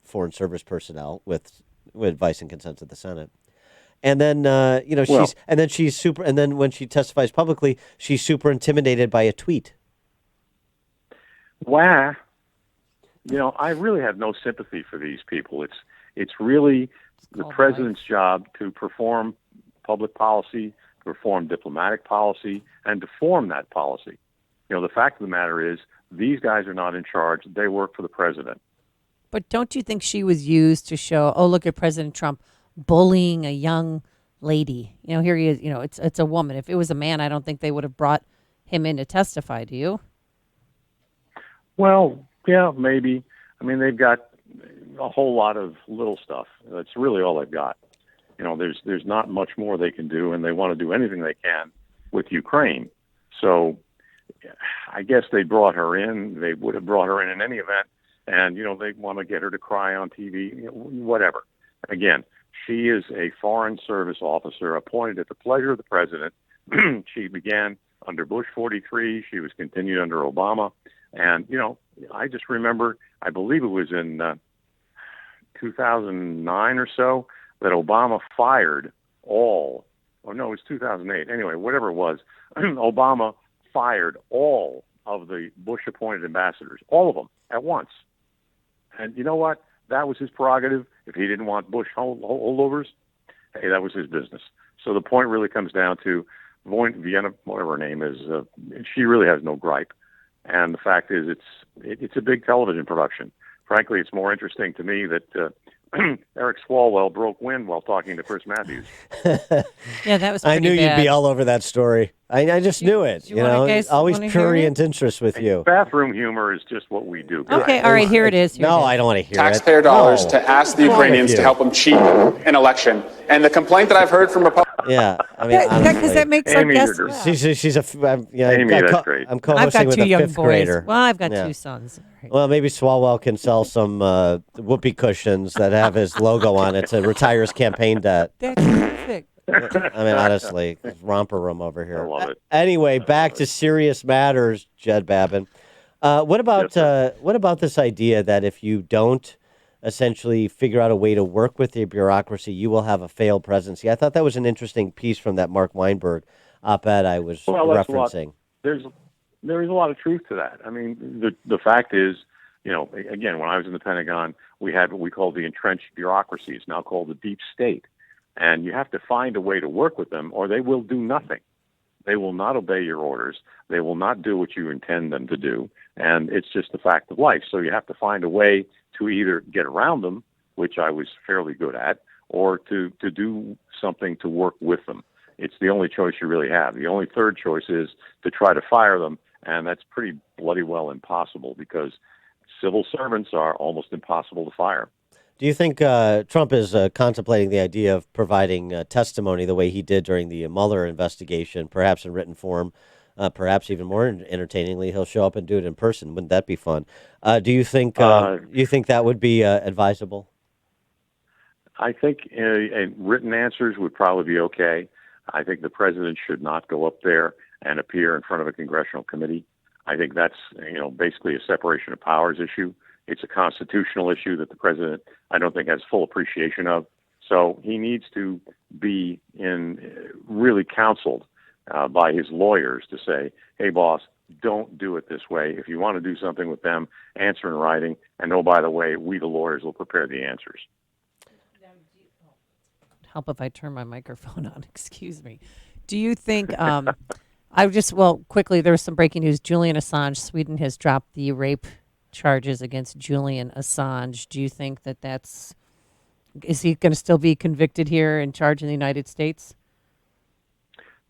foreign service personnel with advice and consent of the Senate. And then when she testifies publicly, she's super intimidated by a tweet. Wow. I really have no sympathy for these people. It's really the president's job to perform public policy, perform diplomatic policy, and to form that policy. The fact of the matter is these guys are not in charge. They work for the president. But don't you think she was used to show, look at President Trump bullying a young lady? Here he is, it's a woman. If it was a man, I don't think they would have brought him in to testify. Do you? Well, yeah, maybe. I mean, they've got a whole lot of little stuff. That's really all they've got. There's not much more they can do, and they want to do anything they can with Ukraine. So I guess they brought her in. They would have brought her in any event, and, they want to get her to cry on TV, whatever. Again, she is a Foreign Service officer appointed at the pleasure of the president. She began under Bush 43. She was continued under Obama. And, I just remember, I believe it was in 2009 or so, that Obama fired it was 2008. Anyway, whatever it was, Obama fired all of the Bush-appointed ambassadors, all of them, at once. And you know what? That was his prerogative. If he didn't want Bush holdovers, hey, that was his business. So the point really comes down to Vienna, whatever her name is, she really has no gripe. And the fact is, it's a big television production. Frankly, it's more interesting to me that Eric Swalwell broke wind while talking to Chris Matthews. Yeah, that was I knew bad. You'd be all over that story. I just knew it. Always prurient interest with you. Bathroom humor is just what we do. Okay, all right, here it is. I don't want to hear taxpayer dollars to ask the Ukrainians to help them cheat an election. And the complaint that I've heard from Republicans. Yeah, I mean, because that makes our guest. She's a Amy, that's great. I'm co-hosting with a fifth grader. Well, I've got two sons. Right. Well, maybe Swalwell can sell some whoopee cushions that have his logo on it to retire his campaign debt. That's perfect. I mean, honestly, romper room over here. I love it. Anyway, back to serious matters, Jed Babin. What about this idea that if you don't essentially figure out a way to work with the bureaucracy, you will have a failed presidency? I thought that was an interesting piece from that Mark Weinberg op-ed I was referencing. There's there is a lot of truth to that. I mean, the fact is, again, when I was in the Pentagon, we had what we call the entrenched bureaucracy. It's now called the deep state. And you have to find a way to work with them, or they will do nothing. They will not obey your orders. They will not do what you intend them to do. And it's just the fact of life. So you have to find a way to either get around them, which I was fairly good at, or to do something to work with them. It's the only choice you really have. The only third choice is to try to fire them, and that's pretty bloody well impossible because civil servants are almost impossible to fire. Do you think Trump is contemplating the idea of providing testimony the way he did during the Mueller investigation, perhaps in written form, perhaps even more entertainingly, he'll show up and do it in person? Wouldn't that be fun? Do you think that would be advisable? I think written answers would probably be okay. I think the president should not go up there and appear in front of a congressional committee. I think that's basically a separation of powers issue. It's a constitutional issue that the president, I don't think, has full appreciation of. So he needs to be really counseled by his lawyers to say, hey, boss, don't do it this way. If you want to do something with them, answer in writing. And oh, by the way, we, the lawyers, will prepare the answers. Help if I turn my microphone on. Excuse me. Do you think, quickly, there's some breaking news. Julian Assange, Sweden has dropped the rape charges against Julian Assange. Do you think is he going to still be convicted here and charged in the United States?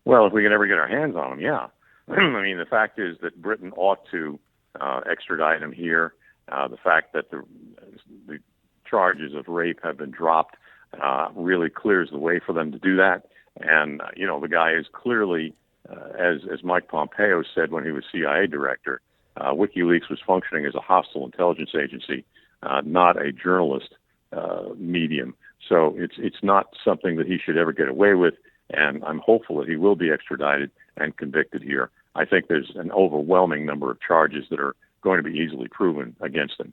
Well, if we can ever get our hands on him, yeah. I mean, the fact is that Britain ought to extradite him here. The fact that the charges of rape have been dropped really clears the way for them to do that. And, the guy is clearly, as Mike Pompeo said when he was CIA director, WikiLeaks was functioning as a hostile intelligence agency, not a journalist medium. So it's not something that he should ever get away with, and I'm hopeful that he will be extradited and convicted here. I think there's an overwhelming number of charges that are going to be easily proven against him.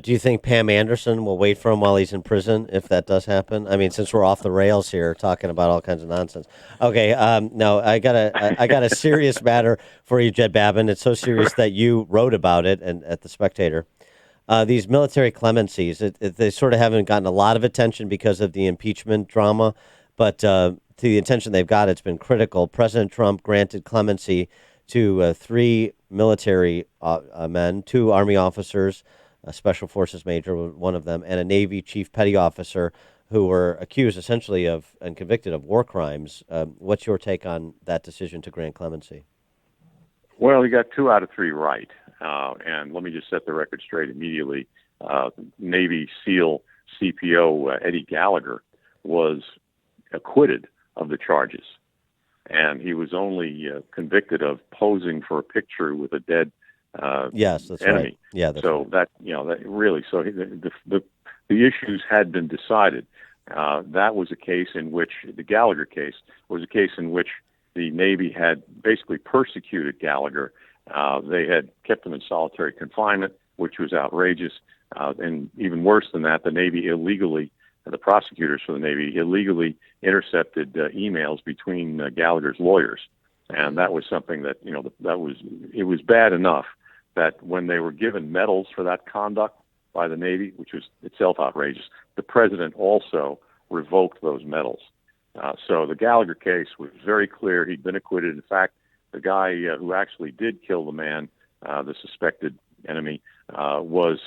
Do you think Pam Anderson will wait for him while he's in prison if that does happen? I mean, since we're off the rails here talking about all kinds of nonsense. Okay, no, I got a serious matter for you, Jed Babin. It's so serious that you wrote about it and at the Spectator. These military clemencies, they sort of haven't gotten a lot of attention because of the impeachment drama, but to the attention they've got, it's been critical. President Trump granted clemency to 3 military men, 2 Army officers, a Special Forces major, one of them, and a Navy chief petty officer who were accused essentially of and convicted of war crimes. What's your take on that decision to grant clemency? Well, he got 2 out of 3 right. And let me just set the record straight immediately. Navy SEAL CPO Eddie Gallagher was acquitted of the charges. And he was only convicted of posing for a picture with a dead yes, that's enemy. Right. Yeah, that's so right. that really, so the issues had been decided. That was a case in which the Gallagher case was a case in which the Navy had basically persecuted Gallagher. They had kept him in solitary confinement, which was outrageous. And even worse than that, the Navy illegally, the prosecutors for the Navy illegally intercepted emails between Gallagher's lawyers. And that was something that, it was bad enough that when they were given medals for that conduct by the Navy, which was itself outrageous, the president also revoked those medals. So the Gallagher case was very clear. He'd been acquitted. In fact, the guy who actually did kill the man, the suspected enemy, was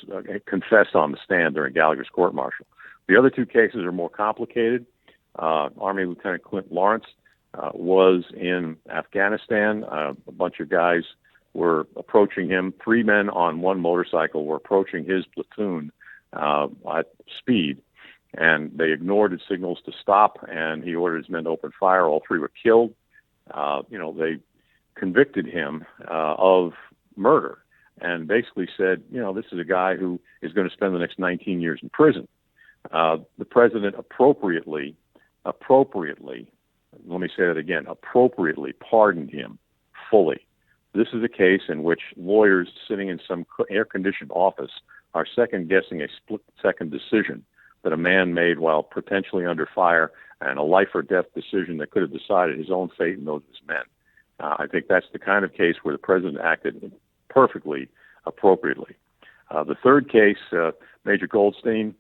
confessed on the stand during Gallagher's court-martial. The other 2 cases are more complicated. Army Lieutenant Clint Lawrence was in Afghanistan. A bunch of guys were approaching him. 3 men on 1 motorcycle were approaching his platoon at speed, and they ignored his signals to stop, and he ordered his men to open fire. All 3 were killed. They convicted him of murder and basically said, this is a guy who is going to spend the next 19 years in prison. The president appropriately, let me say that again, appropriately pardoned him fully. This is a case in which lawyers sitting in some air-conditioned office are second-guessing a split-second decision that a man made while potentially under fire, and a life-or-death decision that could have decided his own fate and those of his men. I think that's the kind of case where the president acted perfectly appropriately. The third case, Major Goldstein,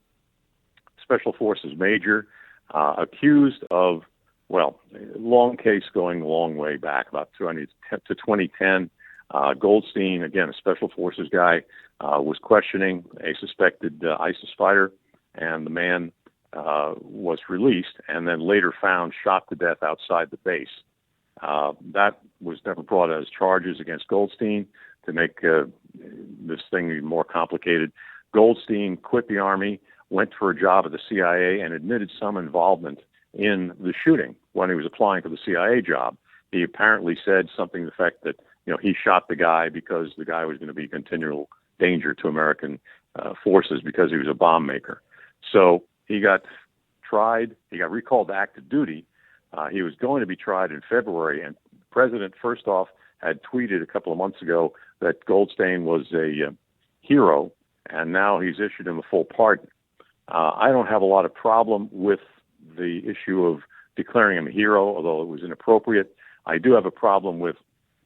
Special Forces Major, accused of, well, long case going a long way back, about to 2010. Goldstein, again, a Special Forces guy, was questioning a suspected ISIS fighter, and the man was released and then later found shot to death outside the base. That was never brought as charges against Goldstein to make this thing even more complicated. Goldstein quit the Army, went for a job at the CIA, and admitted some involvement in the shooting when he was applying for the CIA job. He apparently said something to the effect that, he shot the guy because the guy was going to be continual danger to American forces because he was a bomb maker. So he got tried. He got recalled to active duty. He was going to be tried in February, and the president, first off, had tweeted a couple of months ago that Goldstein was a hero, and now he's issued him a full pardon. I don't have a lot of problem with the issue of declaring him a hero, although it was inappropriate. I do have a problem with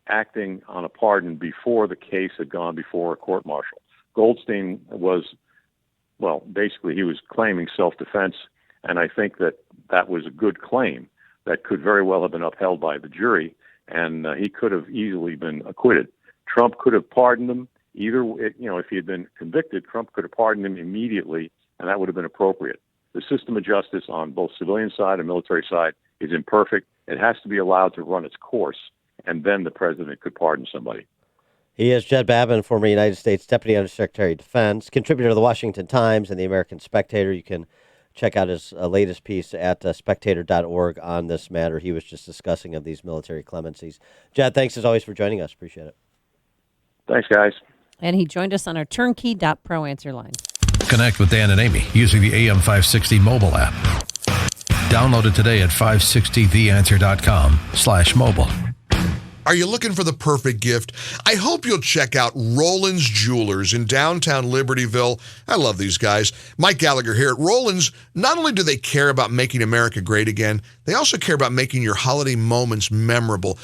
acting on a pardon before the case had gone before a court-martial. Goldstein was, well, basically he was claiming self-defense, and I think that that was a good claim that could very well have been upheld by the jury, and he could have easily been acquitted. Trump could have pardoned him. If he had been convicted, Trump could have pardoned him immediately, and that would have been appropriate. The system of justice on both civilian side and military side is imperfect. It has to be allowed to run its course, and then the president could pardon somebody. He is Jed Babin, former United States Deputy Undersecretary of Defense, contributor to the Washington Times and the American Spectator. You can check out his latest piece at spectator.org on this matter he was just discussing of these military clemencies. Jed, thanks as always for joining us. Appreciate it. Thanks, guys. And he joined us on our turnkey.pro answer line. Connect with Dan and Amy using the AM 560 mobile app. Download it today at 560theanswer.com/mobile. Are you looking for the perfect gift? I hope you'll check out Roland's Jewelers in downtown Libertyville. I love these guys. Mike Gallagher here at Roland's. Not only do they care about making America great again, they also care about making your holiday moments memorable.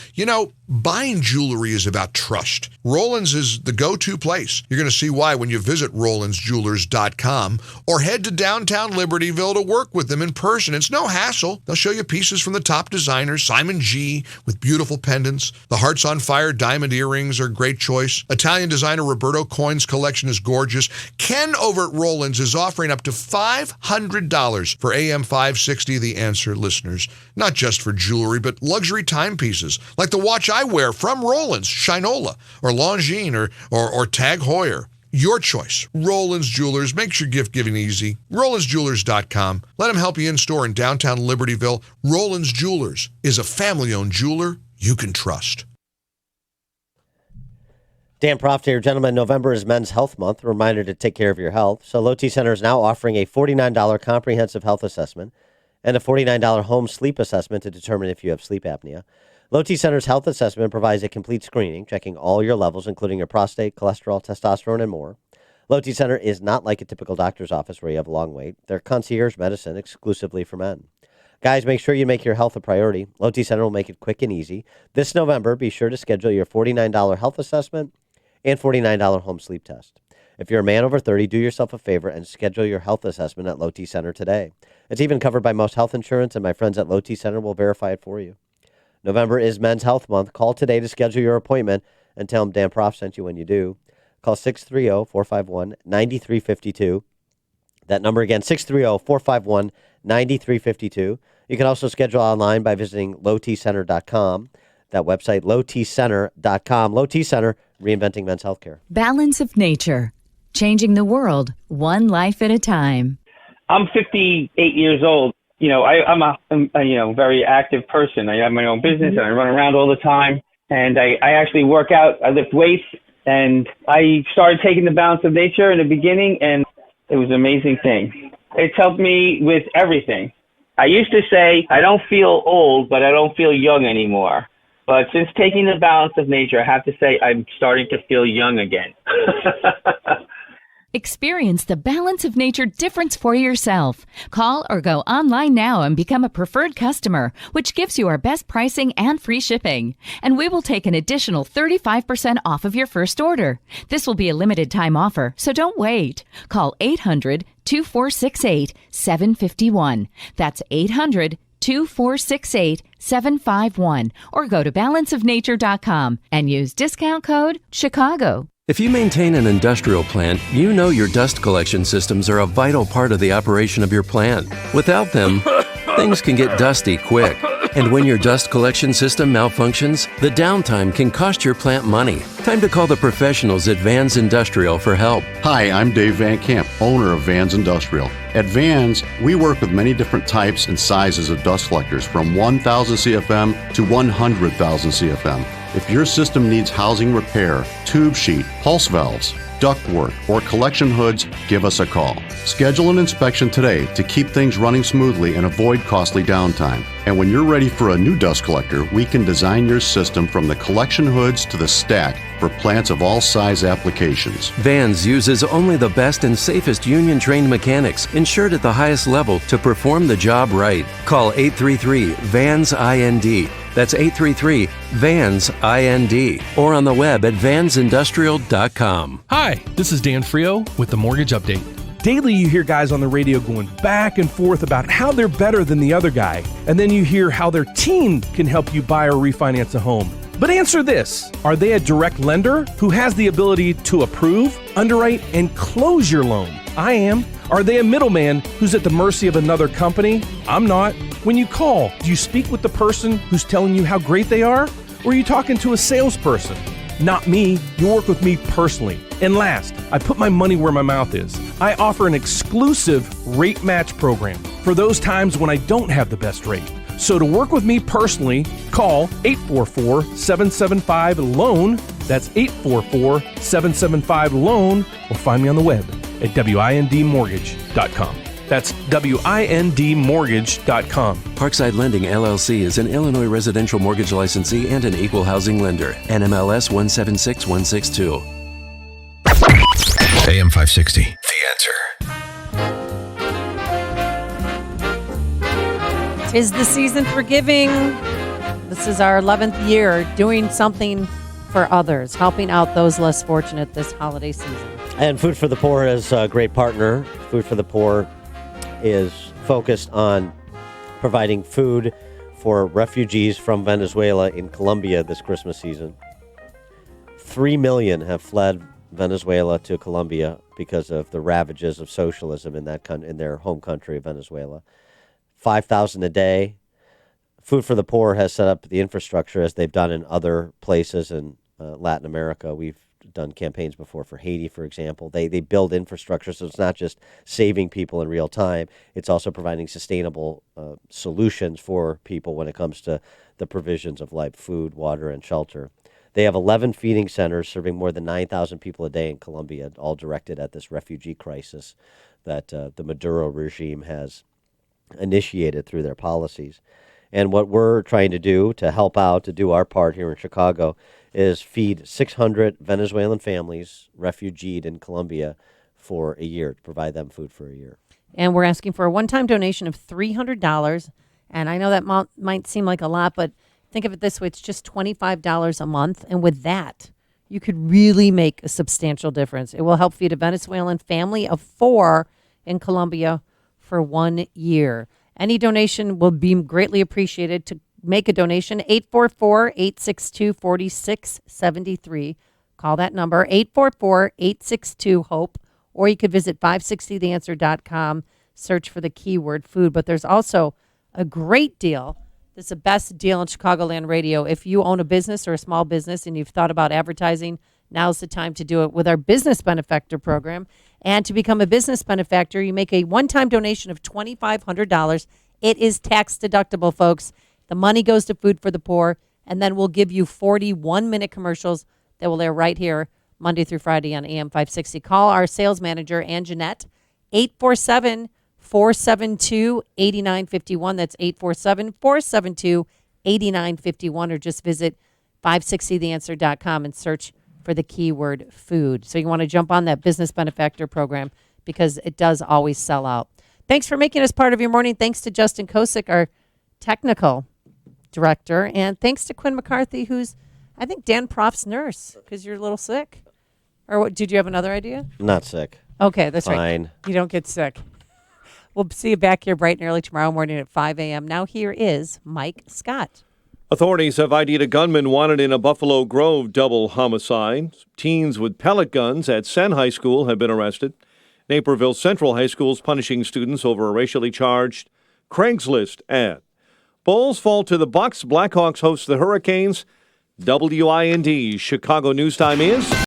Buying jewelry is about trust. Roland's is the go-to place. You're going to see why when you visit RolandsJewelers.com or head to downtown Libertyville to work with them in person. It's no hassle. They'll show you pieces from the top designers, Simon G. with beautiful pendants. The Hearts on Fire diamond earrings are a great choice. Italian designer Roberto Coin's collection is gorgeous. Ken over at Roland's is offering up to $500 for AM 560 The Answer listeners. Not just for jewelry, but luxury timepieces, like the watch I wear from Roland's, Shinola, or Longines, or Tag Heuer. Your choice. Roland's Jewelers makes your gift giving easy. RolandsJewelers.com. Let them help you in store in downtown Libertyville. Roland's Jewelers is a family-owned jeweler you can trust. Dan Proft here. Gentlemen, November is Men's Health Month. A reminder to take care of your health. So Low T Center is now offering a $49 comprehensive health assessment and a $49 home sleep assessment to determine if you have sleep apnea. Low T Center's health assessment provides a complete screening, checking all your levels, including your prostate, cholesterol, testosterone, and more. Low T Center is not like a typical doctor's office where you have a long wait. They're concierge medicine exclusively for men. Guys, make sure you make your health a priority. Low T Center will make it quick and easy. This November, be sure to schedule your $49 health assessment and $49 home sleep test. If you're a man over 30, do yourself a favor and schedule your health assessment at Low T Center today. It's even covered by most health insurance, and my friends at Low T Center will verify it for you. November is Men's Health Month. Call today to schedule your appointment and tell them Dan Proft sent you when you do. Call 630-451-9352. That number again, 630-451-9352. You can also schedule online by visiting lowtcenter.com. That website, lowtcenter.com. Low T Center, reinventing men's healthcare. Balance of nature, changing the world one life at a time. I'm 58 years old. I'm a very active person. I have my own business and I run around all the time. And I actually work out. I lift weights. And I started taking the Balance of Nature in the beginning, and it was an amazing thing. It's helped me with everything. I used to say, I don't feel old, but I don't feel young anymore. But since taking the Balance of Nature, I have to say I'm starting to feel young again. Experience the Balance of Nature difference for yourself. Call or go online now and become a preferred customer, which gives you our best pricing and free shipping. And we will take an additional 35% off of your first order. This will be a limited time offer, so don't wait. Call 800-2468-751. That's 800-2468-751. Or go to balanceofnature.com and use discount code Chicago. If you maintain an industrial plant, you know your dust collection systems are a vital part of the operation of your plant. Without them, things can get dusty quick. And when your dust collection system malfunctions, the downtime can cost your plant money. Time to call the professionals at Vans Industrial for help. Hi, I'm Dave Van Camp, owner of Vans Industrial. At Vans, we work with many different types and sizes of dust collectors, from 1,000 CFM to 100,000 CFM. If your system needs housing repair, tube sheet, pulse valves, ductwork, or collection hoods, give us a call. Schedule an inspection today to keep things running smoothly and avoid costly downtime. And when you're ready for a new dust collector, we can design your system from the collection hoods to the stack for plants of all size applications. Vans uses only the best and safest union-trained mechanics, insured at the highest level, to perform the job right. Call 833-VANS-IND. That's 833-VANS-IND. Or on the web at vansindustrial.com. Hi, this is Dan Frio with the Mortgage Update. Daily you hear guys on the radio going back and forth about how they're better than the other guy, and then you hear how their team can help you buy or refinance a home. But answer this: are they a direct lender who has the ability to approve, underwrite, and close your loan? I am. Are they a middleman who's at the mercy of another company? I'm not. When you call, do you speak with the person who's telling you how great they are? Or are you talking to a salesperson? Not me. You work with me personally. And last, I put my money where my mouth is. I offer an exclusive rate match program for those times when I don't have the best rate. So to work with me personally, call 844-775-LOAN. That's 844-775-LOAN. Or find me on the web at windmortgage.com. That's windmortgage.com. Parkside Lending, LLC is an Illinois residential mortgage licensee and an equal housing lender. NMLS 176162. AM 560, The Answer. 'Tis the season for giving. This is our 11th year doing something for others, helping out those less fortunate this holiday season. And Food for the Poor is a great partner. Food for the Poor is focused on providing food for refugees from Venezuela in Colombia this Christmas season. 3 million have fled Venezuela to Colombia because of the ravages of socialism in their home country of Venezuela. 5,000 a day. Food for the Poor has set up the infrastructure as they've done in other places in Latin America. We've done campaigns before for Haiti, for example. They build infrastructure, so it's not just saving people in real time. It's also providing sustainable solutions for people when it comes to the provisions of like food, water, and shelter. They have 11 feeding centers serving more than 9,000 people a day in Colombia, all directed at this refugee crisis that the Maduro regime has initiated through their policies. And what we're trying to do to help out, to do our part here in Chicago, is feed 600 Venezuelan families refugeed in Colombia for a year, to provide them food for a year. And we're asking for a one-time donation of $300. And I know that might seem like a lot, but think of it this way. It's just $25 a month. And with that, you could really make a substantial difference. It will help feed a Venezuelan family of 4 in Colombia for 1 year. Any donation will be greatly appreciated. To make a donation, 844-862-4673. Call that number, 844-862-HOPE, or you could visit 560theanswer.com, search for the keyword food. But there's also a great deal. This is the best deal in Chicagoland radio. If you own a business or a small business and you've thought about advertising, now's the time to do it with our business benefactor program. And to become a business benefactor, you make a one-time donation of $2,500. It is tax deductible, folks. The money goes to Food for the Poor, and then we'll give you 41-minute commercials that will air right here Monday through Friday on AM 560. Call our sales manager, Ann Jeanette, 847-472-8951. That's 847-472-8951, or just visit 560theanswer.com and search for for the keyword food. So you want to jump on that business benefactor program because it does always sell out. Thanks for making us part of your morning. Thanks to Justin Kosick, our technical director. And thanks to Quinn McCarthy, who's, I think, Dan Proff's nurse, because you're a little sick. Or what, did you have another idea? Not sick. Okay, that's Fine. right. You don't get sick. We'll see you back here bright and early tomorrow morning at 5 a.m. Now here is Mike Scott. Authorities have ID'd a gunman wanted in a Buffalo Grove double homicide. Teens with pellet guns at Senn High School have been arrested. Naperville Central High School is punishing students over a racially charged Craigslist ad. Bulls fall to the Bucks. Blackhawks host the Hurricanes. WIND Chicago News Time is